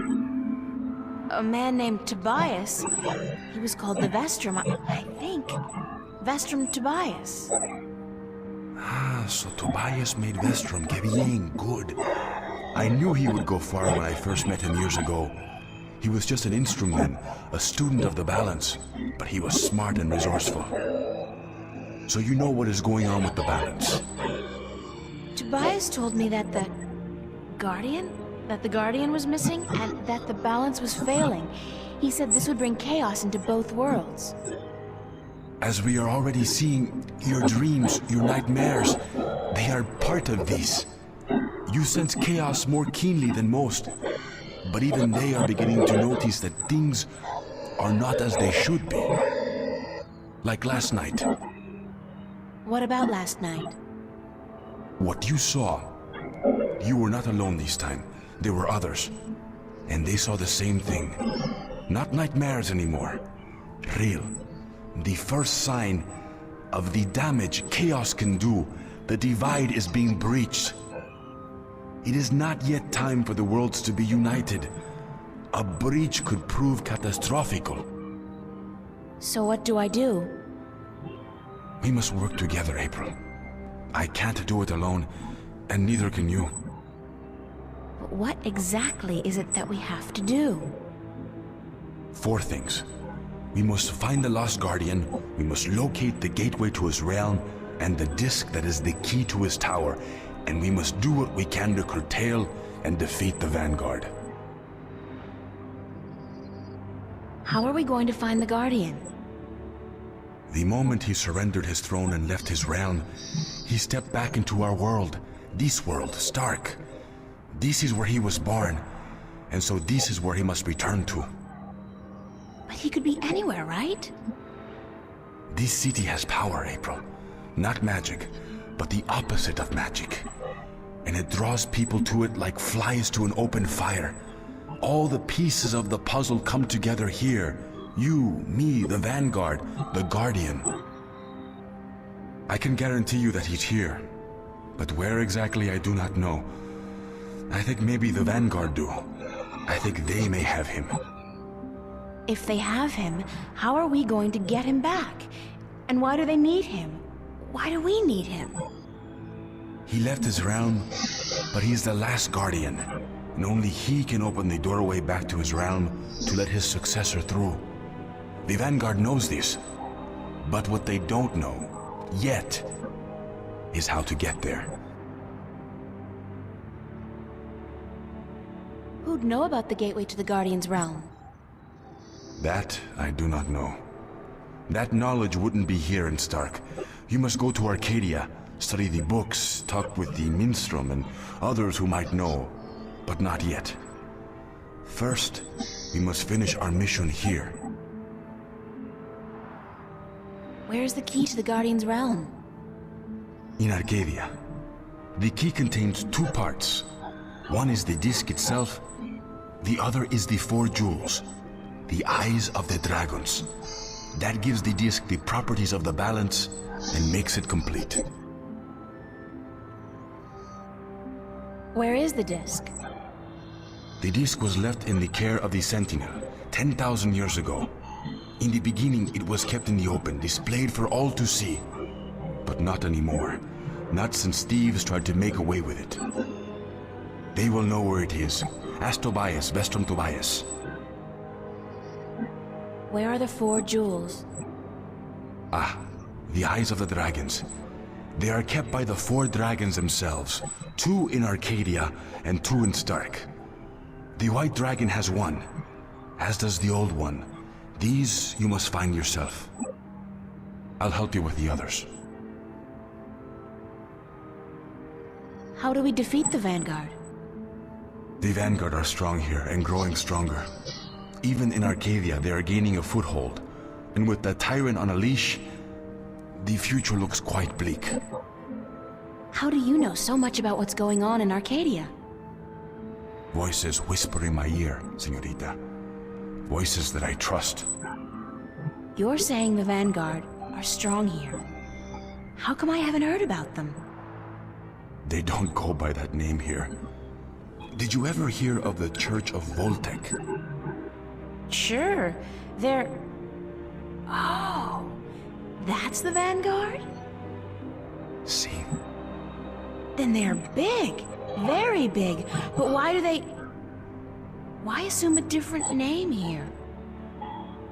A man named Tobias. He was called the Vestrum, I think. Vestrum Tobias. Ah, so Tobias made Vestrum. Que bien, good. I knew he would go far when I first met him years ago. He was just an instrument, a student of the balance, but he was smart and resourceful. So you know what is going on with the balance. Tobias told me that the Guardian was missing and that the balance was failing. He said this would bring chaos into both worlds. As we are already seeing, your dreams, your nightmares, they are part of this. You sense chaos more keenly than most, but even they are beginning to notice that things are not as they should be. Like last night. What about last night? What you saw, you were not alone this time. There were others, and they saw the same thing. Not nightmares anymore. Real. The first sign of the damage chaos can do. The divide is being breached. It is not yet time for the worlds to be united. A breach could prove catastrophical. So what do I do? We must work together, April. I can't do it alone, and neither can you. But what exactly is it that we have to do? 4 things. We must find the lost guardian, we must locate the gateway to his realm, and the disc that is the key to his tower, and we must do what we can to curtail and defeat the Vanguard. How are we going to find the Guardian? The moment he surrendered his throne and left his realm, he stepped back into our world. This world, Stark. This is where he was born, and so this is where he must return to. But he could be anywhere, right? This city has power, April. Not magic, but the opposite of magic. And it draws people to it like flies to an open fire. All the pieces of the puzzle come together here. You, me, the Vanguard, the Guardian. I can guarantee you that he's here. But where exactly I do not know. I think maybe the Vanguard do. I think they may have him. If they have him, how are we going to get him back? And why do they need him? Why do we need him? He left his realm, but he's the last Guardian. And only he can open the doorway back to his realm to let his successor through. The Vanguard knows this. But what they don't know, yet, is how to get there. who'd know about the gateway to the Guardian's realm? That I do not know. That knowledge wouldn't be here in Stark. You must go to Arcadia, study the books, talk with the Minstrom and others who might know, but not yet. First, we must finish our mission here. Where's the key to the Guardian's realm? In Arcadia. The key contains two parts. One is the disc itself, the other is the 4 jewels, the eyes of the dragons. That gives the disc the properties of the balance and makes it complete. Where is the disc? The disc was left in the care of the Sentinel 10,000 years ago. In the beginning, it was kept in the open, displayed for all to see. But not anymore. Not since thieves tried to make away with it. They will know where it is. Ask Tobias, Vestrum Tobias. Where are the 4 jewels? Ah, the eyes of the dragons. They are kept by the 4 dragons themselves. 2 in Arcadia and 2 in Stark. The white dragon has 1, as does the old one. These you must find yourself. I'll help you with the others. How do we defeat the Vanguard? The Vanguard are strong here and growing stronger. Even in Arcadia, they are gaining a foothold. And with the Tyrant on a leash, the future looks quite bleak. How do you know so much about what's going on in Arcadia? Voices whisper in my ear, señorita. Voices that I trust. You're saying the Vanguard are strong here. How come I haven't heard about them? They don't go by that name here. Did you ever hear of the Church of Voltec? Sure. They're... Oh, that's the Vanguard? See. Then they're big. Very big. But why do they... Why assume a different name here?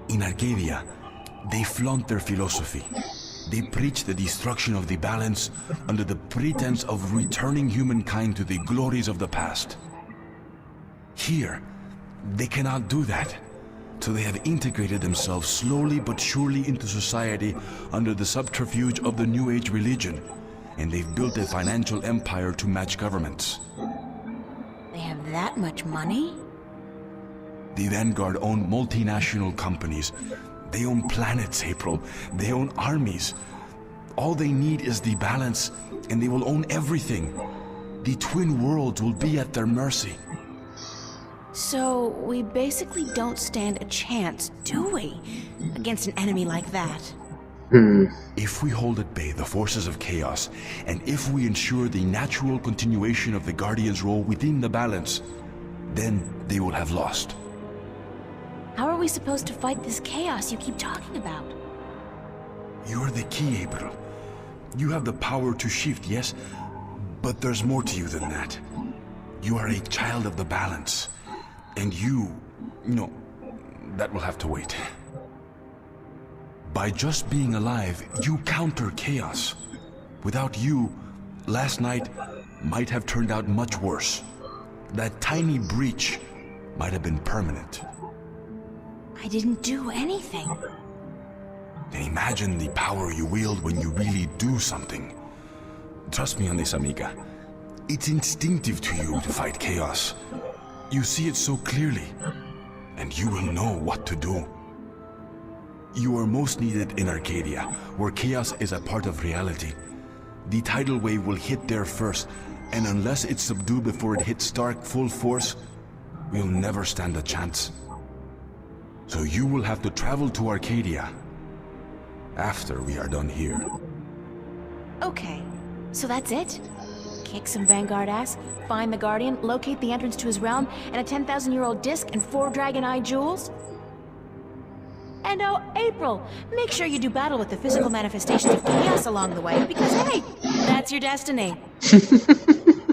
In Arcadia, they flaunt their philosophy. They preach the destruction of the balance under the pretense of returning humankind to the glories of the past. Here, they cannot do that. So they have integrated themselves slowly but surely into society under the subterfuge of the New Age religion. And they've built a financial empire to match governments. They have that much money? The Vanguard own multinational companies. They own planets, April. They own armies. All they need is the balance, and they will own everything. The twin worlds will be at their mercy. So, we basically don't stand a chance, do we? Against an enemy like that. If we hold at bay the forces of chaos, and if we ensure the natural continuation of the Guardian's role within the balance, then they will have lost. How are we supposed to fight this chaos you keep talking about? You're the key, April. You have the power to shift, yes? But there's more to you than that. You are a child of the balance. And you know, that will have to wait. By just being alive, you counter chaos. Without you, last night might have turned out much worse. That tiny breach might have been permanent. I didn't do anything. Then imagine the power you wield when you really do something. Trust me on this, amiga. It's instinctive to you to fight chaos. You see it so clearly, and you will know what to do. You are most needed in Arcadia, where chaos is a part of reality. The tidal wave will hit there first, and unless it's subdued before it hits Stark full force, we'll never stand a chance. So you will have to travel to Arcadia after we are done here. Okay, so that's it? Kick some Vanguard ass, find the Guardian, locate the entrance to his realm, and a 10,000-year-old disc and 4 Dragon Eye jewels? And oh, April, make sure you do battle with the physical manifestations of chaos along the way, because hey, that's your destiny.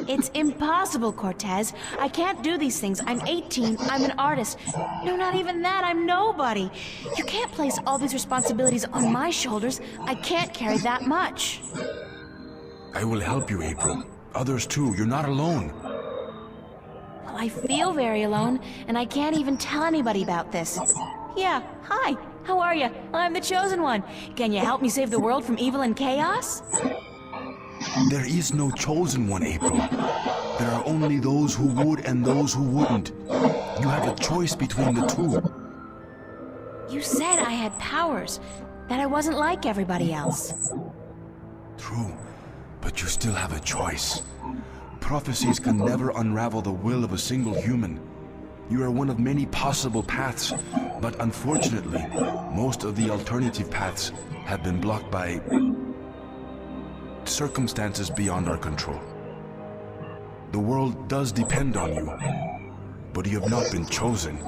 It's impossible, Cortez. I can't do these things. I'm 18, I'm an artist. No, not even that, I'm nobody. You can't place all these responsibilities on my shoulders. I can't carry that much. I will help you, April. Others too, you're not alone. Well, I feel very alone, and I can't even tell anybody about this. Yeah, hi. How are you? I'm the Chosen One. Can you help me save the world from evil and chaos? There is no chosen one, April. There are only those who would and those who wouldn't. You have a choice between the two. You said I had powers, that I wasn't like everybody else. True, but you still have a choice. Prophecies can never unravel the will of a single human. You are one of many possible paths, but unfortunately, most of the alternative paths have been blocked by circumstances beyond our control. The world does depend on you, but you have not been chosen.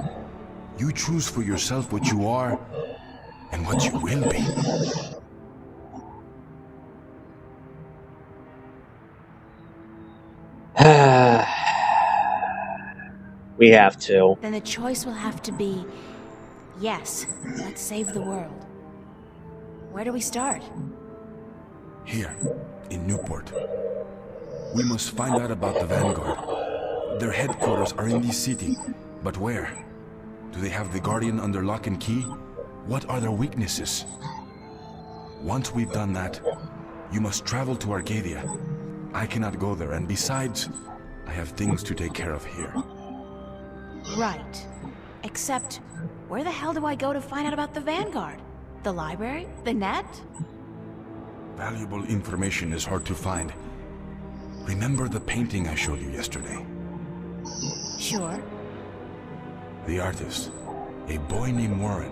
You choose for yourself what you are and what you will be. We have to. Then the choice will have to be, yes, let's save the world. Where do we start? Here, in Newport. We must find out about the Vanguard. Their headquarters are in this city, but where? Do they have the Guardian under lock and key? What are their weaknesses? Once we've done that, you must travel to Arcadia. I cannot go there, and besides, I have things to take care of here. Right. Except, where the hell do I go to find out about the Vanguard? The library? The net? Valuable information is hard to find. Remember the painting I showed you yesterday? Sure. The artist, a boy named Warren.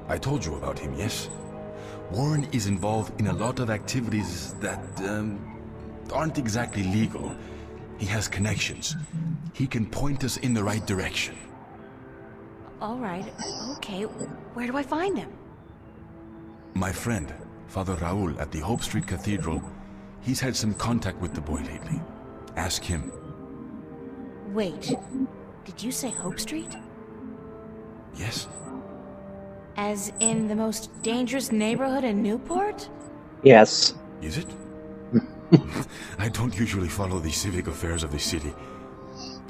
I told you about him, yes? Warren is involved in a lot of activities that aren't exactly legal. He has connections. He can point us in the right direction. All right, okay. Where do I find him? My friend, Father Raul at the Hope Street Cathedral, he's had some contact with the boy lately. Ask him. Wait, did you say Hope Street? Yes. As in the most dangerous neighborhood in Newport? Yes. Is it? I don't usually follow the civic affairs of the city.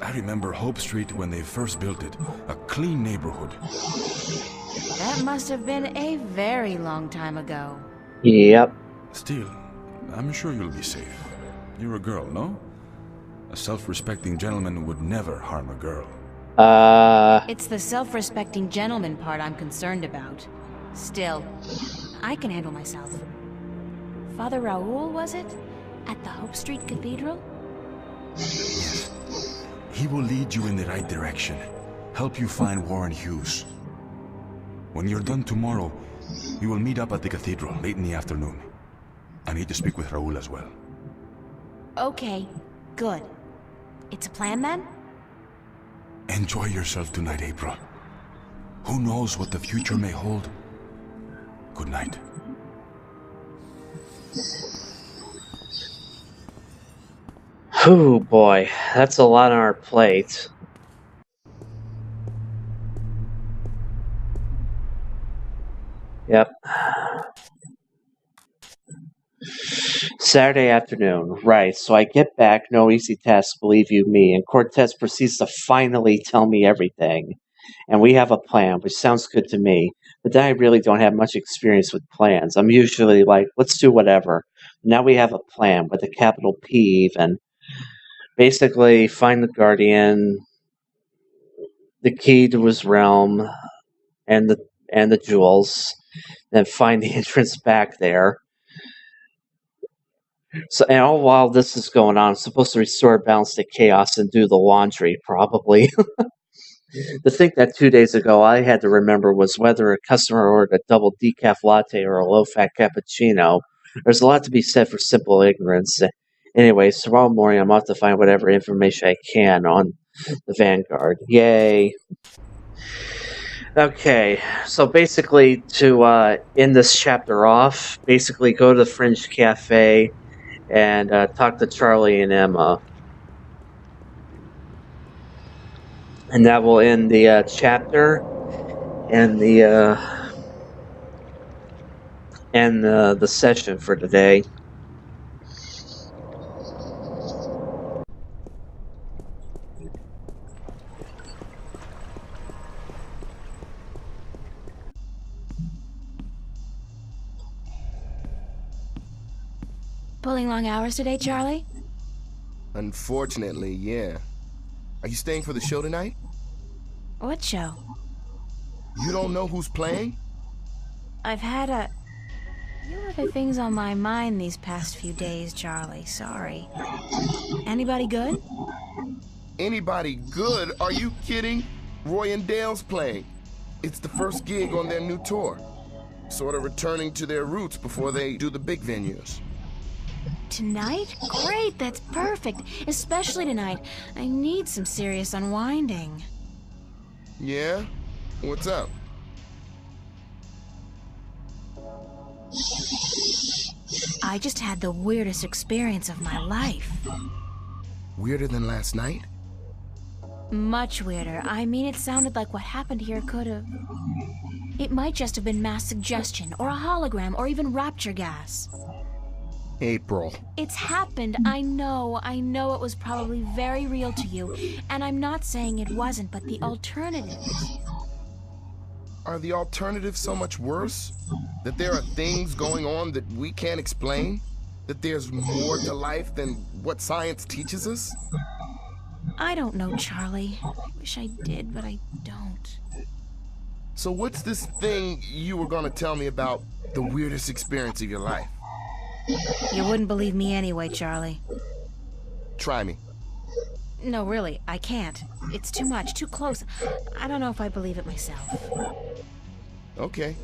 I remember Hope Street when they first built it, a clean neighborhood. That must have been a very long time ago. Yep. Still, I'm sure you'll be safe. You're a girl, no? A self-respecting gentleman would never harm a girl. It's the self-respecting gentleman part I'm concerned about. Still, I can handle myself. Father Raul, was it? At the Hope Street Cathedral? Yes. He will lead you in the right direction. Help you find Warren Hughes. When you're done tomorrow, we will meet up at the cathedral late in the afternoon. I need to speak with Raul as well. Okay, good. It's a plan then? Enjoy yourself tonight, April. Who knows what the future may hold? Good night. Oh boy, that's a lot on our plate. Yep. Saturday afternoon, right, so I get back, no easy task, believe you me, and Cortez proceeds to finally tell me everything. And we have a plan, which sounds good to me, but then I really don't have much experience with plans. I'm usually like, let's do whatever. Now we have a plan, with a capital P even. Basically, find the Guardian, the key to his realm, and the jewels, then find the entrance back there. So, and all while this is going on, I'm supposed to restore balance to chaos and do the laundry, probably. The thing that 2 days ago I had to remember was whether a customer ordered a double decaf latte or a low-fat cappuccino. There's a lot to be said for simple ignorance. Anyways, tomorrow morning I'm off to find whatever information I can on the Vanguard. Yay. Okay, so basically to end this chapter off, basically go to the Fringe Cafe and talk to Charlie and Emma. And that will end the chapter and the session for today. Pulling long hours today, Charlie? Unfortunately, yeah. Are you staying for the show tonight? What show? You don't know who's playing? I've had a few other things on my mind these past few days, Charlie. Sorry. Anybody good? Anybody good? Are you kidding? Roy and Dale's playing. It's the first gig on their new tour. Sort of returning to their roots before they do the big venues. Tonight? Great, that's perfect. Especially tonight. I need some serious unwinding. Yeah? What's up? I just had the weirdest experience of my life. Weirder than last night? Much weirder. I mean, it sounded like what happened here could have... It might just have been mass suggestion, or a hologram, or even rapture gas. April. It's happened, I know it was probably very real to you, and I'm not saying it wasn't, but the alternatives... Are the alternatives so much worse? That there are things going on that we can't explain? That there's more to life than what science teaches us? I don't know, Charlie. I wish I did, but I don't. So what's this thing you were gonna tell me about the weirdest experience of your life? You wouldn't believe me anyway, Charlie. Try me. No, really, I can't. It's too much, too close. I don't know if I believe it myself. Okay.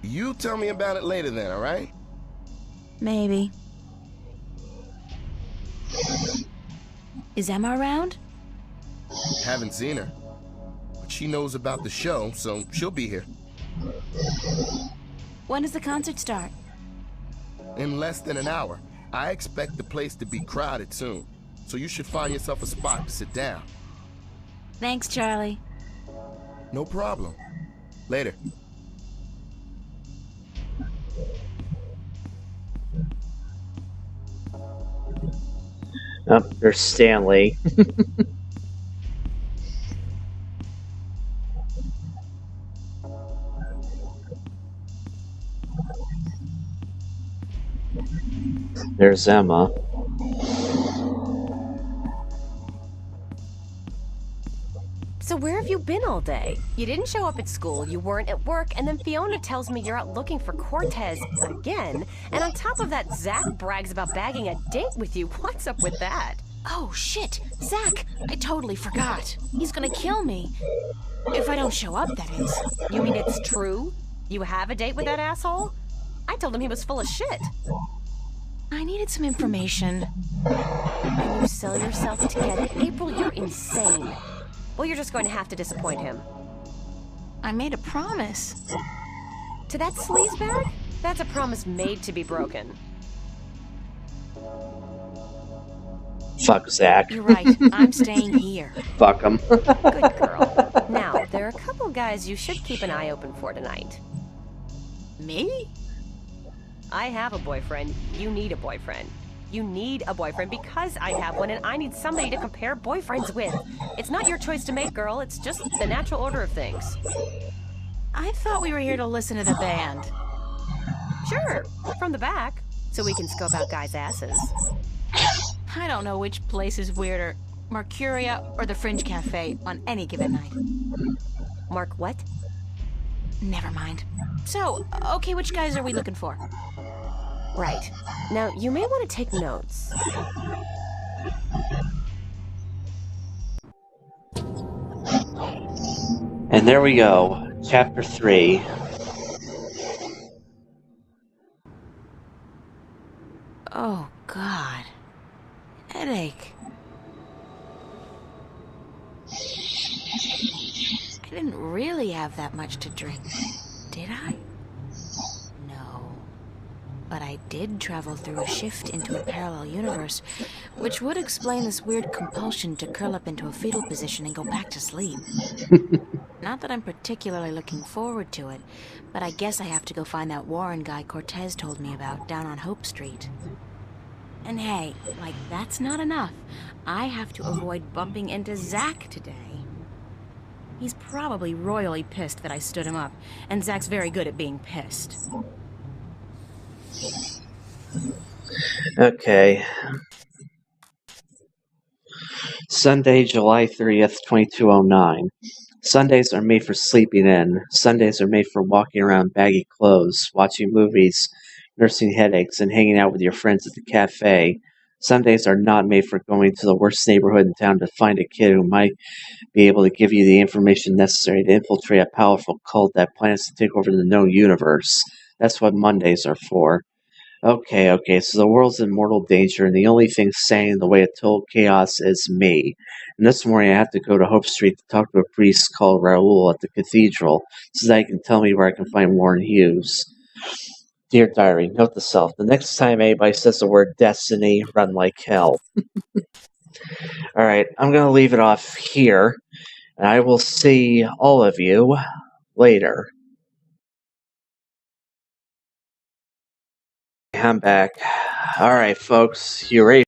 You tell me about it later then, alright? Maybe. Is Emma around? Haven't seen her. But she knows about the show, so she'll be here. When does the concert start? In less than an hour. I expect the place to be crowded soon. So you should find yourself a spot to sit down. Thanks, Charlie. No problem. Later. Oh, there's Stanley. There's Emma. So where have you been all day? You didn't show up at school, you weren't at work, and then Fiona tells me you're out looking for Cortez again, and on top of that, Zach brags about bagging a date with you. What's up with that? Oh, shit! Zach! I totally forgot. He's gonna kill me. If I don't show up, that is. You mean it's true? You have a date with that asshole? I told him he was full of shit. I needed some information. And you sell yourself to get it? April, you're insane. Well, you're just going to have to disappoint him. I made a promise. To that sleazebag? That's a promise made to be broken. Fuck Zach. You're right. I'm staying here. Fuck him. Good girl. Now, there are a couple guys you should keep an eye open for tonight. Me? I have a boyfriend. You need a boyfriend. You need a boyfriend because I have one and I need somebody to compare boyfriends with. It's not your choice to make, girl. It's just the natural order of things. I thought we were here to listen to the band. Sure, from the back, so we can scope out guys' asses. I don't know which place is weirder, Mercury or the Fringe Cafe on any given night. Mark what? Never mind. So, okay, which guys are we looking for? Right. Now, you may want to take notes. And there we go. Chapter 3. Oh, God. Headache. I didn't really have that much to drink, did I? No. But I did travel through a shift into a parallel universe, which would explain this weird compulsion to curl up into a fetal position and go back to sleep. Not that I'm particularly looking forward to it, but I guess I have to go find that Warren guy Cortez told me about down on Hope Street. And hey, like that's not enough. I have to avoid bumping into Zach today. He's probably royally pissed that I stood him up, and Zach's very good at being pissed. Okay. Sunday, July 30th, 2209. Sundays are made for sleeping in. Sundays are made for walking around baggy clothes, watching movies, nursing headaches, and hanging out with your friends at the cafe. Sundays are not made for going to the worst neighborhood in town to find a kid who might be able to give you the information necessary to infiltrate a powerful cult that plans to take over the known universe. That's what Mondays are for. Okay, so the world's in mortal danger, and the only thing standing in the way of total chaos is me. And this morning I have to go to Hope Street to talk to a priest called Raoul at the cathedral, so that he can tell me where I can find Warren Hughes. Dear Diary, note to self, the next time anybody says the word destiny, run like hell. Alright, I'm gonna leave it off here, and I will see all of you later. I'm back. Alright, folks, you ready